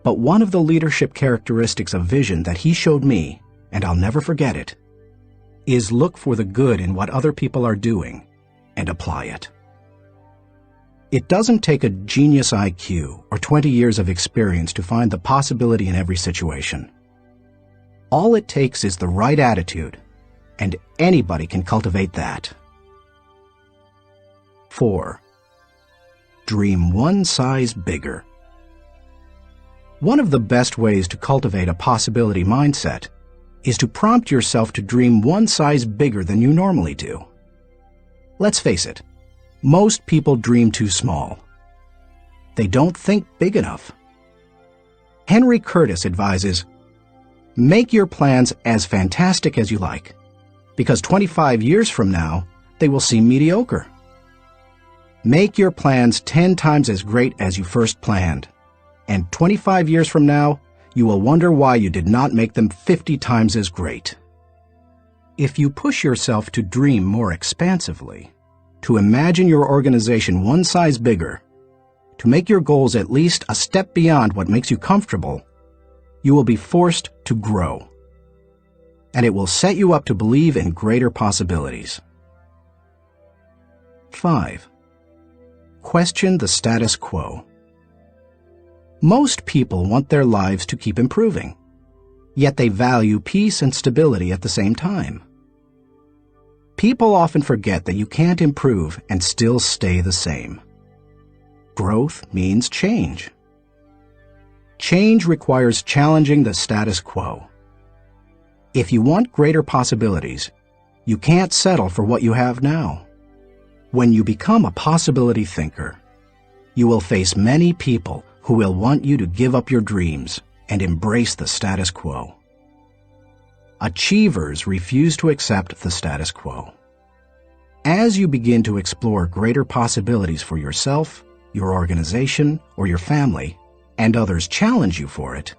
But one of the leadership characteristics of vision that he showed me, and I'll never forget it, is look for the good in what other people are doing and apply it. It doesn't take a genius IQ or 20 years of experience to find the possibility in every situation. All it takes is the right attitude, and anybody can cultivate that. 4. Dream one size bigger. One of the best ways to cultivate a possibility mindset is to prompt yourself to dream one size bigger than you normally do. Let's face it, most people dream too small. They don't think big enough. Henry Curtis advises, "Make your plans as fantastic as you like, because 25 years from now, they will seem mediocre. Make your plans 10 times as great as you first planned, and 25 years from now, you will wonder why you did not make them 50 times as great." If you push yourself to dream more expansively, to imagine your organization one size bigger, to make your goals at least a step beyond what makes you comfortable, you will be forced to grow. And it will set you up to believe in greater possibilities. 5. Question the status quo. Most people want their lives to keep improving, yet they value peace and stability at the same time. People often forget that you can't improve and still stay the same. Growth means change. Change requires challenging the status quo. If you want greater possibilities, you can't settle for what you have now. When you become a possibility thinker, you will face many people who will want you to give up your dreams and embrace the status quo. Achievers refuse to accept the status quo. As you begin to explore greater possibilities for yourself, your organization, or your family, and others challenge you for it,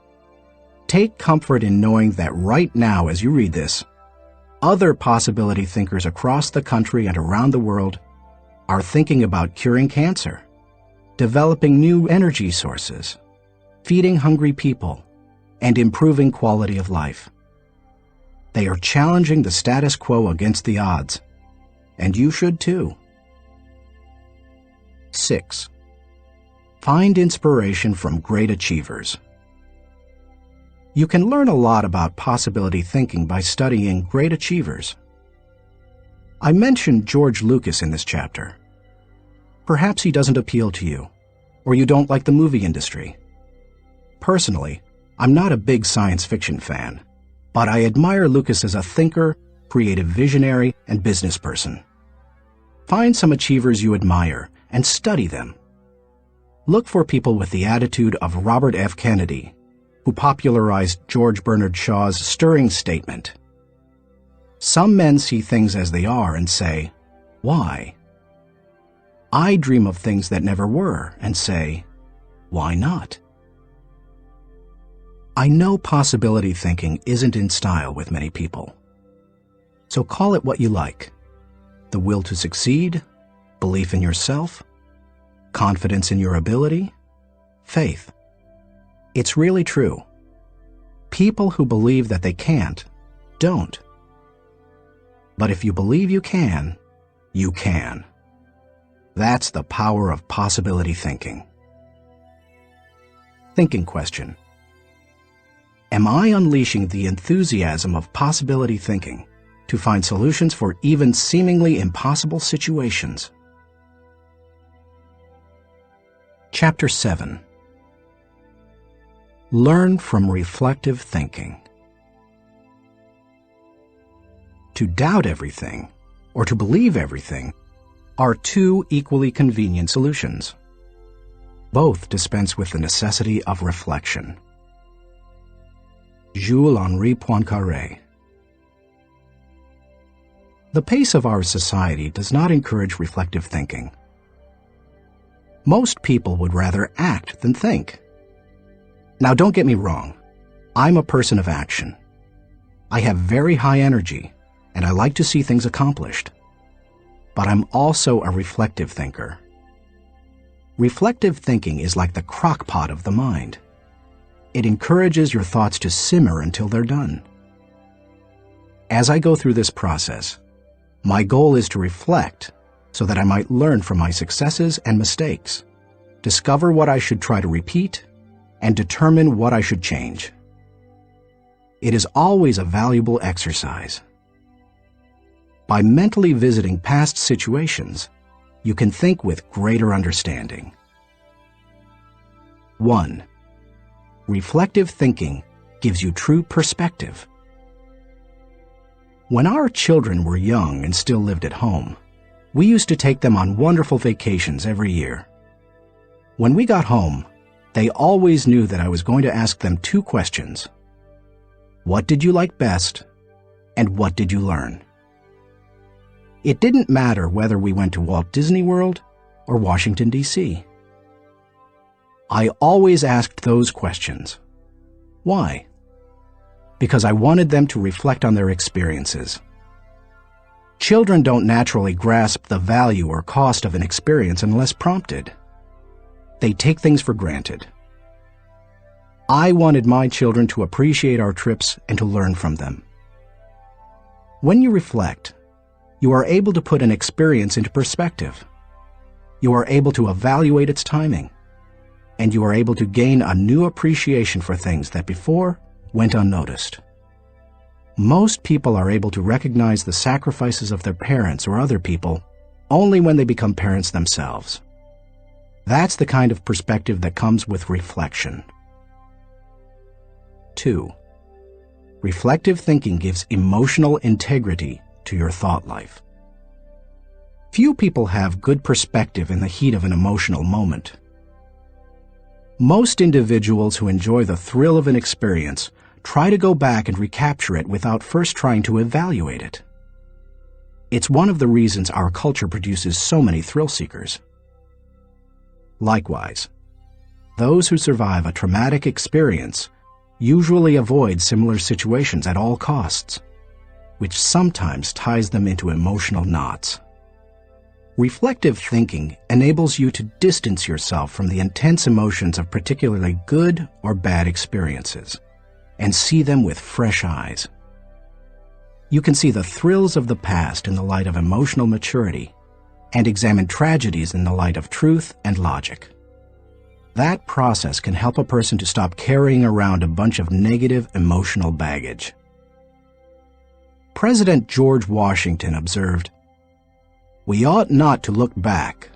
take comfort in knowing that right now as you read this, other possibility thinkers across the country and around the world are thinking about curing cancer, developing new energy sources, feeding hungry people, and improving quality of life. They are challenging the status quo against the odds, and you should too. 6. Find inspiration from great achievers. You can learn a lot about possibility thinking by studying great achievers. I mentioned George Lucas in this chapter. Perhaps he doesn't appeal to you, or you don't like the movie industry. Personally, I'm not a big science fiction fan, but I admire Lucas as a thinker, creative visionary, and business person. Find some achievers you admire and study them. Look for people with the attitude of Robert F. Kennedy, who popularized George Bernard Shaw's stirring statement. Some men see things as they are and say, "Why?" I dream of things that never were and say, "Why not?" I know possibility thinking isn't in style with many people. So call it what you like. The will to succeed, belief in yourself, confidence in your ability, faith. It's really true. People who believe that they can't, don't. But if you believe you can, you can. That's the power of possibility thinking. Thinking question. Am I unleashing the enthusiasm of possibility thinking to find solutions for even seemingly impossible situations? Chapter 7. Learn from reflective thinking. To doubt everything, or to believe everything, are two equally convenient solutions. Both dispense with the necessity of reflection. Jules-Henri Poincaré. The pace of our society does not encourage reflective thinking. Most people would rather act than think. Now, don't get me wrong. I'm a person of action. I have very high energy, and I like to see things accomplished. But I'm also a reflective thinker. Reflective thinking is like the crock pot of the mind. It encourages your thoughts to simmer until they're done. As I go through this process, my goal is to reflect so that I might learn from my successes and mistakes, discover what I should try to repeat, and determine what I should change. It is always a valuable exercise. By mentally visiting past situations, you can think with greater understanding. 1. Reflective thinking gives you true perspective. When our children were young and still lived at home, we used to take them on wonderful vacations every year. When we got home, they always knew that I was going to ask them two questions. What did you like best, and what did you learn? It didn't matter whether we went to Walt Disney World or Washington, D.C. I always asked those questions. Why? Because I wanted them to reflect on their experiences. Children don't naturally grasp the value or cost of an experience unless prompted. They take things for granted. I wanted my children to appreciate our trips and to learn from them. When you reflect, you are able to put an experience into perspective. You are able to evaluate its timing, and you are able to gain a new appreciation for things that before went unnoticed. Most people are able to recognize the sacrifices of their parents or other people only when they become parents themselves. That's the kind of perspective that comes with reflection. 2. Reflective thinking gives emotional integrity to your thought life. Few people have good perspective in the heat of an emotional moment. Most individuals who enjoy the thrill of an experience try to go back and recapture it without first trying to evaluate it. It's one of the reasons our culture produces so many thrill seekers. Likewise, those who survive a traumatic experience usually avoid similar situations at all costs, which sometimes ties them into emotional knots. Reflective thinking enables you to distance yourself from the intense emotions of particularly good or bad experiences and see them with fresh eyes. You can see the thrills of the past in the light of emotional maturity and examine tragedies in the light of truth and logic. That process can help a person to stop carrying around a bunch of negative emotional baggage. President George Washington observed, "We ought not to look back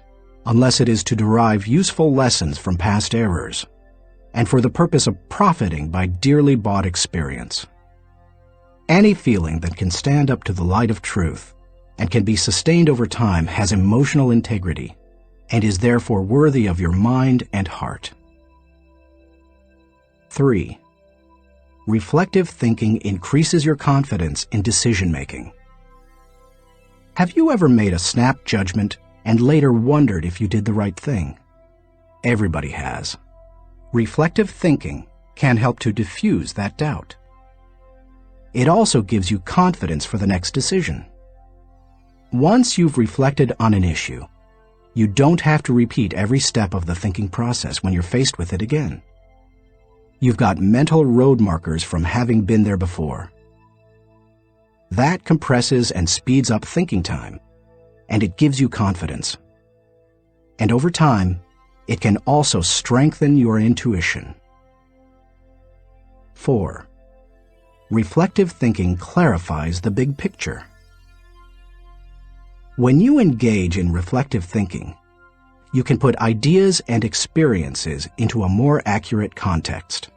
unless it is to derive useful lessons from past errors and for the purpose of profiting by dearly bought experience. Any feeling that can stand up to the light of truth and can be sustained over time has emotional integrity and is therefore worthy of your mind and heart." 3. Reflective thinking increases your confidence in decision-making. Have you ever made a snap judgment and later wondered if you did the right thing? Everybody has. Reflective thinking can help to diffuse that doubt. It also gives you confidence for the next decision. Once you've reflected on an issue, you don't have to repeat every step of the thinking process when you're faced with it again. You've got mental road markers from having been there before. That compresses and speeds up thinking time, and it gives you confidence. And over time, it can also strengthen your intuition. 4. Reflective thinking clarifies the big picture. When you engage in reflective thinking, you can put ideas and experiences into a more accurate context.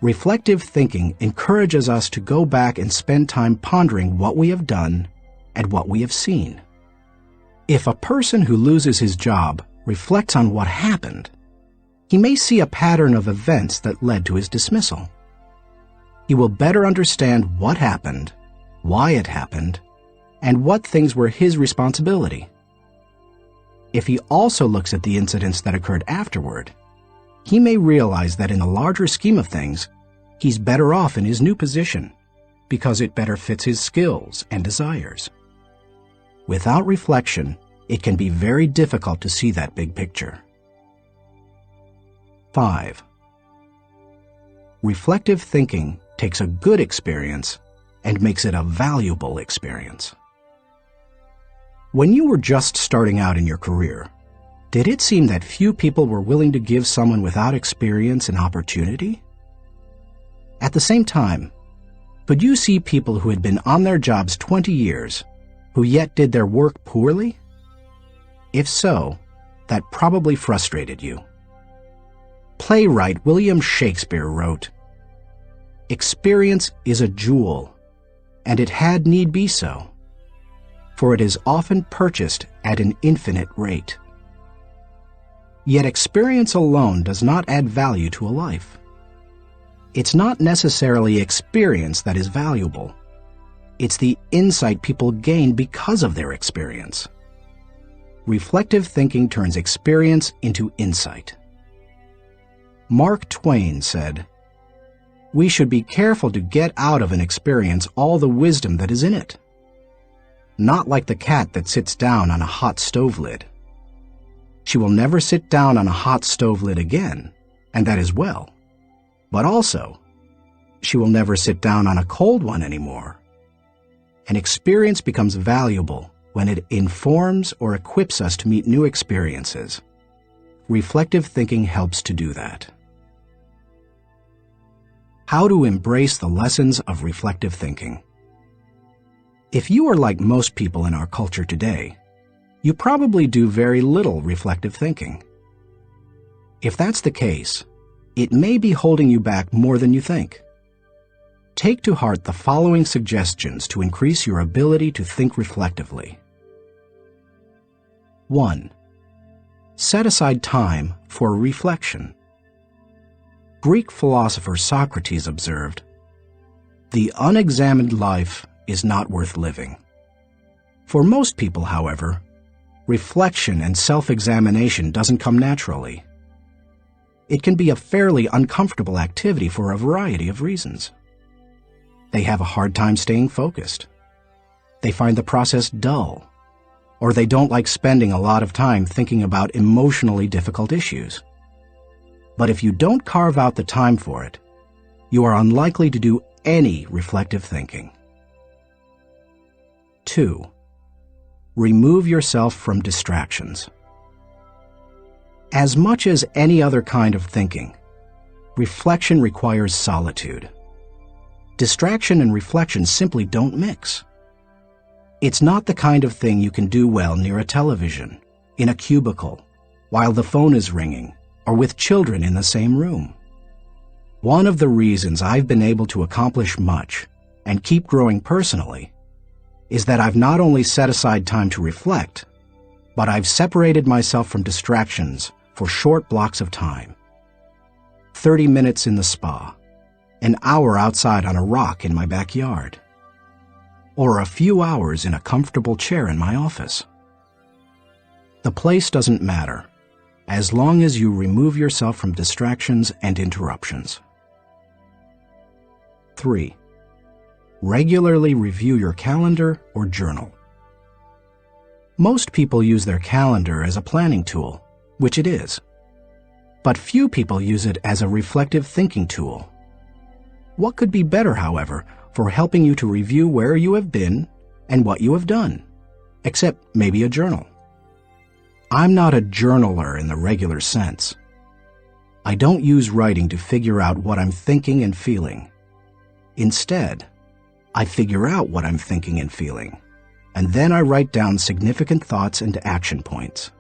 Reflective thinking encourages us to go back and spend time pondering what we have done and what we have seen. If a person who loses his job reflects on what happened, he may see a pattern of events that led to his dismissal. He will better understand what happened, why it happened, and what things were his responsibility. If he also looks at the incidents that occurred afterward, he may realize that in the larger scheme of things, he's better off in his new position because it better fits his skills and desires. Without reflection, it can be very difficult to see that big picture. 5. Reflective thinking takes a good experience and makes it a valuable experience. When you were just starting out in your career, did it seem that few people were willing to give someone without experience an opportunity? At the same time, could you see people who had been on their jobs 20 years who yet did their work poorly? If so, that probably frustrated you. Playwright William Shakespeare wrote, "Experience is a jewel, and it had need be so, for it is often purchased at an infinite rate." Yet experience alone does not add value to a life. It's not necessarily experience that is valuable. It's the insight people gain because of their experience. Reflective thinking turns experience into insight. Mark Twain said, "We should be careful to get out of an experience all the wisdom that is in it. Not like the cat that sits down on a hot stove lid. She will never sit down on a hot stove lid again, and that is well. But also, she will never sit down on a cold one anymore." An experience becomes valuable when it informs or equips us to meet new experiences. Reflective thinking helps to do that. How to embrace the lessons of reflective thinking. If you are like most people in our culture today, you probably do very little reflective thinking. If that's the case, it may be holding you back more than you think. Take to heart the following suggestions to increase your ability to think reflectively. 1. Set aside time for reflection. Greek philosopher Socrates observed, "The unexamined life is not worth living." For most people, however, reflection and self-examination doesn't come naturally. It can be a fairly uncomfortable activity for a variety of reasons. They have a hard time staying focused. They find the process dull, or they don't like spending a lot of time thinking about emotionally difficult issues. But if you don't carve out the time for it, you are unlikely to do any reflective thinking. 2. Remove yourself from distractions. As much as any other kind of thinking, reflection requires solitude. Distraction and reflection simply don't mix. It's not the kind of thing you can do well near a television, in a cubicle, while the phone is ringing, or with children in the same room. One of the reasons I've been able to accomplish much and keep growing personally is that I've not only set aside time to reflect, but I've separated myself from distractions for short blocks of time. 30 minutes in the spa, an hour outside on a rock in my backyard, or a few hours in a comfortable chair in my office. The place doesn't matter, as long as you remove yourself from distractions and interruptions. 3. Regularly review your calendar or journal. Most people use their calendar as a planning tool, which it is. But few people use it as a reflective thinking tool. What could be better, however, for helping you to review where you have been and what you have done, except maybe a journal? I'm not a journaler in the regular sense. I don't use writing to figure out what I'm thinking and feeling. Instead, I figure out what I'm thinking and feeling, and then I write down significant thoughts and action points.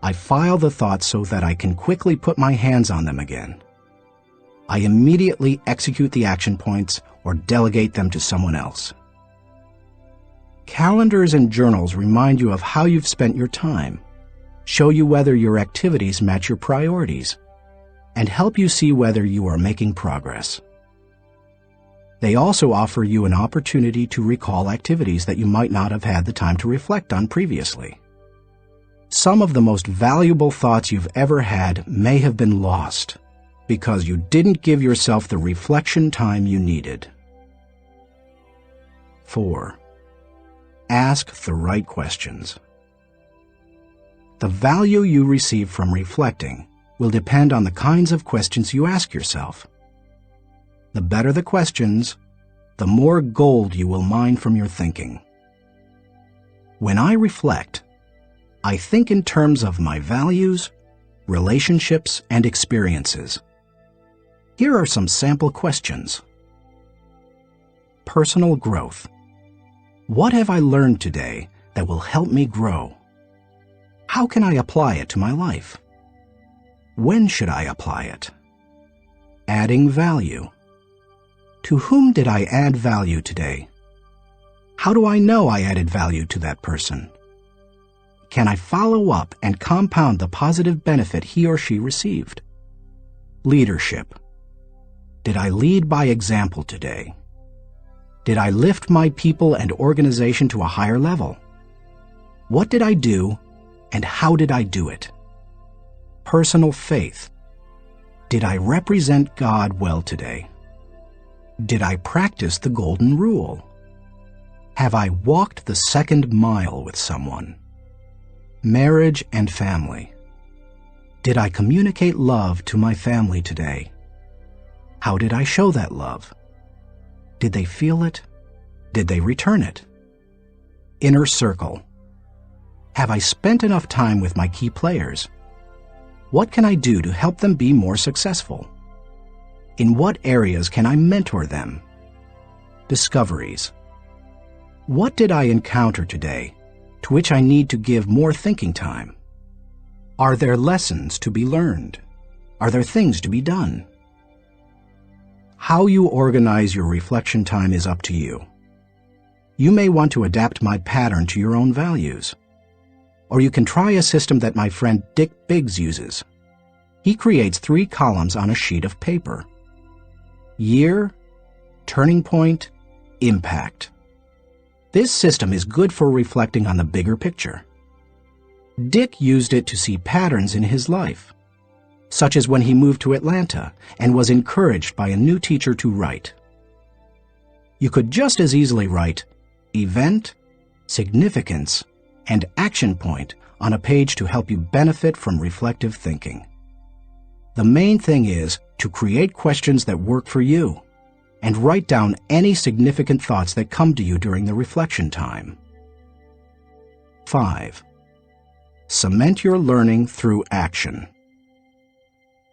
I file the thoughts so that I can quickly put my hands on them again. I immediately execute the action points or delegate them to someone else. Calendars and journals remind you of how you've spent your time, show you whether your activities match your priorities, and help you see whether you are making progress. They also offer you an opportunity to recall activities that you might not have had the time to reflect on previously. Some of the most valuable thoughts you've ever had may have been lost because you didn't give yourself the reflection time you needed. 4. Ask the right questions. The value you receive from reflecting will depend on the kinds of questions you ask yourself. The better the questions, the more gold you will mine from your thinking. When I reflect, I think in terms of my values, relationships, and experiences. Here are some sample questions. Personal growth. What have I learned today that will help me grow? How can I apply it to my life? When should I apply it? Adding value. To whom did I add value today? How do I know I added value to that person? Can I follow up and compound the positive benefit he or she received? Leadership. Did I lead by example today? Did I lift my people and organization to a higher level? What did I do, and how did I do it? Personal faith. Did I represent God well today? Did I practice the golden rule? Have I walked the second mile with someone? Marriage and family. Did I communicate love to my family today? How did I show that love? Did they feel it? Did they return it? Inner circle. Have I spent enough time with my key players? What can I do to help them be more successful? In what areas can I mentor them? Discoveries. What did I encounter today to which I need to give more thinking time? Are there lessons to be learned? Are there things to be done? How you organize your reflection time is up to you. You may want to adapt my pattern to your own values. Or you can try a system that my friend Dick Biggs uses. He creates 3 columns on a sheet of paper. Year, turning point, impact. This system is good for reflecting on the bigger picture. Dick used it to see patterns in his life, such as when he moved to Atlanta and was encouraged by a new teacher to write. You could just as easily write event, significance, and action point on a page to help you benefit from reflective thinking. The main thing is to create questions that work for you and write down any significant thoughts that come to you during the reflection time. 5. Cement your learning through action.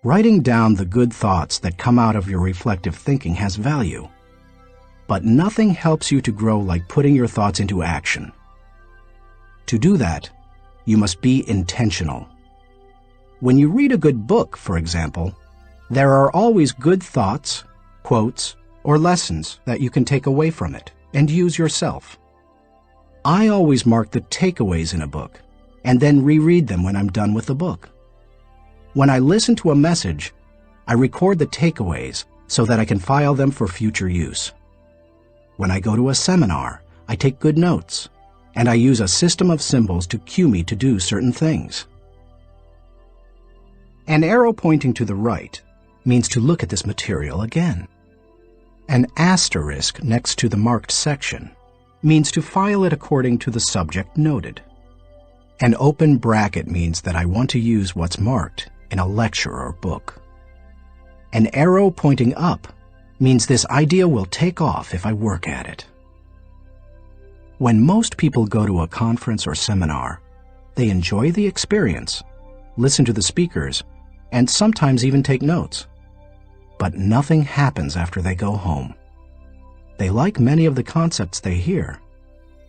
Writing down the good thoughts that come out of your reflective thinking has value. But nothing helps you to grow like putting your thoughts into action. To do that, you must be intentional. When you read a good book, for example, there are always good thoughts, quotes, or lessons that you can take away from it and use yourself. I always mark the takeaways in a book and then reread them when I'm done with the book. When I listen to a message, I record the takeaways so that I can file them for future use. When I go to a seminar, I take good notes, and I use a system of symbols to cue me to do certain things. An arrow pointing to the right means to look at this material again. An asterisk next to the marked section means to file it according to the subject noted. An open bracket means that I want to use what's marked in a lecture or book. An arrow pointing up means this idea will take off if I work at it. When most people go to a conference or seminar, they enjoy the experience, listen to the speakers, and sometimes even take notes. But nothing happens after they go home. They like many of the concepts they hear,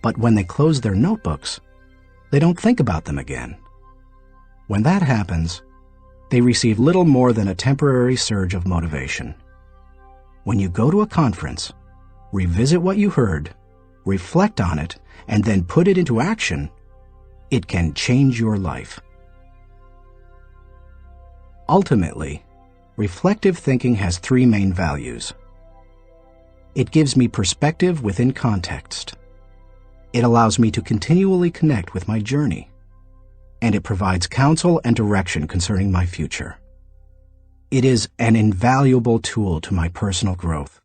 but when they close their notebooks, they don't think about them again. When that happens, they receive little more than a temporary surge of motivation. When you go to a conference, revisit what you heard, reflect on it, and then put it into action, it can change your life. Ultimately, reflective thinking has three main values. It gives me perspective within context. It allows me to continually connect with my journey. And it provides counsel and direction concerning my future. It is an invaluable tool to my personal growth.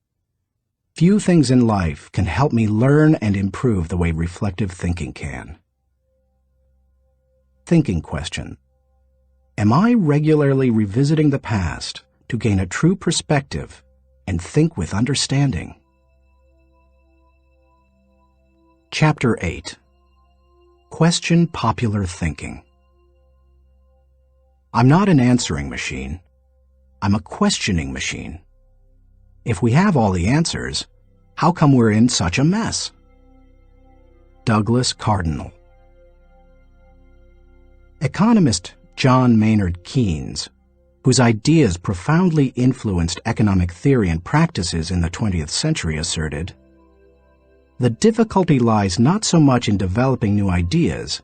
Few things in life can help me learn and improve the way reflective thinking can. Thinking question. Am I regularly revisiting the past to gain a true perspective and think with understanding? Chapter 8. Question popular thinking. I'm not an answering machine. I'm a questioning machine. If we have all the answers, how come we're in such a mess? Douglas Cardinal. Economist John Maynard Keynes, whose ideas profoundly influenced economic theory and practices in the 20th century, asserted, "The difficulty lies not so much in developing new ideas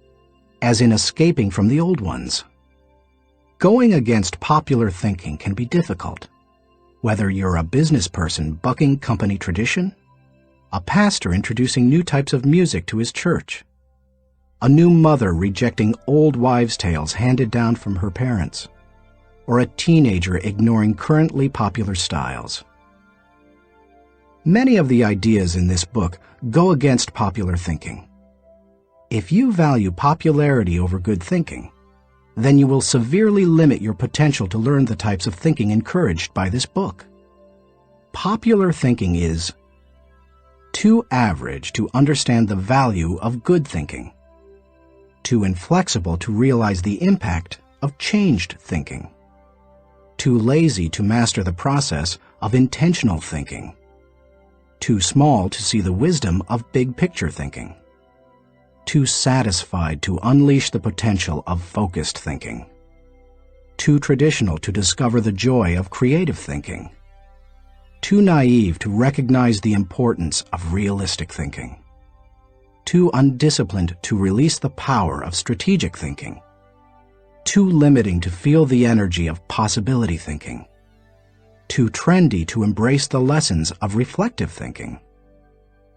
as in escaping from the old ones." Going against popular thinking can be difficult, whether you're a business person bucking company tradition, a pastor introducing new types of music to his church, a new mother rejecting old wives' tales handed down from her parents, or a teenager ignoring currently popular styles. Many of the ideas in this book go against popular thinking. If you value popularity over good thinking, then you will severely limit your potential to learn the types of thinking encouraged by this book. Popular thinking is too average to understand the value of good thinking, too inflexible to realize the impact of changed thinking, too lazy to master the process of intentional thinking, too small to see the wisdom of big-picture thinking, too satisfied to unleash the potential of focused thinking, too traditional to discover the joy of creative thinking, too naive to recognize the importance of realistic thinking, too undisciplined to release the power of strategic thinking, too limiting to feel the energy of possibility thinking, too trendy to embrace the lessons of reflective thinking,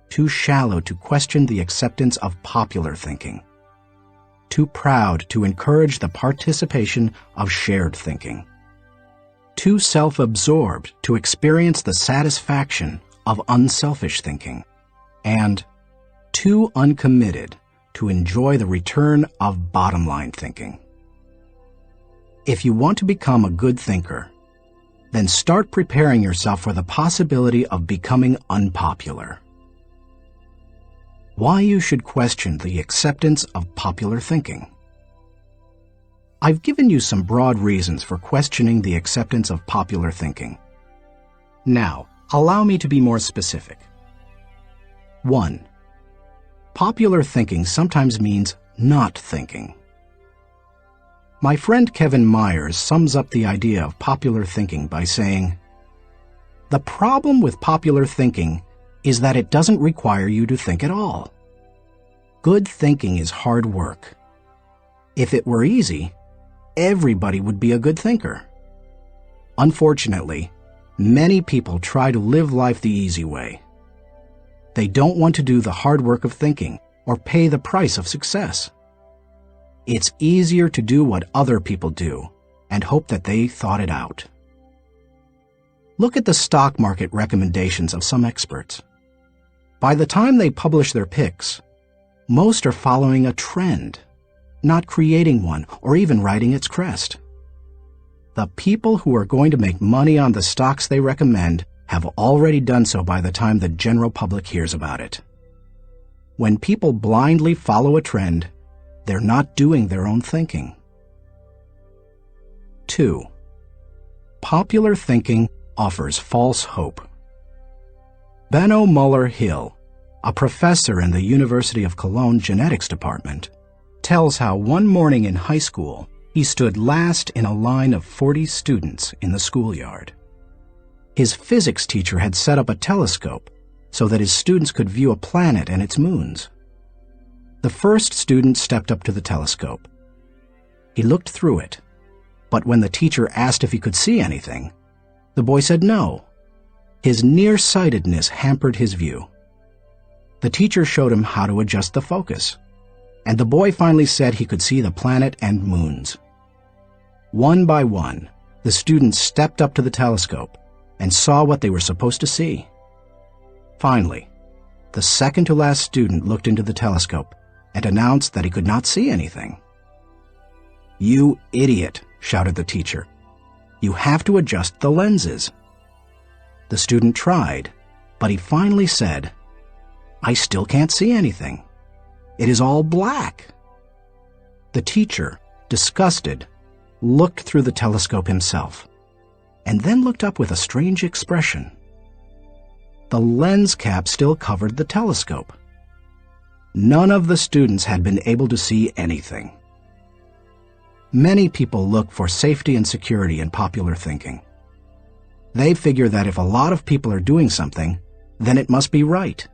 too shallow to question the acceptance of popular thinking, too proud to encourage the participation of shared thinking, too self-absorbed to experience the satisfaction of unselfish thinking, and too uncommitted to enjoy the return of bottom-line thinking. If you want to become a good thinker, then start preparing yourself for the possibility of becoming unpopular. Why you should question the acceptance of popular thinking. I've given you some broad reasons for questioning the acceptance of popular thinking. Now, allow me to be more specific. 1. Popular thinking sometimes means not thinking. My friend Kevin Myers sums up the idea of popular thinking by saying, "The problem with popular thinking is that it doesn't require you to think at all. Good thinking is hard work. If it were easy, everybody would be a good thinker. Unfortunately, many people try to live life the easy way. They don't want to do the hard work of thinking or pay the price of success. It's easier to do what other people do and hope that they thought it out." Look at the stock market recommendations of some experts. By the time they publish their picks, most are following a trend, not creating one or even riding its crest. The people who are going to make money on the stocks they recommend have already done so by the time the general public hears about it. When people blindly follow a trend, they're not doing their own thinking. 2. Popular thinking offers false hope. Benno Muller-Hill, a professor in the University of Cologne Genetics Department, tells how one morning in high school he stood last in a line of 40 students in the schoolyard. His physics teacher had set up a telescope so that his students could view a planet and its moons. The first student stepped up to the telescope. He looked through it, but when the teacher asked if he could see anything, the boy said no. His nearsightedness hampered his view. The teacher showed him how to adjust the focus, and the boy finally said he could see the planet and moons. One by one, the students stepped up to the telescope and saw what they were supposed to see. Finally, the second-to-last student looked into the telescope and announced that he could not see anything. "You idiot," shouted the teacher. "You have to adjust the lenses." The student tried, but he finally said, "I still can't see anything. It is all black." The teacher, disgusted, looked through the telescope himself, and then looked up with a strange expression. The lens cap still covered the telescope. None of the students had been able to see anything. Many people look for safety and security in popular thinking. They figure that if a lot of people are doing something, then it must be right.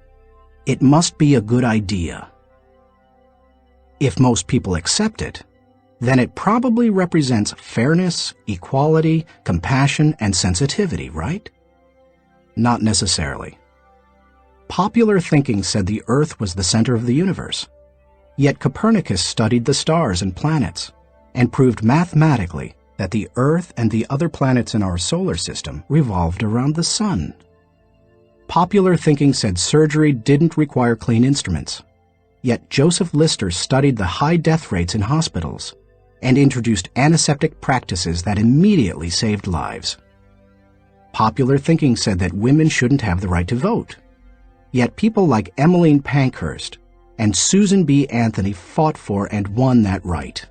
It must be a good idea. If most people accept it, then it probably represents fairness, equality, compassion, and sensitivity, right? Not necessarily. Popular thinking said the Earth was the center of the universe. Yet Copernicus studied the stars and planets and proved mathematically that the Earth and the other planets in our solar system revolved around the sun. Popular thinking said surgery didn't require clean instruments. Yet Joseph Lister studied the high death rates in hospitals and introduced antiseptic practices that immediately saved lives. Popular thinking said that women shouldn't have the right to vote. Yet people like Emmeline Pankhurst and Susan B. Anthony fought for and won that right.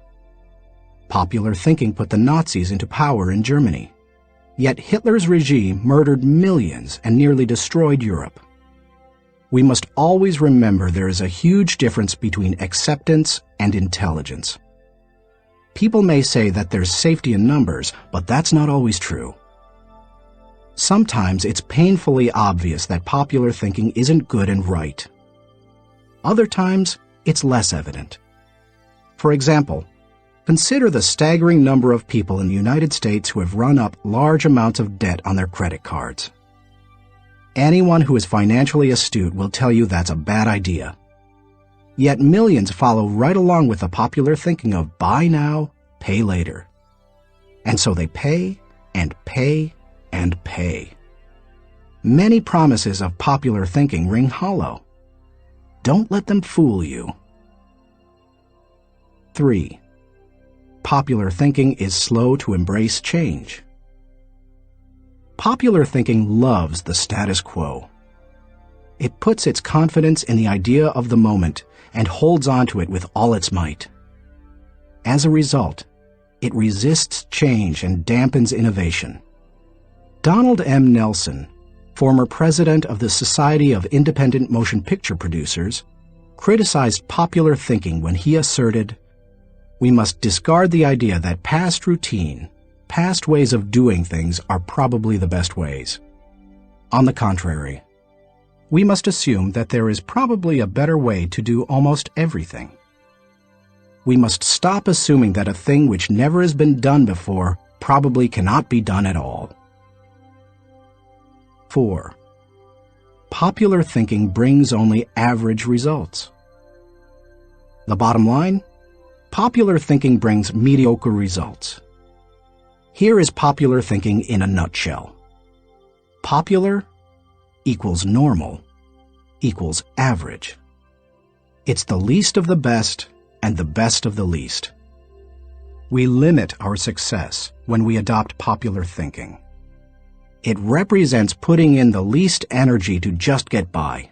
Popular thinking put the Nazis into power in Germany. Yet Hitler's regime murdered millions and nearly destroyed Europe. We must always remember there is a huge difference between acceptance and intelligence. People may say that there's safety in numbers, but that's not always true. Sometimes it's painfully obvious that popular thinking isn't good and right. Other times, it's less evident. For example, consider the staggering number of people in the United States who have run up large amounts of debt on their credit cards. Anyone who is financially astute will tell you that's a bad idea. Yet millions follow right along with the popular thinking of buy now, pay later. And so they pay and pay and pay. Many promises of popular thinking ring hollow. Don't let them fool you. 3. Popular thinking is slow to embrace change. Popular thinking loves the status quo. It puts its confidence in the idea of the moment and holds on to it with all its might. As a result, It resists change and dampens innovation. Donald M. Nelson, former president of the Society of Independent Motion Picture Producers, criticized popular thinking when he asserted, "We must discard the idea that past routine, past ways of doing things are probably the best ways. On the contrary, we must assume that there is probably a better way to do almost everything. We must stop assuming that a thing which never has been done before probably cannot be done at all." 4. Popular thinking brings only average results. The bottom line? Popular thinking brings mediocre results. Here is popular thinking in a nutshell. Popular equals normal equals average. It's the least of the best and the best of the least. We limit our success when we adopt popular thinking. It represents putting in the least energy to just get by.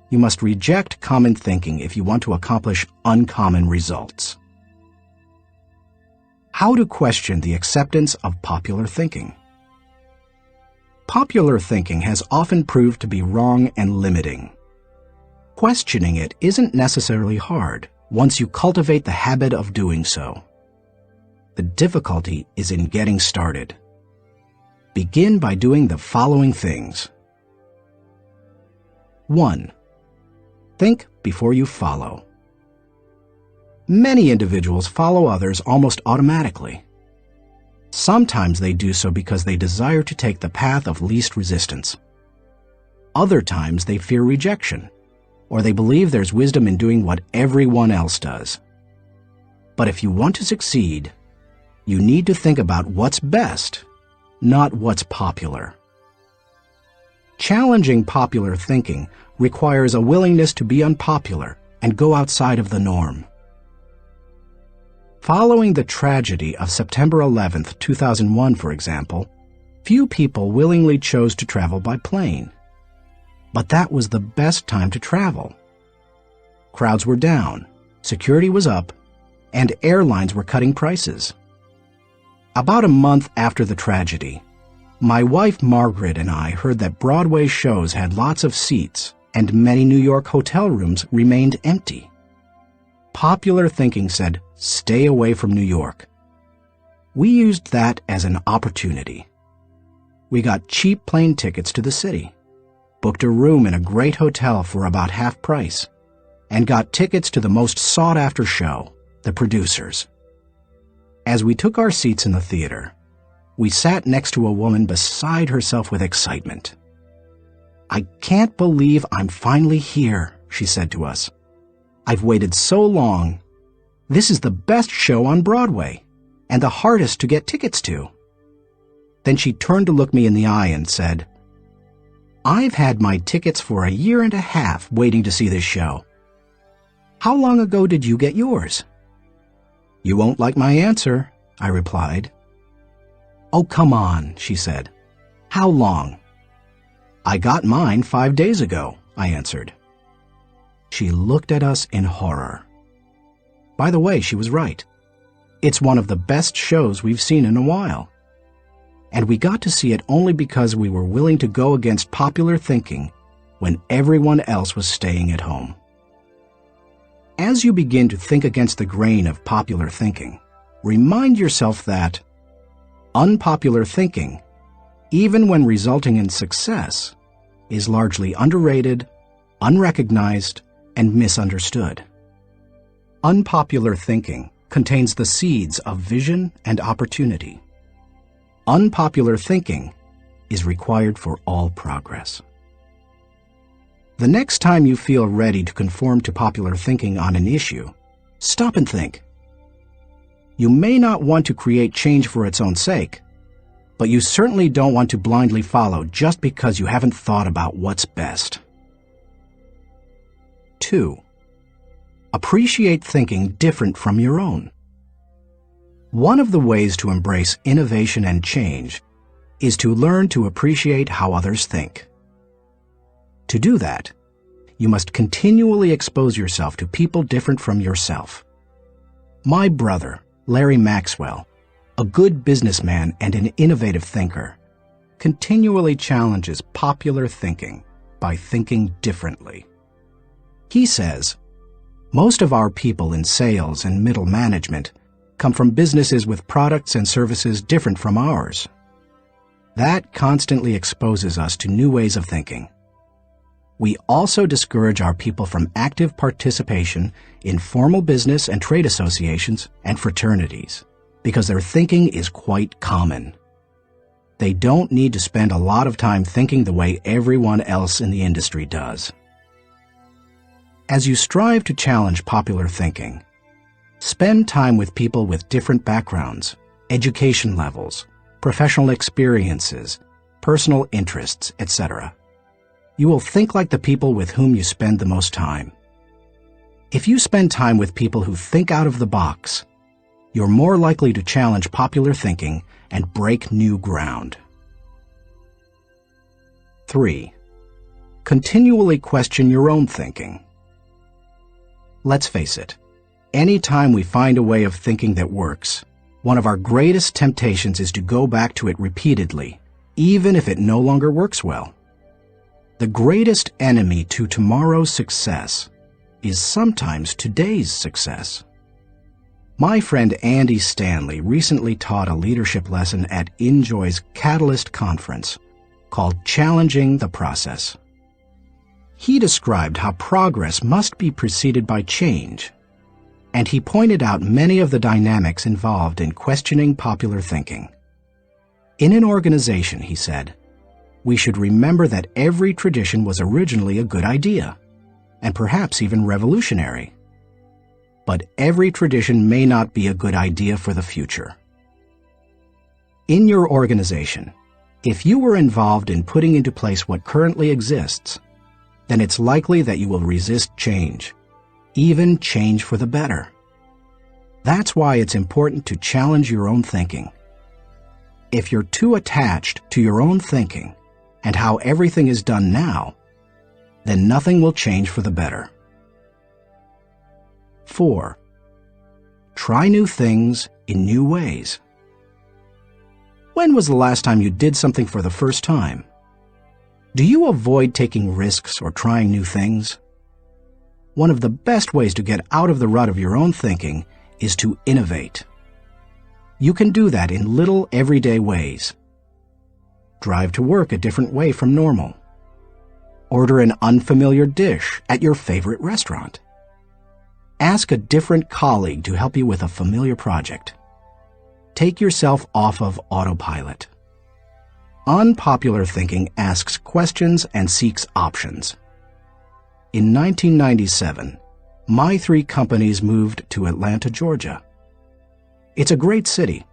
You must reject common thinking if you want to accomplish uncommon results. How to question the acceptance of popular thinking. Popular thinking has often proved to be wrong and limiting. Questioning it isn't necessarily hard once you cultivate the habit of doing so. The difficulty is in getting started. Begin by doing the following things. 1. Think before you follow. Many individuals follow others almost automatically. Sometimes they do so because they desire to take the path of least resistance. Other times they fear rejection, or they believe there's wisdom in doing what everyone else does. But if you want to succeed, you need to think about what's best, not what's popular. Challenging popular thinking requires a willingness to be unpopular and go outside of the norm. Following the tragedy of September 11, 2001, for example, few people willingly chose to travel by plane. But that was the best time to travel. Crowds were down, security was up, and airlines were cutting prices. About a month after the tragedy, my wife Margaret and I heard that Broadway shows had lots of seats and many New York hotel rooms remained empty. Popular thinking said, "Stay away from New York." We used that as an opportunity. We got cheap plane tickets to the city, booked a room in a great hotel for about half price, and got tickets to the most sought-after show, The Producers. As we took our seats in the theater, we sat next to a woman beside herself with excitement. "I can't believe I'm finally here," she said to us. "I've waited so long. This is the best show on Broadway, and the hardest to get tickets to." Then she turned to look me in the eye and said, "I've had my tickets for a year and a half waiting to see this show. How long ago did you get yours?" "You won't like my answer," I replied. "Oh, come on," she said. "How long?" "I got mine 5 days ago," I answered. She looked at us in horror. By the way, she was right. It's one of the best shows we've seen in a while. And we got to see it only because we were willing to go against popular thinking when everyone else was staying at home. As you begin to think against the grain of popular thinking, remind yourself that unpopular thinking, even when resulting in success, is largely underrated, unrecognized, and misunderstood. Unpopular thinking contains the seeds of vision and opportunity. Unpopular thinking is required for all progress. The next time you feel ready to conform to popular thinking on an issue, stop and think. You may not want to create change for its own sake, but you certainly don't want to blindly follow just because you haven't thought about what's best. 2. Appreciate thinking different from your own. One of the ways to embrace innovation and change is to learn to appreciate how others think. To do that, you must continually expose yourself to people different from yourself. My brother, Larry Maxwell, a good businessman and an innovative thinker, continually challenges popular thinking by thinking differently. He says, most of our people in sales and middle management come from businesses with products and services different from ours. That constantly exposes us to new ways of thinking. We also discourage our people from active participation in formal business and trade associations and fraternities because their thinking is quite common. They don't need to spend a lot of time thinking the way everyone else in the industry does. As you strive to challenge popular thinking, spend time with people with different backgrounds, education levels, professional experiences, personal interests, etc. You will think like the people with whom you spend the most time. If you spend time with people who think out of the box, you're more likely to challenge popular thinking and break new ground. 3. Continually question your own thinking. Let's face it, any time we find a way of thinking that works, one of our greatest temptations is to go back to it repeatedly, even if it no longer works well. The greatest enemy to tomorrow's success is sometimes today's success. My friend Andy Stanley recently taught a leadership lesson at Enjoy's Catalyst Conference called Challenging the Process. He described how progress must be preceded by change, and he pointed out many of the dynamics involved in questioning popular thinking. In an organization, he said, we should remember that every tradition was originally a good idea, and perhaps even revolutionary. But every tradition may not be a good idea for the future. In your organization, if you were involved in putting into place what currently exists, then it's likely that you will resist change, even change for the better. That's why it's important to challenge your own thinking. If you're too attached to your own thinking and how everything is done now, then nothing will change for the better. 4. Try new things in new ways. When was the last time you did something for the first time? Do you avoid taking risks or trying new things? One of the best ways to get out of the rut of your own thinking is to innovate. You can do that in little everyday ways. Drive to work a different way from normal. Order an unfamiliar dish at your favorite restaurant. Ask a different colleague to help you with a familiar project. Take yourself off of autopilot. Unpopular thinking asks questions and seeks options. In 1997, my 3 companies moved to Atlanta, Georgia. It's a great city,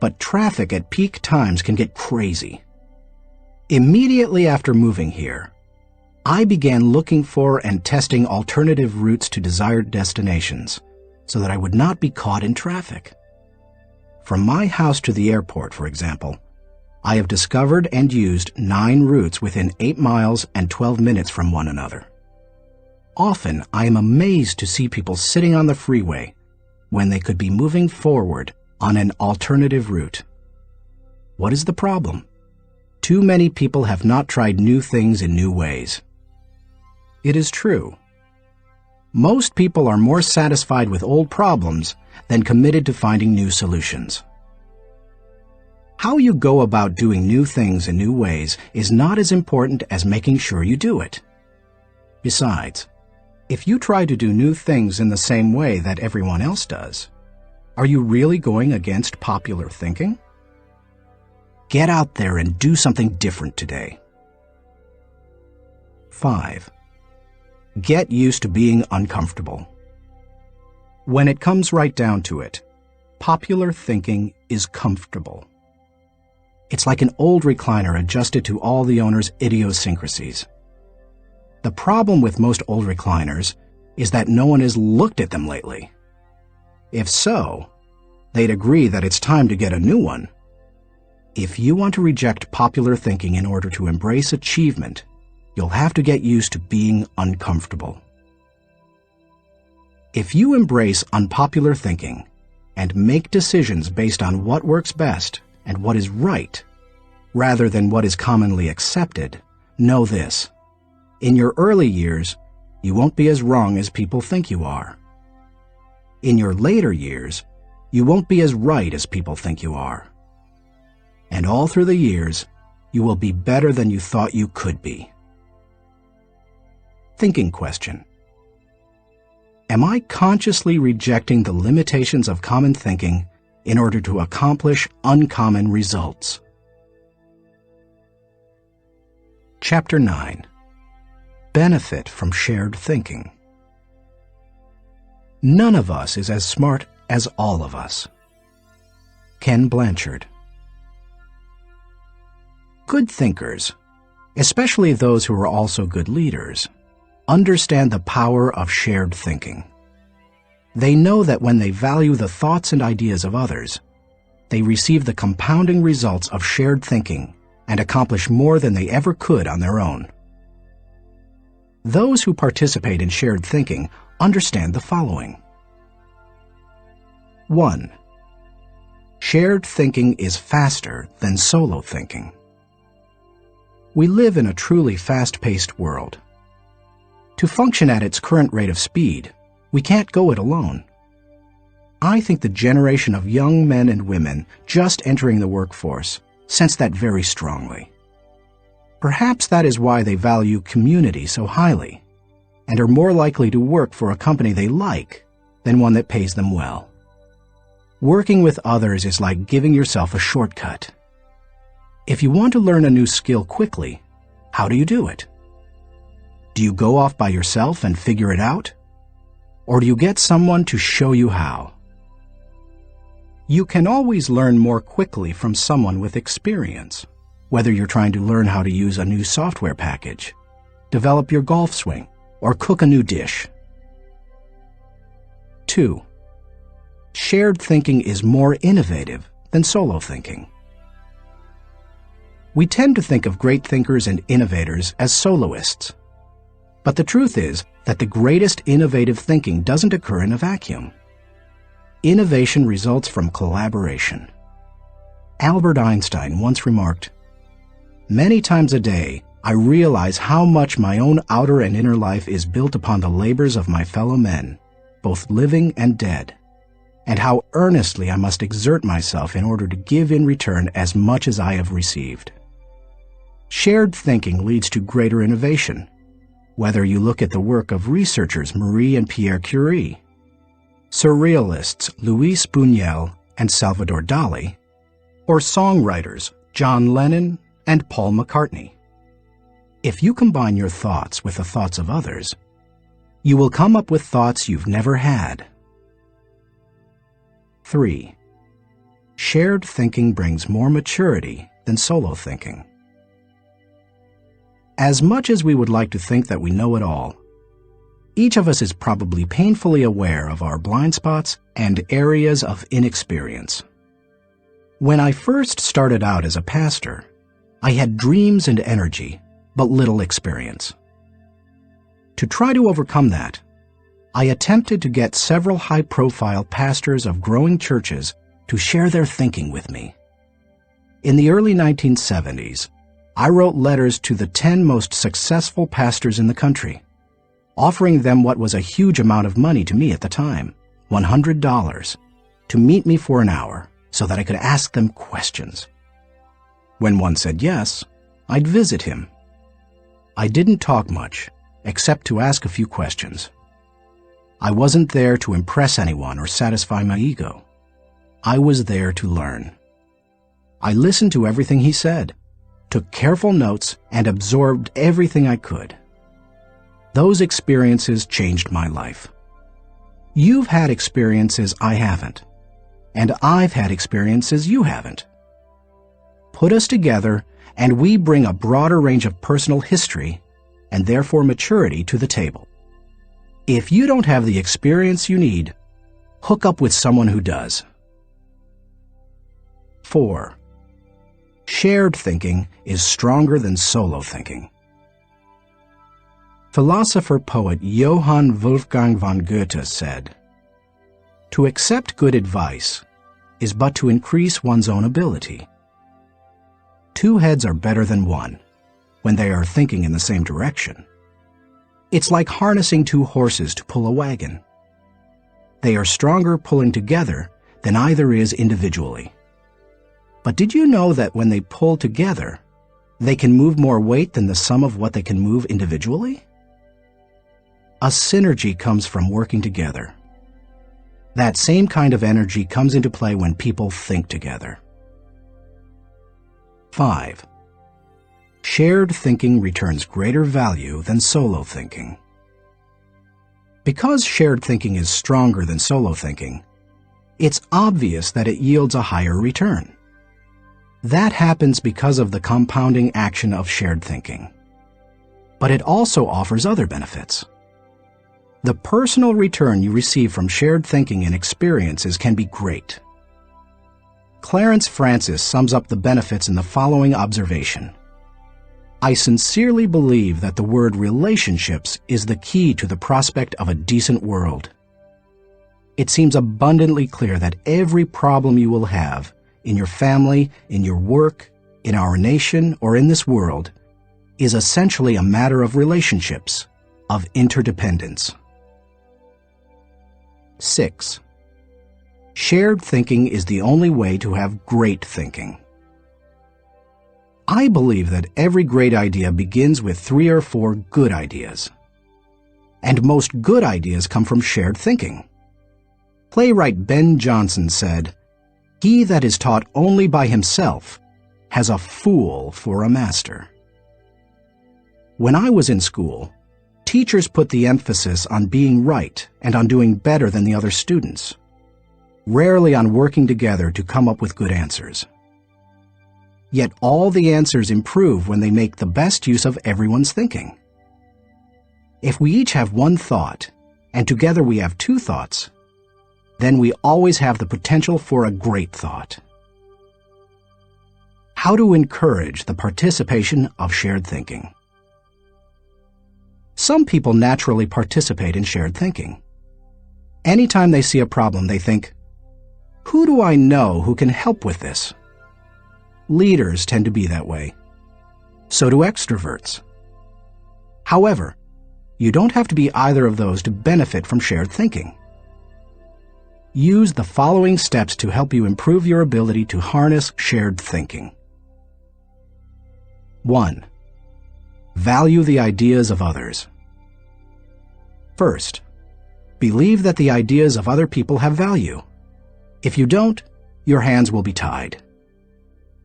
but traffic at peak times can get crazy. Immediately after moving here, I began looking for and testing alternative routes to desired destinations so that I would not be caught in traffic. From my house to the airport, for example, I have discovered and used 9 routes within 8 miles and 12 minutes from one another. Often, I am amazed to see people sitting on the freeway when they could be moving forward on an alternative route. What is the problem? Too many people have not tried new things in new ways. It is true. Most people are more satisfied with old problems than committed to finding new solutions. How you go about doing new things in new ways is not as important as making sure you do it. Besides, if you try to do new things in the same way that everyone else does, are you really going against popular thinking? Get out there and do something different today. 5. Get used to being uncomfortable. When it comes right down to it, popular thinking is comfortable. It's like an old recliner adjusted to all the owner's idiosyncrasies. The problem with most old recliners is that no one has looked at them lately. If so, they'd agree that it's time to get a new one. If you want to reject popular thinking in order to embrace achievement, you'll have to get used to being uncomfortable. If you embrace unpopular thinking, and make decisions based on what works best and what is right, rather than what is commonly accepted, know this: in your early years, you won't be as wrong as people think you are. In your later years, you won't be as right as people think you are. And all through the years, you will be better than you thought you could be. Thinking question: am I consciously rejecting the limitations of common thinking in order to accomplish uncommon results? Chapter 9. Benefit from shared thinking. None of us is as smart as all of us. Ken Blanchard. Good thinkers, especially those who are also good leaders, understand the power of shared thinking. They know that when they value the thoughts and ideas of others, they receive the compounding results of shared thinking and accomplish more than they ever could on their own. Those who participate in shared thinking understand the following. 1. Shared thinking is faster than solo thinking. We live in a truly fast-paced world. To function at its current rate of speed, we can't go it alone. I think the generation of young men and women just entering the workforce sense that very strongly. Perhaps that is why they value community so highly, and are more likely to work for a company they like than one that pays them well. Working with others is like giving yourself a shortcut. If you want to learn a new skill quickly, how do you do it? Do you go off by yourself and figure it out? Or do you get someone to show you how? You can always learn more quickly from someone with experience, whether you're trying to learn how to use a new software package, develop your golf swing, or cook a new dish. 2. Shared thinking is more innovative than solo thinking. We tend to think of great thinkers and innovators as soloists. But the truth is that the greatest innovative thinking doesn't occur in a vacuum. Innovation results from collaboration. Albert Einstein once remarked, "Many times a day, I realize how much my own outer and inner life is built upon the labors of my fellow men, both living and dead, and how earnestly I must exert myself in order to give in return as much as I have received." Shared thinking leads to greater innovation, whether you look at the work of researchers Marie and Pierre Curie, surrealists Luis Buñuel and Salvador Dali, or songwriters John Lennon and Paul McCartney. If you combine your thoughts with the thoughts of others, you will come up with thoughts you've never had. 3. Shared thinking brings more maturity than solo thinking. As much as we would like to think that we know it all, each of us is probably painfully aware of our blind spots and areas of inexperience. When I first started out as a pastor, I had dreams and energy, but little experience. To try to overcome that, I attempted to get several high-profile pastors of growing churches to share their thinking with me. In the early 1970s, I wrote letters to the 10 most successful pastors in the country, offering them what was a huge amount of money to me at the time, $100, to meet me for an hour so that I could ask them questions. When one said yes, I'd visit him. I didn't talk much, except to ask a few questions. I wasn't there to impress anyone or satisfy my ego. I was there to learn. I listened to everything he said, took careful notes, and absorbed everything I could. Those experiences changed my life. You've had experiences I haven't, and I've had experiences you haven't. Put us together, and we bring a broader range of personal history, and therefore maturity, to the table. If you don't have the experience you need, hook up with someone who does. 4. Shared thinking is stronger than solo thinking. Philosopher-poet Johann Wolfgang von Goethe said, To accept good advice is but to increase one's own ability. Two heads are better than one when they are thinking in the same direction. It's like harnessing two horses to pull a wagon. They are stronger pulling together than either is individually. But did you know that when they pull together, they can move more weight than the sum of what they can move individually? A synergy comes from working together. That same kind of energy comes into play when people think together. 5. Shared thinking returns greater value than solo thinking. Because shared thinking is stronger than solo thinking, it's obvious that it yields a higher return. That happens because of the compounding action of shared thinking. But it also offers other benefits. The personal return you receive from shared thinking and experiences can be great. Clarence Francis sums up the benefits in the following observation. I sincerely believe that the word relationships is the key to the prospect of a decent world. It seems abundantly clear that every problem you will have, in your family, in your work, in our nation, or in this world, is essentially a matter of relationships, of interdependence. 6. Shared thinking is the only way to have great thinking. I believe that every great idea begins with 3 or 4 good ideas. And most good ideas come from shared thinking. Playwright Ben Jonson said, "He that is taught only by himself has a fool for a master." When I was in school, teachers put the emphasis on being right and on doing better than the other students, rarely on working together to come up with good answers. Yet all the answers improve when they make the best use of everyone's thinking. If we each have one thought, and together we have 2 thoughts, then we always have the potential for a great thought. How to encourage the participation of shared thinking. Some people naturally participate in shared thinking. Anytime they see a problem, they think, "Who do I know who can help with this?" Leaders tend to be that way. So do extroverts. However, you don't have to be either of those to benefit from shared thinking. Use the following steps to help you improve your ability to harness shared thinking. 1. Value the ideas of others. First, believe that the ideas of other people have value. If you don't, your hands will be tied.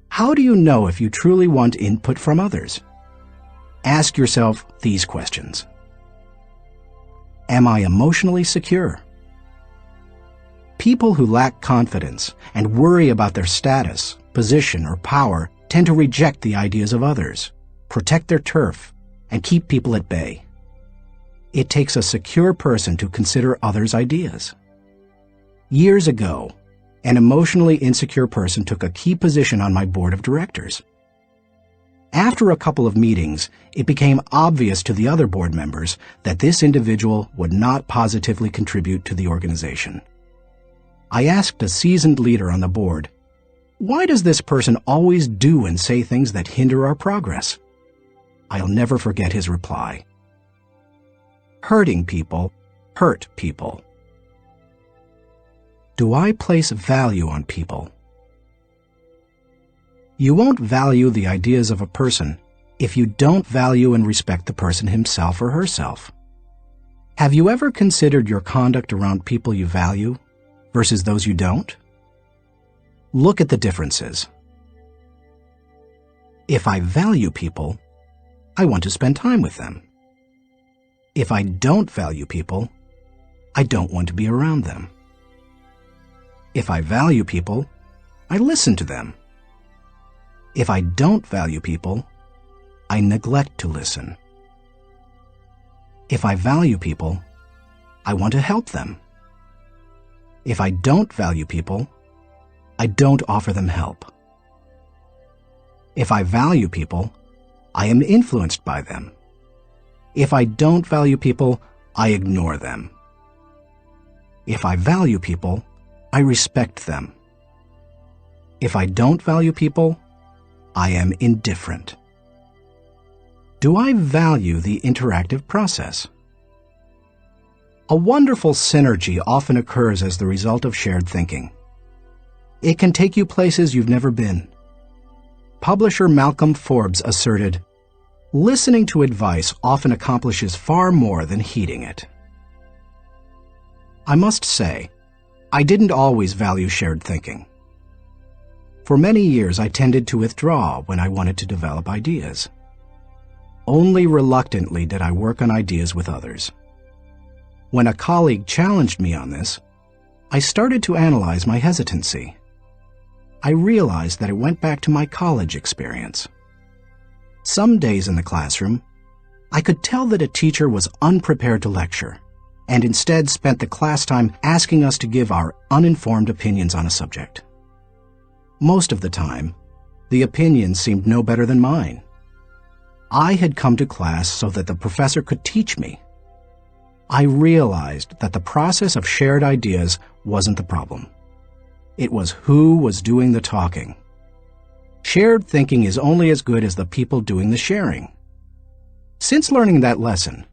How do you know if you truly want input from others? Ask yourself these questions. Am I emotionally secure? People who lack confidence and worry about their status, position, or power tend to reject the ideas of others, protect their turf, and keep people at bay. It takes a secure person to consider others' ideas. Years ago, an emotionally insecure person took a key position on my board of directors. After a couple of meetings, it became obvious to the other board members that this individual would not positively contribute to the organization. I asked a seasoned leader on the board, "Why does this person always do and say things that hinder our progress?" I'll never forget his reply. Hurting people hurt people. Do I place value on people? You won't value the ideas of a person if you don't value and respect the person himself or herself. Have you ever considered your conduct around people you value versus those you don't? Look at the differences. If I value people, I want to spend time with them. If I don't value people, I don't want to be around them. If I value people, I listen to them. If I don't value people, I neglect to listen. If I value people, I want to help them. If I don't value people, I don't offer them help. If I value people, I am influenced by them. If I don't value people, I ignore them. If I value people, I respect them. If I don't value people, I am indifferent. Do I value the interactive process? A wonderful synergy often occurs as the result of shared thinking. It can take you places you've never been. Publisher Malcolm Forbes asserted, "Listening to advice often accomplishes far more than heeding it." I must say, I didn't always value shared thinking. For many years, I tended to withdraw when I wanted to develop ideas. Only reluctantly did I work on ideas with others. When a colleague challenged me on this, I started to analyze my hesitancy. I realized that it went back to my college experience. Some days in the classroom, I could tell that a teacher was unprepared to lecture, and instead spent the class time asking us to give our uninformed opinions on a subject. Most of the time, the opinions seemed no better than mine. I had come to class so that the professor could teach me. I realized that the process of shared ideas wasn't the problem. It was who was doing the talking. Shared thinking is only as good as the people doing the sharing. Since learning that lesson,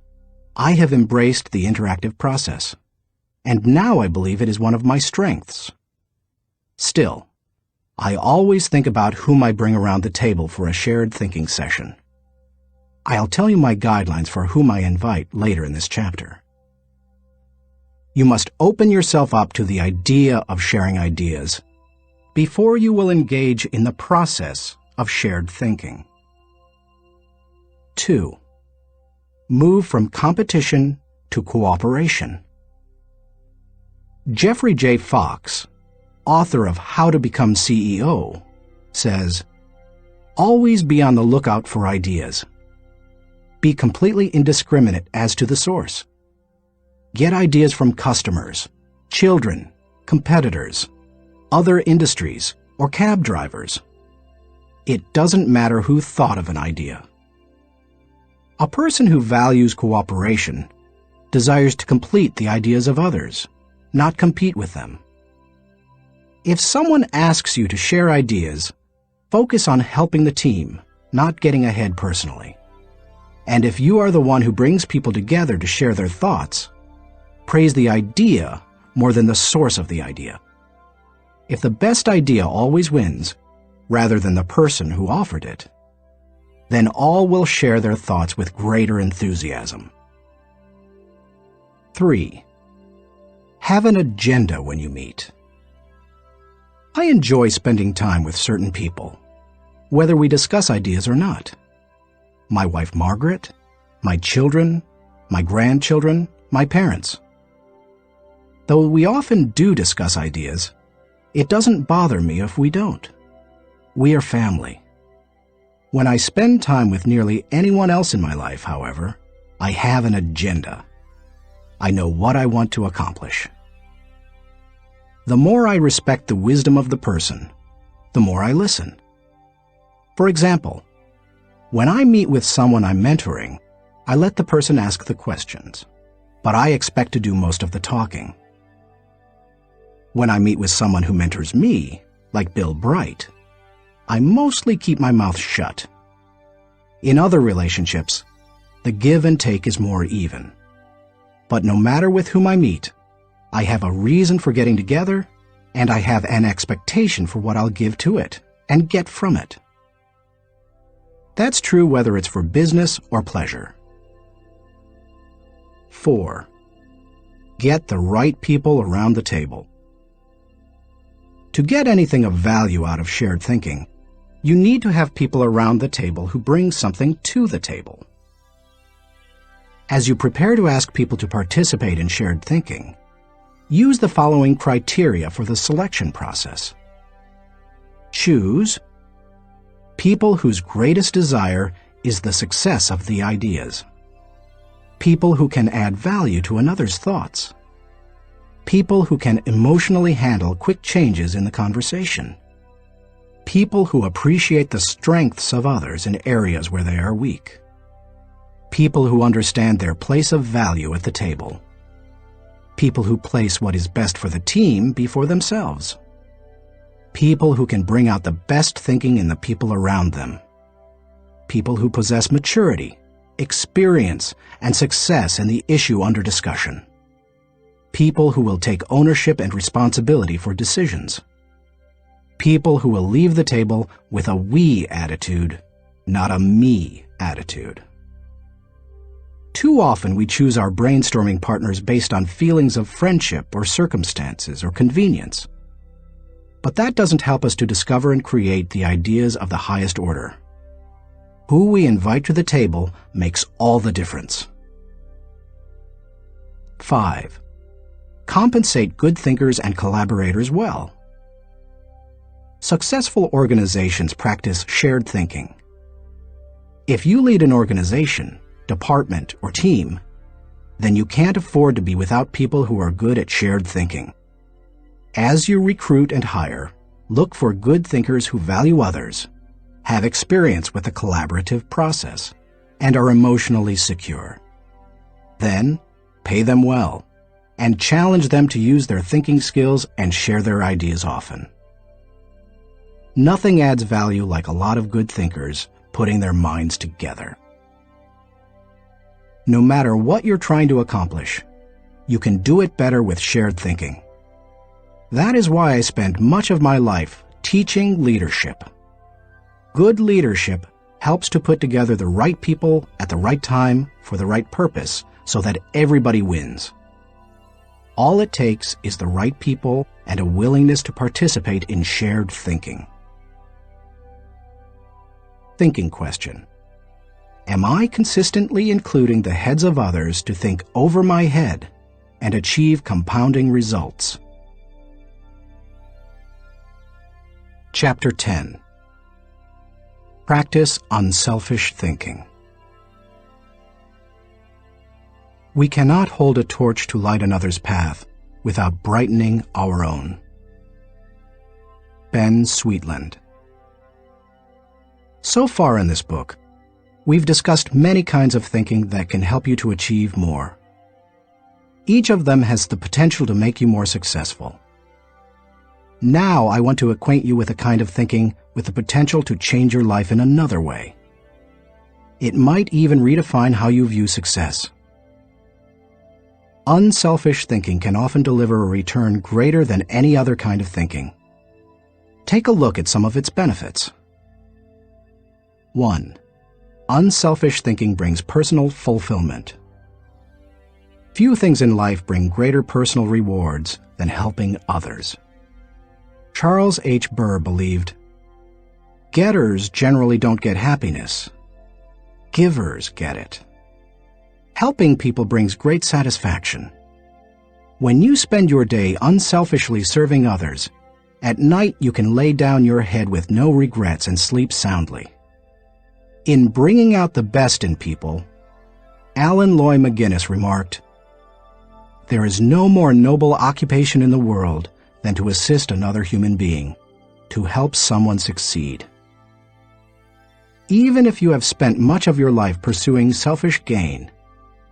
I have embraced the interactive process, and now I believe it is one of my strengths. Still, I always think about whom I bring around the table for a shared thinking session. I'll tell you my guidelines for whom I invite later in this chapter. You must open yourself up to the idea of sharing ideas before you will engage in the process of shared thinking. 2. Move from competition to cooperation. Jeffrey J. Fox, author of How to Become CEO, says, "Always be on the lookout for ideas. Be completely indiscriminate as to the source. Get ideas from customers, children, competitors, other industries, or cab drivers. It doesn't matter who thought of an idea." A person who values cooperation desires to complete the ideas of others, not compete with them. If someone asks you to share ideas, focus on helping the team, not getting ahead personally. And if you are the one who brings people together to share their thoughts, praise the idea more than the source of the idea. If the best idea always wins, rather than the person who offered it, then all will share their thoughts with greater enthusiasm. 3. Have an agenda when you meet. I enjoy spending time with certain people, whether we discuss ideas or not. My wife Margaret, my children, my grandchildren, my parents. Though we often do discuss ideas, it doesn't bother me if we don't. We are family. When I spend time with nearly anyone else in my life, however, I have an agenda. I know what I want to accomplish. The more I respect the wisdom of the person, the more I listen. For example, when I meet with someone I'm mentoring, I let the person ask the questions, but I expect to do most of the talking. When I meet with someone who mentors me, like Bill Bright, I mostly keep my mouth shut. In other relationships, the give and take is more even. But no matter with whom I meet, I have a reason for getting together, and I have an expectation for what I'll give to it and get from it. That's true whether it's for business or pleasure. 4. Get the right people around the table. To get anything of value out of shared thinking, you need to have people around the table who bring something to the table. As you prepare to ask people to participate in shared thinking, use the following criteria for the selection process. Choose people whose greatest desire is the success of the ideas. People who can add value to another's thoughts. People who can emotionally handle quick changes in the conversation. People who appreciate the strengths of others in areas where they are weak. People who understand their place of value at the table. People who place what is best for the team before themselves. People who can bring out the best thinking in the people around them. People who possess maturity, experience, and success in the issue under discussion. People who will take ownership and responsibility for decisions. People who will leave the table with a we attitude, not a me attitude. Too often we choose our brainstorming partners based on feelings of friendship or circumstances or convenience. But that doesn't help us to discover and create the ideas of the highest order. Who we invite to the table makes all the difference. 5. Compensate good thinkers and collaborators well. Successful organizations practice shared thinking. If you lead an organization, department, or team, then you can't afford to be without people who are good at shared thinking. As you recruit and hire, look for good thinkers who value others, have experience with the collaborative process, and are emotionally secure. Then, pay them well, and challenge them to use their thinking skills and share their ideas often. Nothing adds value like a lot of good thinkers putting their minds together. No matter what you're trying to accomplish, you can do it better with shared thinking. That is why I spent much of my life teaching leadership. Good leadership helps to put together the right people at the right time for the right purpose so that everybody wins. All it takes is the right people and a willingness to participate in shared thinking. Thinking question. Am I consistently including the heads of others to think over my head and achieve compounding results? Chapter 10. Practice unselfish thinking. We cannot hold a torch to light another's path without brightening our own. Ben Sweetland. So far in this book, we've discussed many kinds of thinking that can help you to achieve more. Each of them has the potential to make you more successful. Now I want to acquaint you with a kind of thinking with the potential to change your life in another way. It might even redefine how you view success. Unselfish thinking can often deliver a return greater than any other kind of thinking. Take a look at some of its benefits. 1. Unselfish thinking brings personal fulfillment. Few things in life bring greater personal rewards than helping others. Charles H. Burr believed, "Getters generally don't get happiness. Givers get it." Helping people brings great satisfaction. When you spend your day unselfishly serving others, at night you can lay down your head with no regrets and sleep soundly. In Bringing Out the Best in People, Alan Loy McGuinness remarked, "There is no more noble occupation in the world than to assist another human being, to help someone succeed." Even if you have spent much of your life pursuing selfish gain,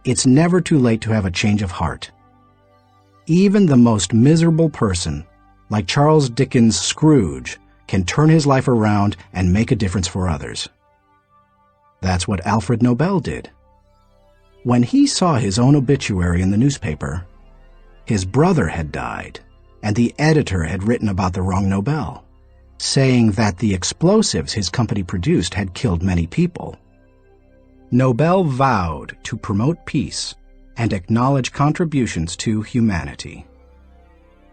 it's never too late to have a change of heart. Even the most miserable person, like Charles Dickens' Scrooge, can turn his life around and make a difference for others. That's what Alfred Nobel did. When he saw his own obituary in the newspaper, his brother had died, and the editor had written about the wrong Nobel, saying that the explosives his company produced had killed many people. Nobel vowed to promote peace and acknowledge contributions to humanity.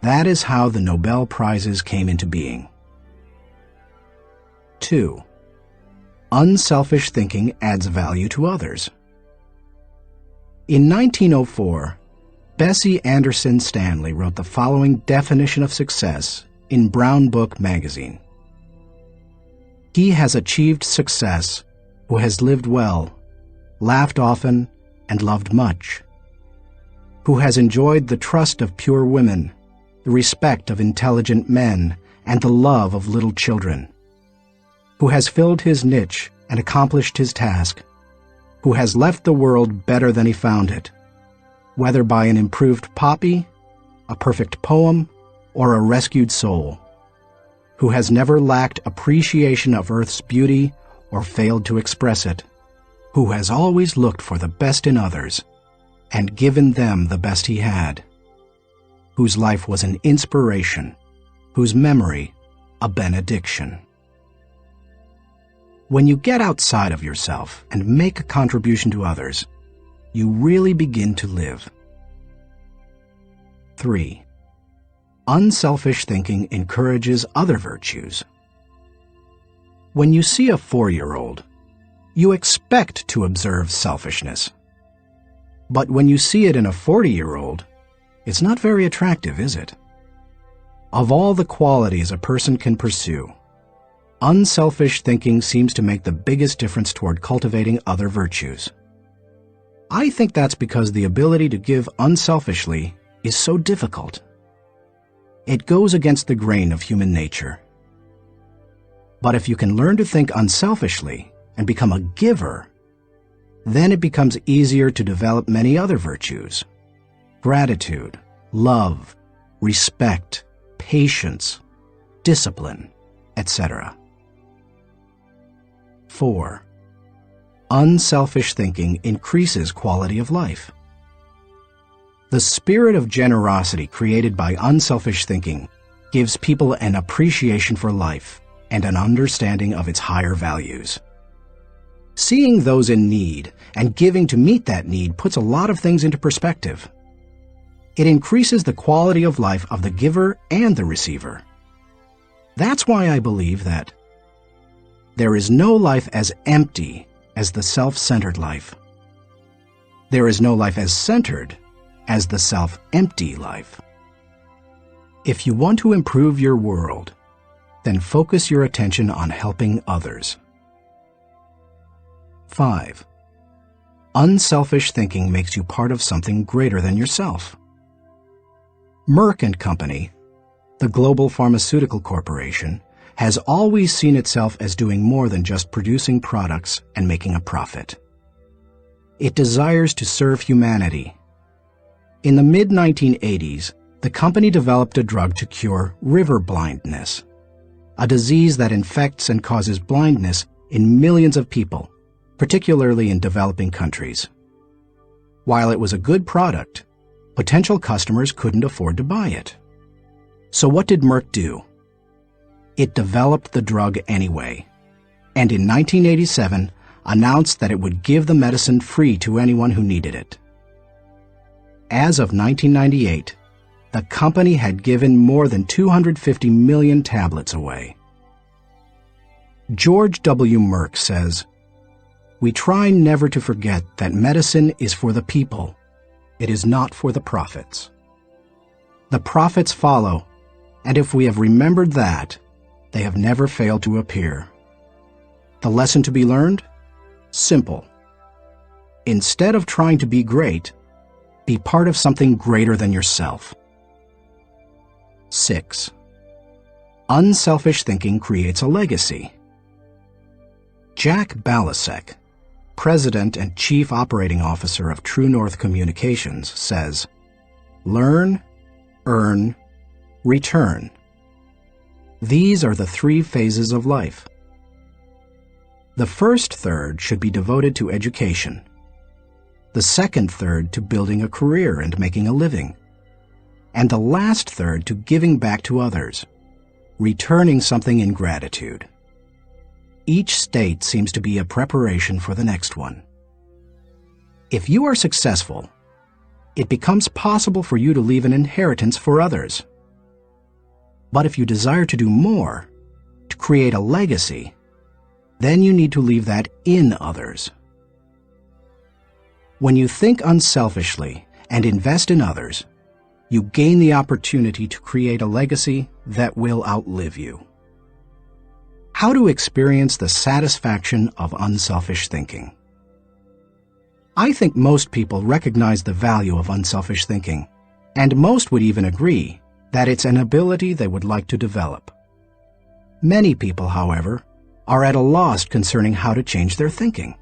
That is how the Nobel Prizes came into being. 2. Unselfish thinking adds value to others. In 1904, Bessie Anderson Stanley wrote the following definition of success in Brown Book magazine. "He has achieved success who has lived well, laughed often, and loved much, who has enjoyed the trust of pure women, the respect of intelligent men, and the love of little children, who has filled his niche and accomplished his task, who has left the world better than he found it, whether by an improved poppy, a perfect poem, or a rescued soul, who has never lacked appreciation of Earth's beauty or failed to express it, who has always looked for the best in others and given them the best he had, whose life was an inspiration, whose memory a benediction. When you get outside of yourself and make a contribution to others, you really begin to live. 3. Unselfish thinking encourages other virtues. When you see a 4-year-old, you expect to observe selfishness. But when you see it in a 40-year-old, it's not very attractive, is it? Of all the qualities a person can pursue, unselfish thinking seems to make the biggest difference toward cultivating other virtues. I think that's because the ability to give unselfishly is so difficult. It goes against the grain of human nature. But if you can learn to think unselfishly and become a giver, then it becomes easier to develop many other virtues: gratitude, love, respect, patience, discipline, etc. 4. Unselfish thinking increases quality of life. The spirit of generosity created by unselfish thinking gives people an appreciation for life and an understanding of its higher values. Seeing those in need and giving to meet that need puts a lot of things into perspective. It increases the quality of life of the giver and the receiver. That's why I believe that there is no life as empty as the self-centered life. There is no life as centered as the self-empty life. If you want to improve your world, then focus your attention on helping others. 5. Unselfish thinking makes you part of something greater than yourself. Merck & Company, the global pharmaceutical corporation, has always seen itself as doing more than just producing products and making a profit. It desires to serve humanity. In the mid-1980s, the company developed a drug to cure river blindness, a disease that infects and causes blindness in millions of people, particularly in developing countries. While it was a good product, potential customers couldn't afford to buy it. So what did Merck do? It developed the drug anyway, and in 1987 announced that it would give the medicine free to anyone who needed it. As of 1998, the company had given more than 250 million tablets away. George W. Merck says, "We try never to forget that medicine is for the people. It is not for the profits. The profits follow, and if we have remembered that, they have never failed to appear." The lesson to be learned? Simple. Instead of trying to be great, be part of something greater than yourself. 6. Unselfish thinking creates a legacy. Jack Balasek, President and Chief Operating Officer of True North Communications, says, "Learn, earn, return. These are the 3 phases of life. The first third should be devoted to education, the second third to building a career and making a living, and the last third to giving back to others, returning something in gratitude. Each state seems to be a preparation for the next one. If you are successful, it becomes possible for you to leave an inheritance for others. But if you desire to do more, to create a legacy, then you need to leave that in others. When you think unselfishly and invest in others, you gain the opportunity to create a legacy that will outlive you. How to experience the satisfaction of unselfish thinking. I think most people recognize the value of unselfish thinking, and most would even agree that it's an ability they would like to develop. Many people, however, are at a loss concerning how to change their thinking.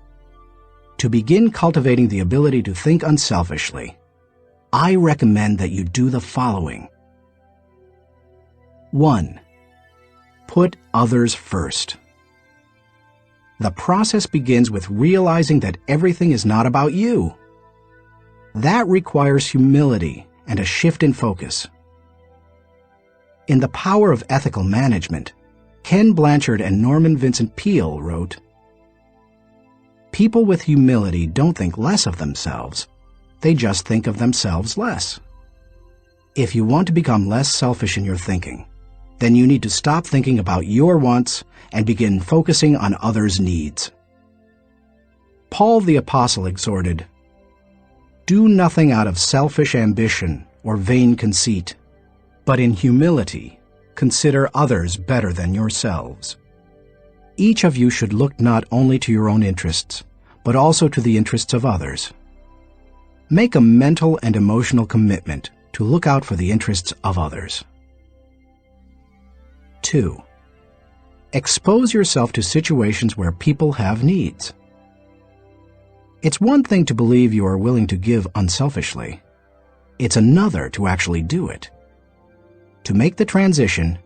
To begin cultivating the ability to think unselfishly, I recommend that you do the following. 1. Put others first. The process begins with realizing that everything is not about you. That requires humility and a shift in focus. In The Power of Ethical Management, Ken Blanchard and Norman Vincent Peale wrote, "People with humility don't think less of themselves. They just think of themselves less." If you want to become less selfish in your thinking, then you need to stop thinking about your wants and begin focusing on others' needs. Paul the Apostle exhorted, "Do nothing out of selfish ambition or vain conceit, but in humility consider others better than yourselves." Each of you should look not only to your own interests, but also to the interests of others. Make a mental and emotional commitment to look out for the interests of others. 2. Expose yourself to situations where people have needs. It's one thing to believe you are willing to give unselfishly. It's another to actually do it. To make the transition,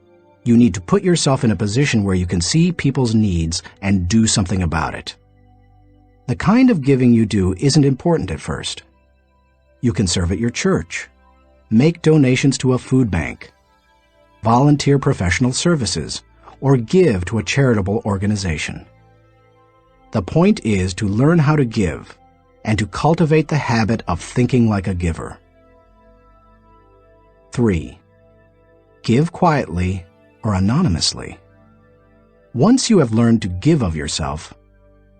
you need to put yourself in a position where you can see people's needs and do something about it. The kind of giving you do isn't important at first. You can serve at your church, make donations to a food bank, volunteer professional services, or give to a charitable organization. The point is to learn how to give and to cultivate the habit of thinking like a giver. 3. Give quietly or anonymously. Once you have learned to give of yourself,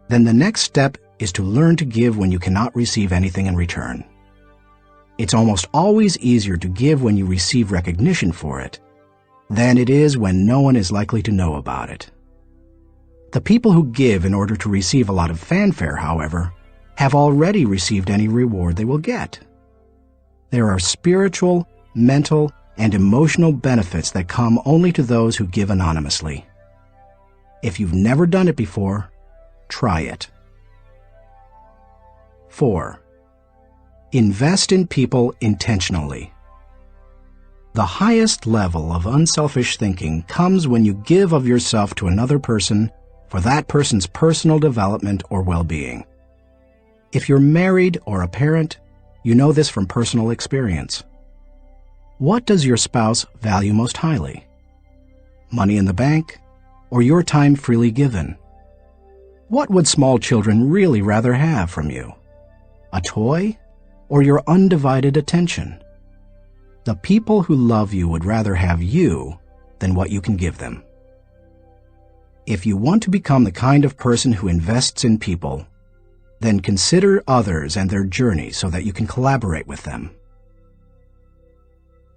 then the next step is to learn to give when you cannot receive anything in return. It's almost always easier to give when you receive recognition for it than it is when no one is likely to know about it. The people who give in order to receive a lot of fanfare, however, have already received any reward they will get. There are spiritual, mental, and emotional benefits that come only to those who give anonymously. If you've never done it before, try it. 4. Invest in people intentionally. The highest level of unselfish thinking comes when you give of yourself to another person for that person's personal development or well-being. If you're married or a parent, you know this from personal experience. What does your spouse value most highly? Money in the bank or your time freely given? What would small children really rather have from you? A toy or your undivided attention? The people who love you would rather have you than what you can give them. If you want to become the kind of person who invests in people, then consider others and their journey so that you can collaborate with them.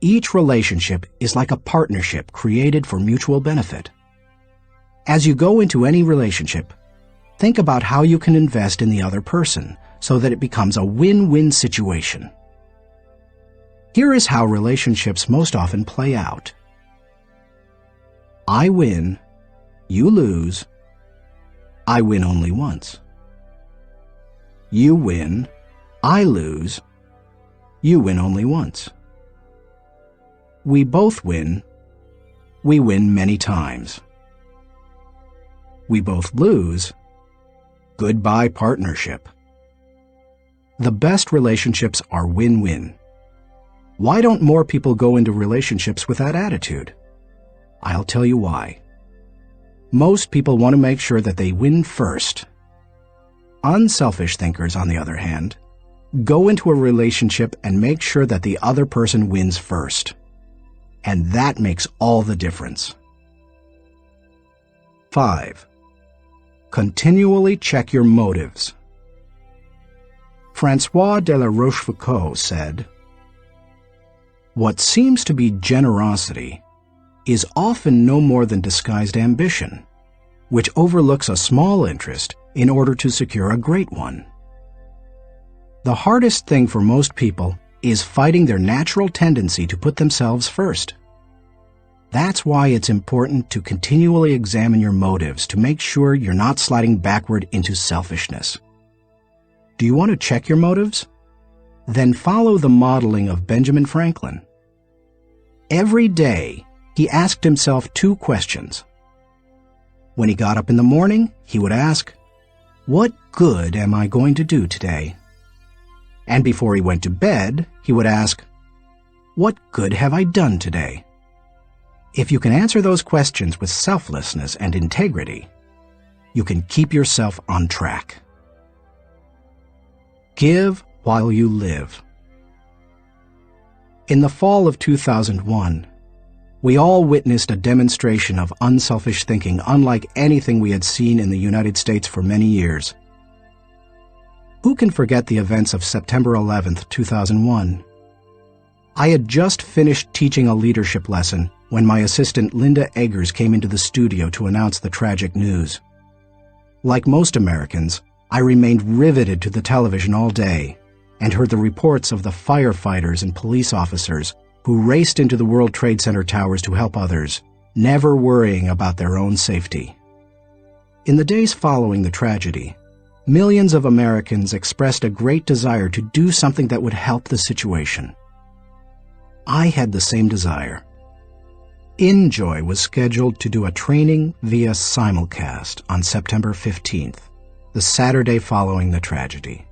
Each relationship is like a partnership created for mutual benefit. As you go into any relationship, think about how you can invest in the other person so that it becomes a win-win situation. Here is how relationships most often play out. I win, you lose, I win only once. You win, I lose, you win only once. We both win, we win many times. We both lose, goodbye partnership. The best relationships are win-win. Why don't more people go into relationships with that attitude? I'll tell you why. Most people want to make sure that they win first. Unselfish thinkers, on the other hand, go into a relationship and make sure that the other person wins first. And that makes all the difference. 5. Continually check your motives. François de la Rochefoucauld said, "What seems to be generosity is often no more than disguised ambition, which overlooks a small interest in order to secure a great one." The hardest thing for most people is fighting their natural tendency to put themselves first. That's why it's important to continually examine your motives to make sure you're not sliding backward into selfishness. Do you want to check your motives? then follow the modeling of Benjamin Franklin. Every day, he asked himself 2 questions. When he got up in the morning, he would ask, "What good am I going to do today?" And before he went to bed, he would ask, "What good have I done today?" If you can answer those questions with selflessness and integrity, you can keep yourself on track. Give while you live. In the fall of 2001, we all witnessed a demonstration of unselfish thinking unlike anything we had seen in the United States for many years. Who can forget the events of September 11th, 2001? I had just finished teaching a leadership lesson when my assistant Linda Eggers came into the studio to announce the tragic news. Like most Americans, I remained riveted to the television all day and heard the reports of the firefighters and police officers who raced into the World Trade Center towers to help others, never worrying about their own safety. In the days following the tragedy, millions of Americans expressed a great desire to do something that would help the situation. I had the same desire. InJoy was scheduled to do a training via simulcast on September 15th, the Saturday following the tragedy.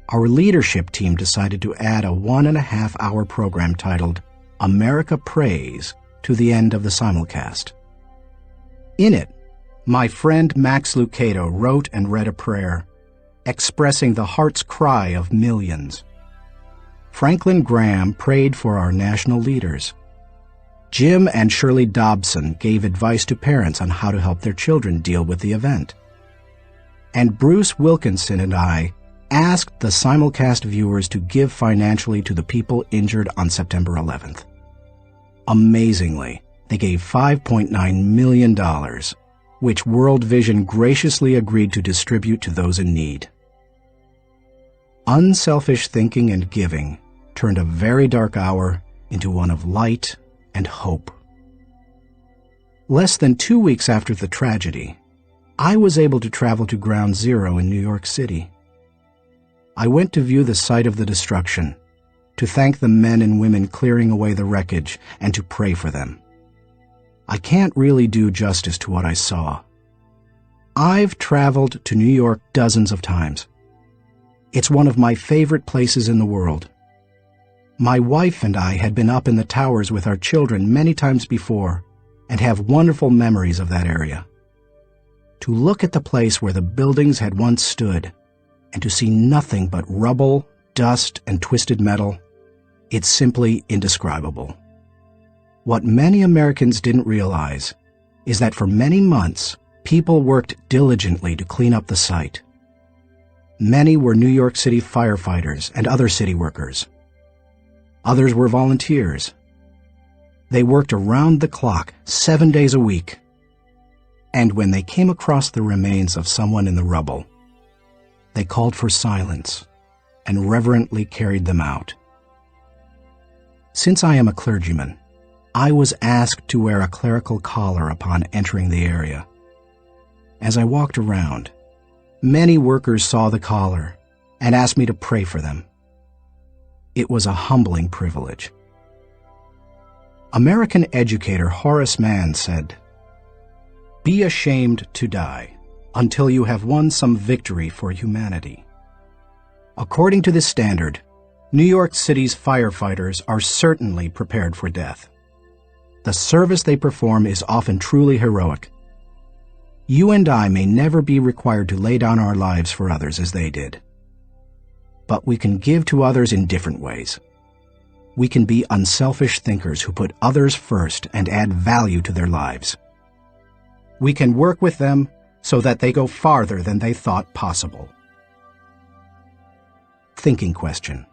Our leadership team decided to add a 1.5-hour program titled America Prays to the end of the simulcast. In it, my friend Max Lucado wrote and read a prayer, expressing the heart's cry of millions. Franklin Graham prayed for our national leaders. Jim and Shirley Dobson gave advice to parents on how to help their children deal with the event. And Bruce Wilkinson and I asked the simulcast viewers to give financially to the people injured on September 11th. Amazingly, they gave $5.9 million, which World Vision graciously agreed to distribute to those in need. Unselfish thinking and giving turned a very dark hour into one of light and hope. Less than 2 weeks after the tragedy, I was able to travel to Ground Zero in New York City. I went to view the site of the destruction, to thank the men and women clearing away the wreckage, and to pray for them. I can't really do justice to what I saw. I've traveled to New York dozens of times. It's one of my favorite places in the world. My wife and I had been up in the towers with our children many times before and have wonderful memories of that area. To look at the place where the buildings had once stood and to see nothing but rubble, dust, and twisted metal, it's simply indescribable. What many Americans didn't realize is that for many months, people worked diligently to clean up the site. Many were New York City firefighters and other city workers. Others were volunteers. They worked around the clock, 7 days a week. And when they came across the remains of someone in the rubble, they called for silence and reverently carried them out. Since I am a clergyman, I was asked to wear a clerical collar upon entering the area. As I walked around, many workers saw the collar and asked me to pray for them. It was a humbling privilege. American educator Horace Mann said, "Be ashamed to die until you have won some victory for humanity." According to this standard, New York City's firefighters are certainly prepared for death. The service they perform is often truly heroic. You and I may never be required to lay down our lives for others as they did. But we can give to others in different ways. We can be unselfish thinkers who put others first and add value to their lives. We can work with them so that they go farther than they thought possible. Thinking question.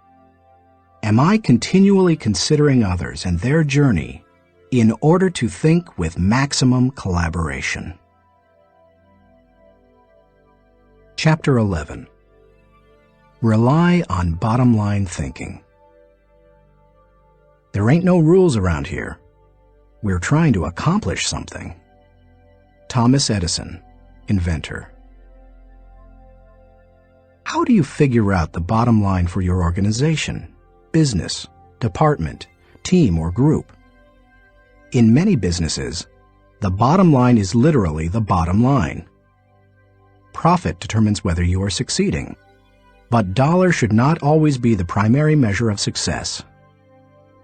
Am I continually considering others and their journey in order to think with maximum collaboration? Chapter 11. Rely on bottom-line thinking. There ain't no rules around here. We're trying to accomplish something. Thomas Edison, inventor. How do you figure out the bottom line for your organization, business, department, team, or group? In many businesses, the bottom line is literally the bottom line. Profit determines whether you are succeeding, but dollars should not always be the primary measure of success.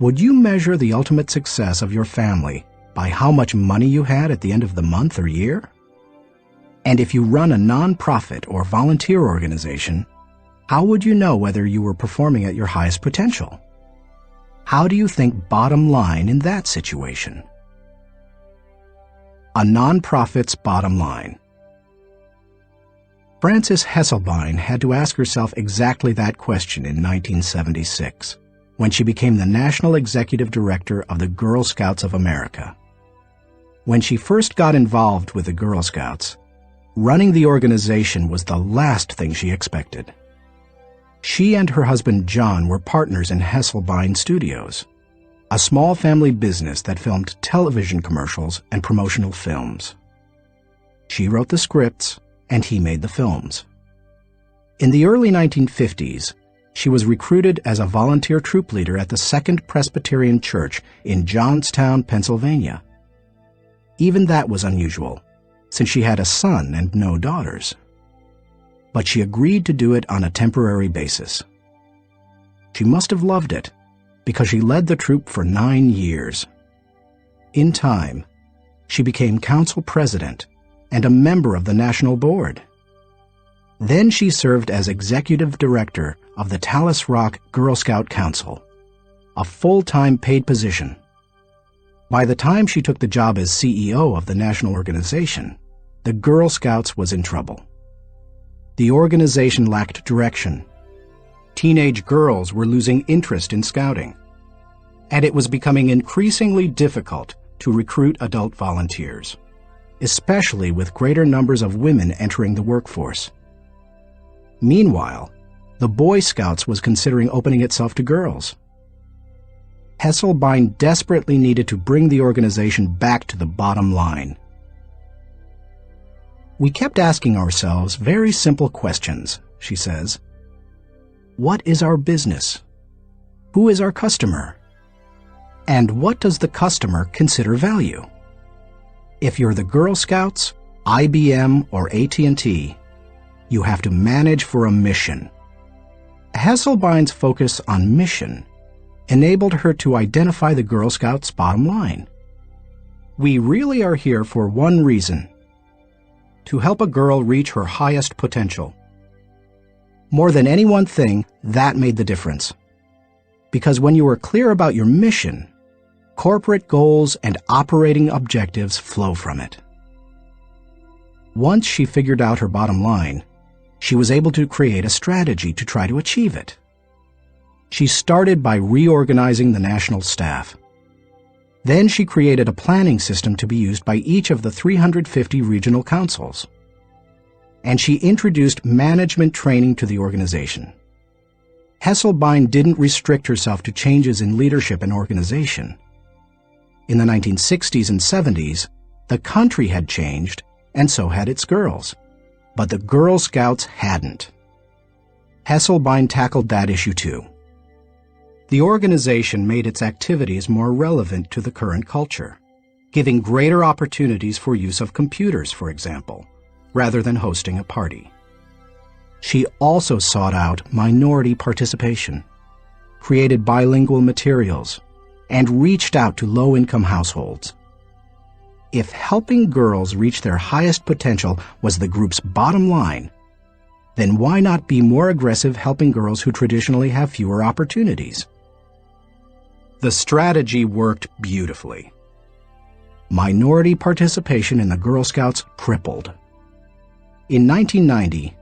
Would you measure the ultimate success of your family by how much money you had at the end of the month or year? And if you run a non-profit or volunteer organization, how would you know whether you were performing at your highest potential? How do you think bottom line in that situation? A non-profit's bottom line. Frances Hesselbein had to ask herself exactly that question in 1976, when she became the National Executive Director of the Girl Scouts of America. When she first got involved with the Girl Scouts, running the organization was the last thing she expected. She and her husband John were partners in Hesselbein Studios, a small family business that filmed television commercials and promotional films. She wrote the scripts, and he made the films. In the early 1950s, she was recruited as a volunteer troop leader at the Second Presbyterian Church in Johnstown, Pennsylvania. Even that was unusual, since she had a son and no daughters. But she agreed to do it on a temporary basis. She must have loved it, because she led the troop for 9 years. In time, she became council president and a member of the national board. Then she served as executive director of the Tallis Rock Girl Scout Council, a full-time paid position. By the time she took the job as CEO of the national organization, the Girl Scouts was in trouble. The organization lacked direction. Teenage girls were losing interest in scouting, and it was becoming increasingly difficult to recruit adult volunteers, especially with greater numbers of women entering the workforce. Meanwhile, the Boy Scouts was considering opening itself to girls. Hesselbein desperately needed to bring the organization back to the bottom line. We kept asking ourselves very simple questions, she says. What is our business? Who is our customer? And what does the customer consider value? If you're the Girl Scouts, IBM, or AT&T, you have to manage for a mission. Hesselbein's focus on mission enabled her to identify the Girl Scouts' bottom line. We really are here for one reason: to help a girl reach her highest potential. More than any one thing, that made the difference. Because when you are clear about your mission, corporate goals and operating objectives flow from it. Once she figured out her bottom line, she was able to create a strategy to try to achieve it. She started by reorganizing the national staff. Then she created a planning system to be used by each of the 350 regional councils. And she introduced management training to the organization. Hesselbein didn't restrict herself to changes in leadership and organization. In the 1960s and 70s, the country had changed, and so had its girls. But the Girl Scouts hadn't. Hesselbein tackled that issue too. The organization made its activities more relevant to the current culture, giving greater opportunities for use of computers, for example, rather than hosting a party. She also sought out minority participation, created bilingual materials, and reached out to low-income households. If helping girls reach their highest potential was the group's bottom line, then why not be more aggressive helping girls who traditionally have fewer opportunities? The strategy worked beautifully. Minority participation in the Girl Scouts tripled. In 1990,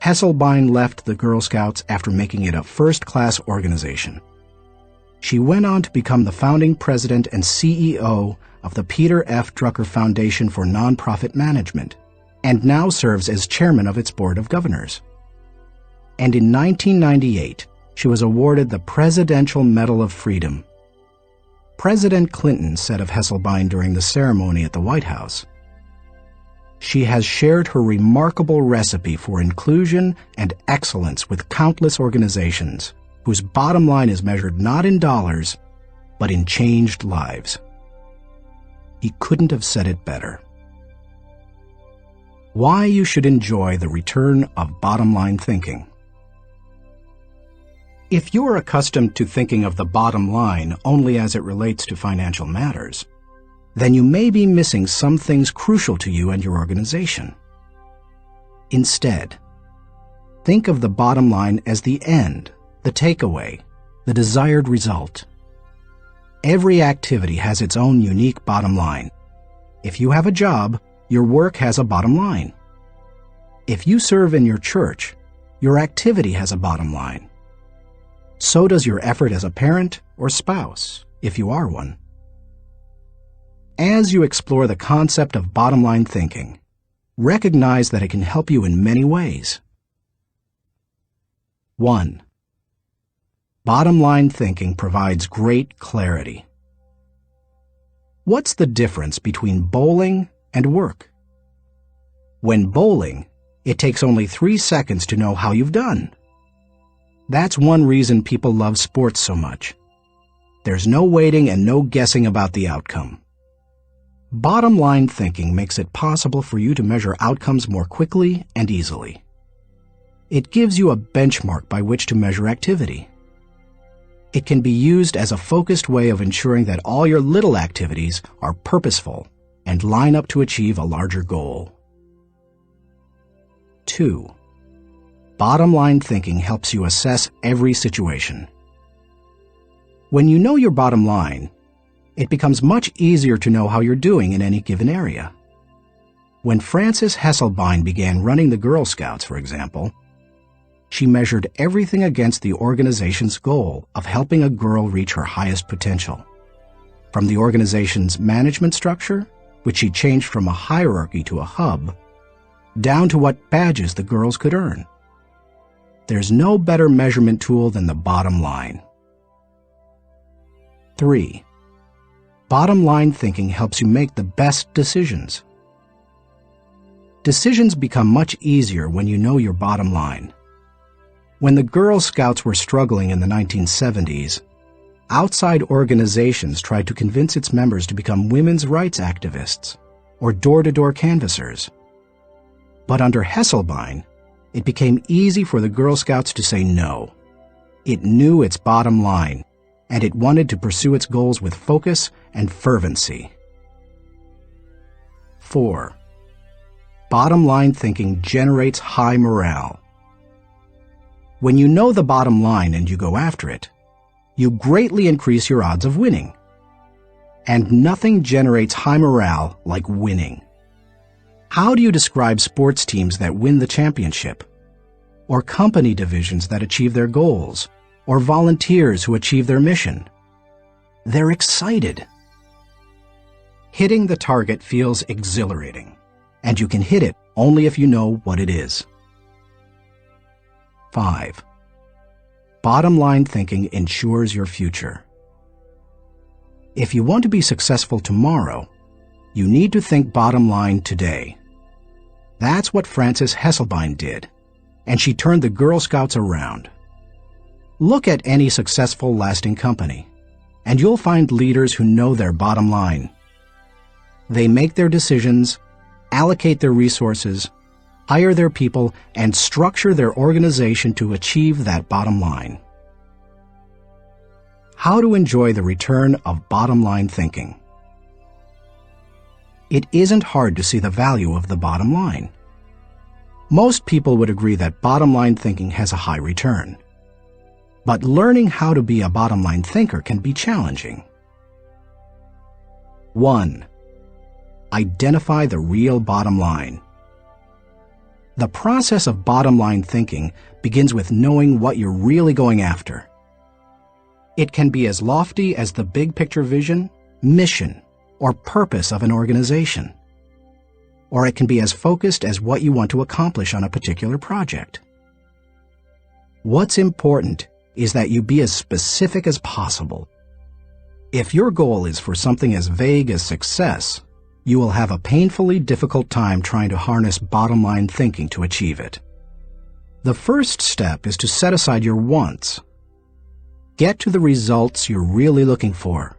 Hesselbein left the Girl Scouts after making it a first-class organization. She went on to become the founding president and CEO of the Peter F. Drucker Foundation for Nonprofit Management, and now serves as chairman of its board of governors. And in 1998, she was awarded the Presidential Medal of Freedom. President Clinton said of Hesselbein during the ceremony at the White House, She has shared her remarkable recipe for inclusion and excellence with countless organizations whose bottom line is measured not in dollars, but in changed lives. He couldn't have said it better. Why you should enjoy the return of bottom-line thinking. If you are accustomed to thinking of the bottom line only as it relates to financial matters, then you may be missing some things crucial to you and your organization. Instead, think of the bottom line as the end, the takeaway, the desired result. Every activity has its own unique bottom line. If you have a job, your work has a bottom line. If you serve in your church, your activity has a bottom line. So does your effort as a parent or spouse, if you are one. As you explore the concept of bottom-line thinking, recognize that it can help you in many ways. 1. Bottom-line thinking provides great clarity. What's the difference between bowling and work? When bowling, it takes only 3 seconds to know how you've done. That's one reason people love sports so much. There's no waiting and no guessing about the outcome. Bottom-line thinking makes it possible for you to measure outcomes more quickly and easily. It gives you a benchmark by which to measure activity. It can be used as a focused way of ensuring that all your little activities are purposeful and line up to achieve a larger goal. 2. Bottom-line thinking helps you assess every situation. When you know your bottom line, it becomes much easier to know how you're doing in any given area. When Frances Hesselbein began running the Girl Scouts, for example, she measured everything against the organization's goal of helping a girl reach her highest potential. From the organization's management structure, which she changed from a hierarchy to a hub, down to what badges the girls could earn. There's no better measurement tool than the bottom line. 3. Bottom-line thinking helps you make the best decisions. Decisions become much easier when you know your bottom line. When the Girl Scouts were struggling in the 1970s, outside organizations tried to convince its members to become women's rights activists or door-to-door canvassers. But under Hesselbein, it became easy for the Girl Scouts to say no. It knew its bottom line, and it wanted to pursue its goals with focus and fervency. 4. Bottom-line thinking generates high morale. When you know the bottom line and you go after it, you greatly increase your odds of winning. And nothing generates high morale like winning. How do you describe sports teams that win the championship? Or company divisions that achieve their goals? Or volunteers who achieve their mission? They're excited. Hitting the target feels exhilarating, and you can hit it only if you know what it is. 5. Bottom-line thinking ensures your future. If you want to be successful tomorrow, you need to think bottom line today. That's what Frances Hesselbein did, and she turned the Girl Scouts around. Look at any successful, lasting company, and you'll find leaders who know their bottom line. They make their decisions, allocate their resources, hire their people, and structure their organization to achieve that bottom line. How to enjoy the return of bottom-line thinking. It isn't hard to see the value of the bottom line. Most people would agree that bottom-line thinking has a high return. But learning how to be a bottom-line thinker can be challenging. 1. Identify the real bottom line. The process of bottom-line thinking begins with knowing what you're really going after. It can be as lofty as the big-picture vision, mission, or purpose of an organization. Or it can be as focused as what you want to accomplish on a particular project. What's important is that you be as specific as possible. If your goal is for something as vague as success, you will have a painfully difficult time trying to harness bottom-line thinking to achieve it. The first step is to set aside your wants. Get to the results you're really looking for,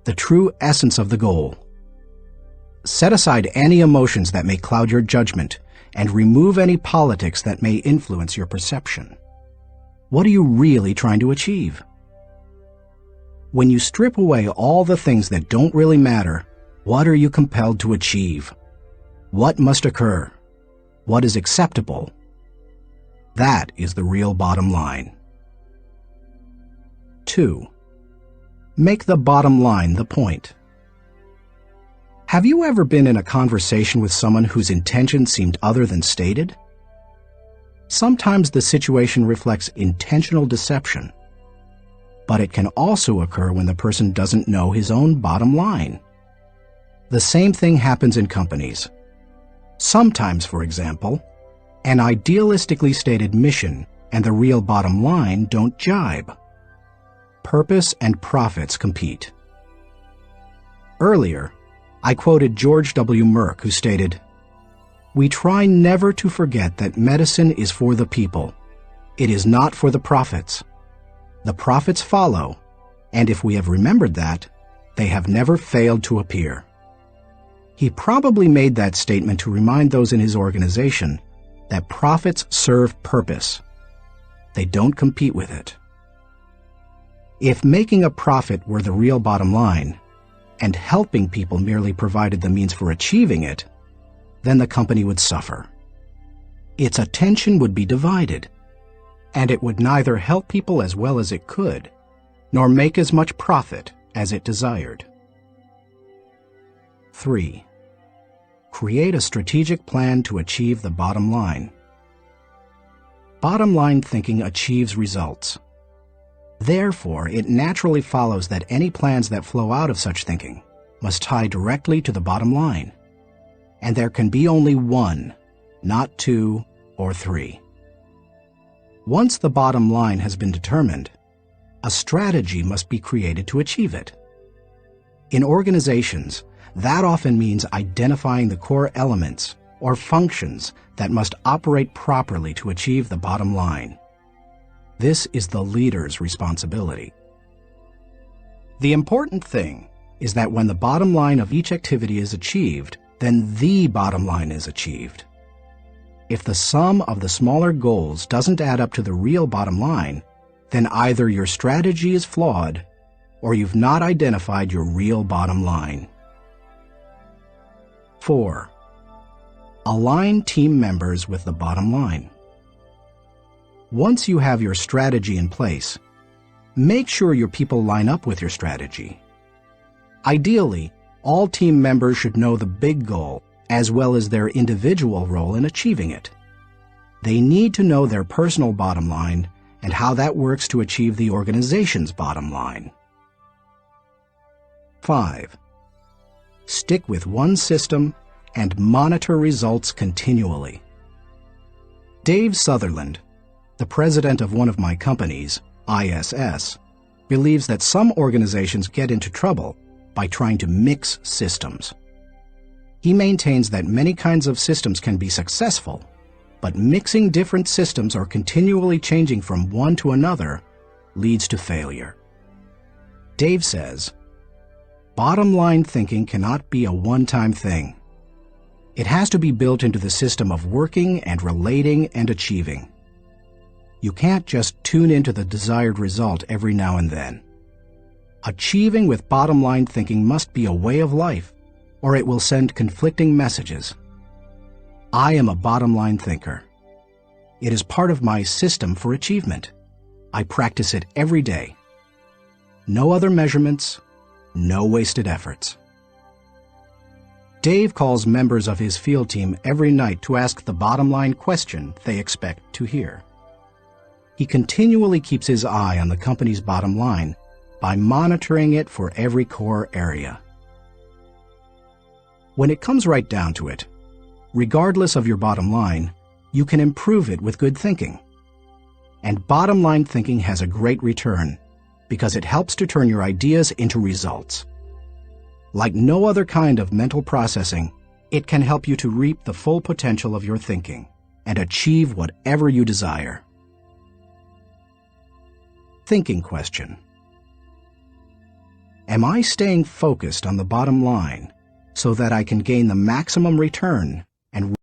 the true essence of the goal. Set aside any emotions that may cloud your judgment and remove any politics that may influence your perception. What are you really trying to achieve? When you strip away all the things that don't really matter, what are you compelled to achieve? What must occur? What is acceptable? That is the real bottom line. 2. Make the bottom line the point. Have you ever been in a conversation with someone whose intention seemed other than stated? Sometimes the situation reflects intentional deception, but it can also occur when the person doesn't know his own bottom line. The same thing happens in companies. Sometimes, for example, an idealistically stated mission and the real bottom line don't jibe. Purpose and profits compete. Earlier, I quoted George W. Merck, who stated, "We try never to forget that medicine is for the people. It is not for the profits. The profits follow, and if we have remembered that, they have never failed to appear." He probably made that statement to remind those in his organization that profits serve purpose. They don't compete with it. If making a profit were the real bottom line, and helping people merely provided the means for achieving it, then the company would suffer. Its attention would be divided, and it would neither help people as well as it could, nor make as much profit as it desired. 3. Create a strategic plan to achieve the bottom line. Bottom line thinking achieves results. Therefore, it naturally follows that any plans that flow out of such thinking must tie directly to the bottom line. And there can be only one, not two or three. Once the bottom line has been determined, a strategy must be created to achieve it. In organizations, that often means identifying the core elements or functions that must operate properly to achieve the bottom line. This is the leader's responsibility. The important thing is that when the bottom line of each activity is achieved, then the bottom line is achieved. If the sum of the smaller goals doesn't add up to the real bottom line, then either your strategy is flawed or you've not identified your real bottom line. 4. Align team members with the bottom line. Once you have your strategy in place, make sure your people line up with your strategy. Ideally, all team members should know the big goal as well as their individual role in achieving it. They need to know their personal bottom line and how that works to achieve the organization's bottom line. 5. Stick with one system and monitor results continually. Dave Sutherland, the president of one of my companies, ISS, believes that some organizations get into trouble by trying to mix systems. He maintains that many kinds of systems can be successful, but mixing different systems or continually changing from one to another leads to failure. Dave says, "Bottom line thinking cannot be a one-time thing. It has to be built into the system of working and relating and achieving. You can't just tune into the desired result every now and then. Achieving with bottom-line thinking must be a way of life, or it will send conflicting messages. I am a bottom-line thinker. It is part of my system for achievement. I practice it every day. No other measurements, no wasted efforts." Dave calls members of his field team every night to ask the bottom-line question they expect to hear. He continually keeps his eye on the company's bottom line by monitoring it for every core area. When it comes right down to it, regardless of your bottom line, you can improve it with good thinking. And bottom line thinking has a great return because it helps to turn your ideas into results. Like no other kind of mental processing, it can help you to reap the full potential of your thinking and achieve whatever you desire. Thinking question. Am I staying focused on the bottom line so that I can gain the maximum return and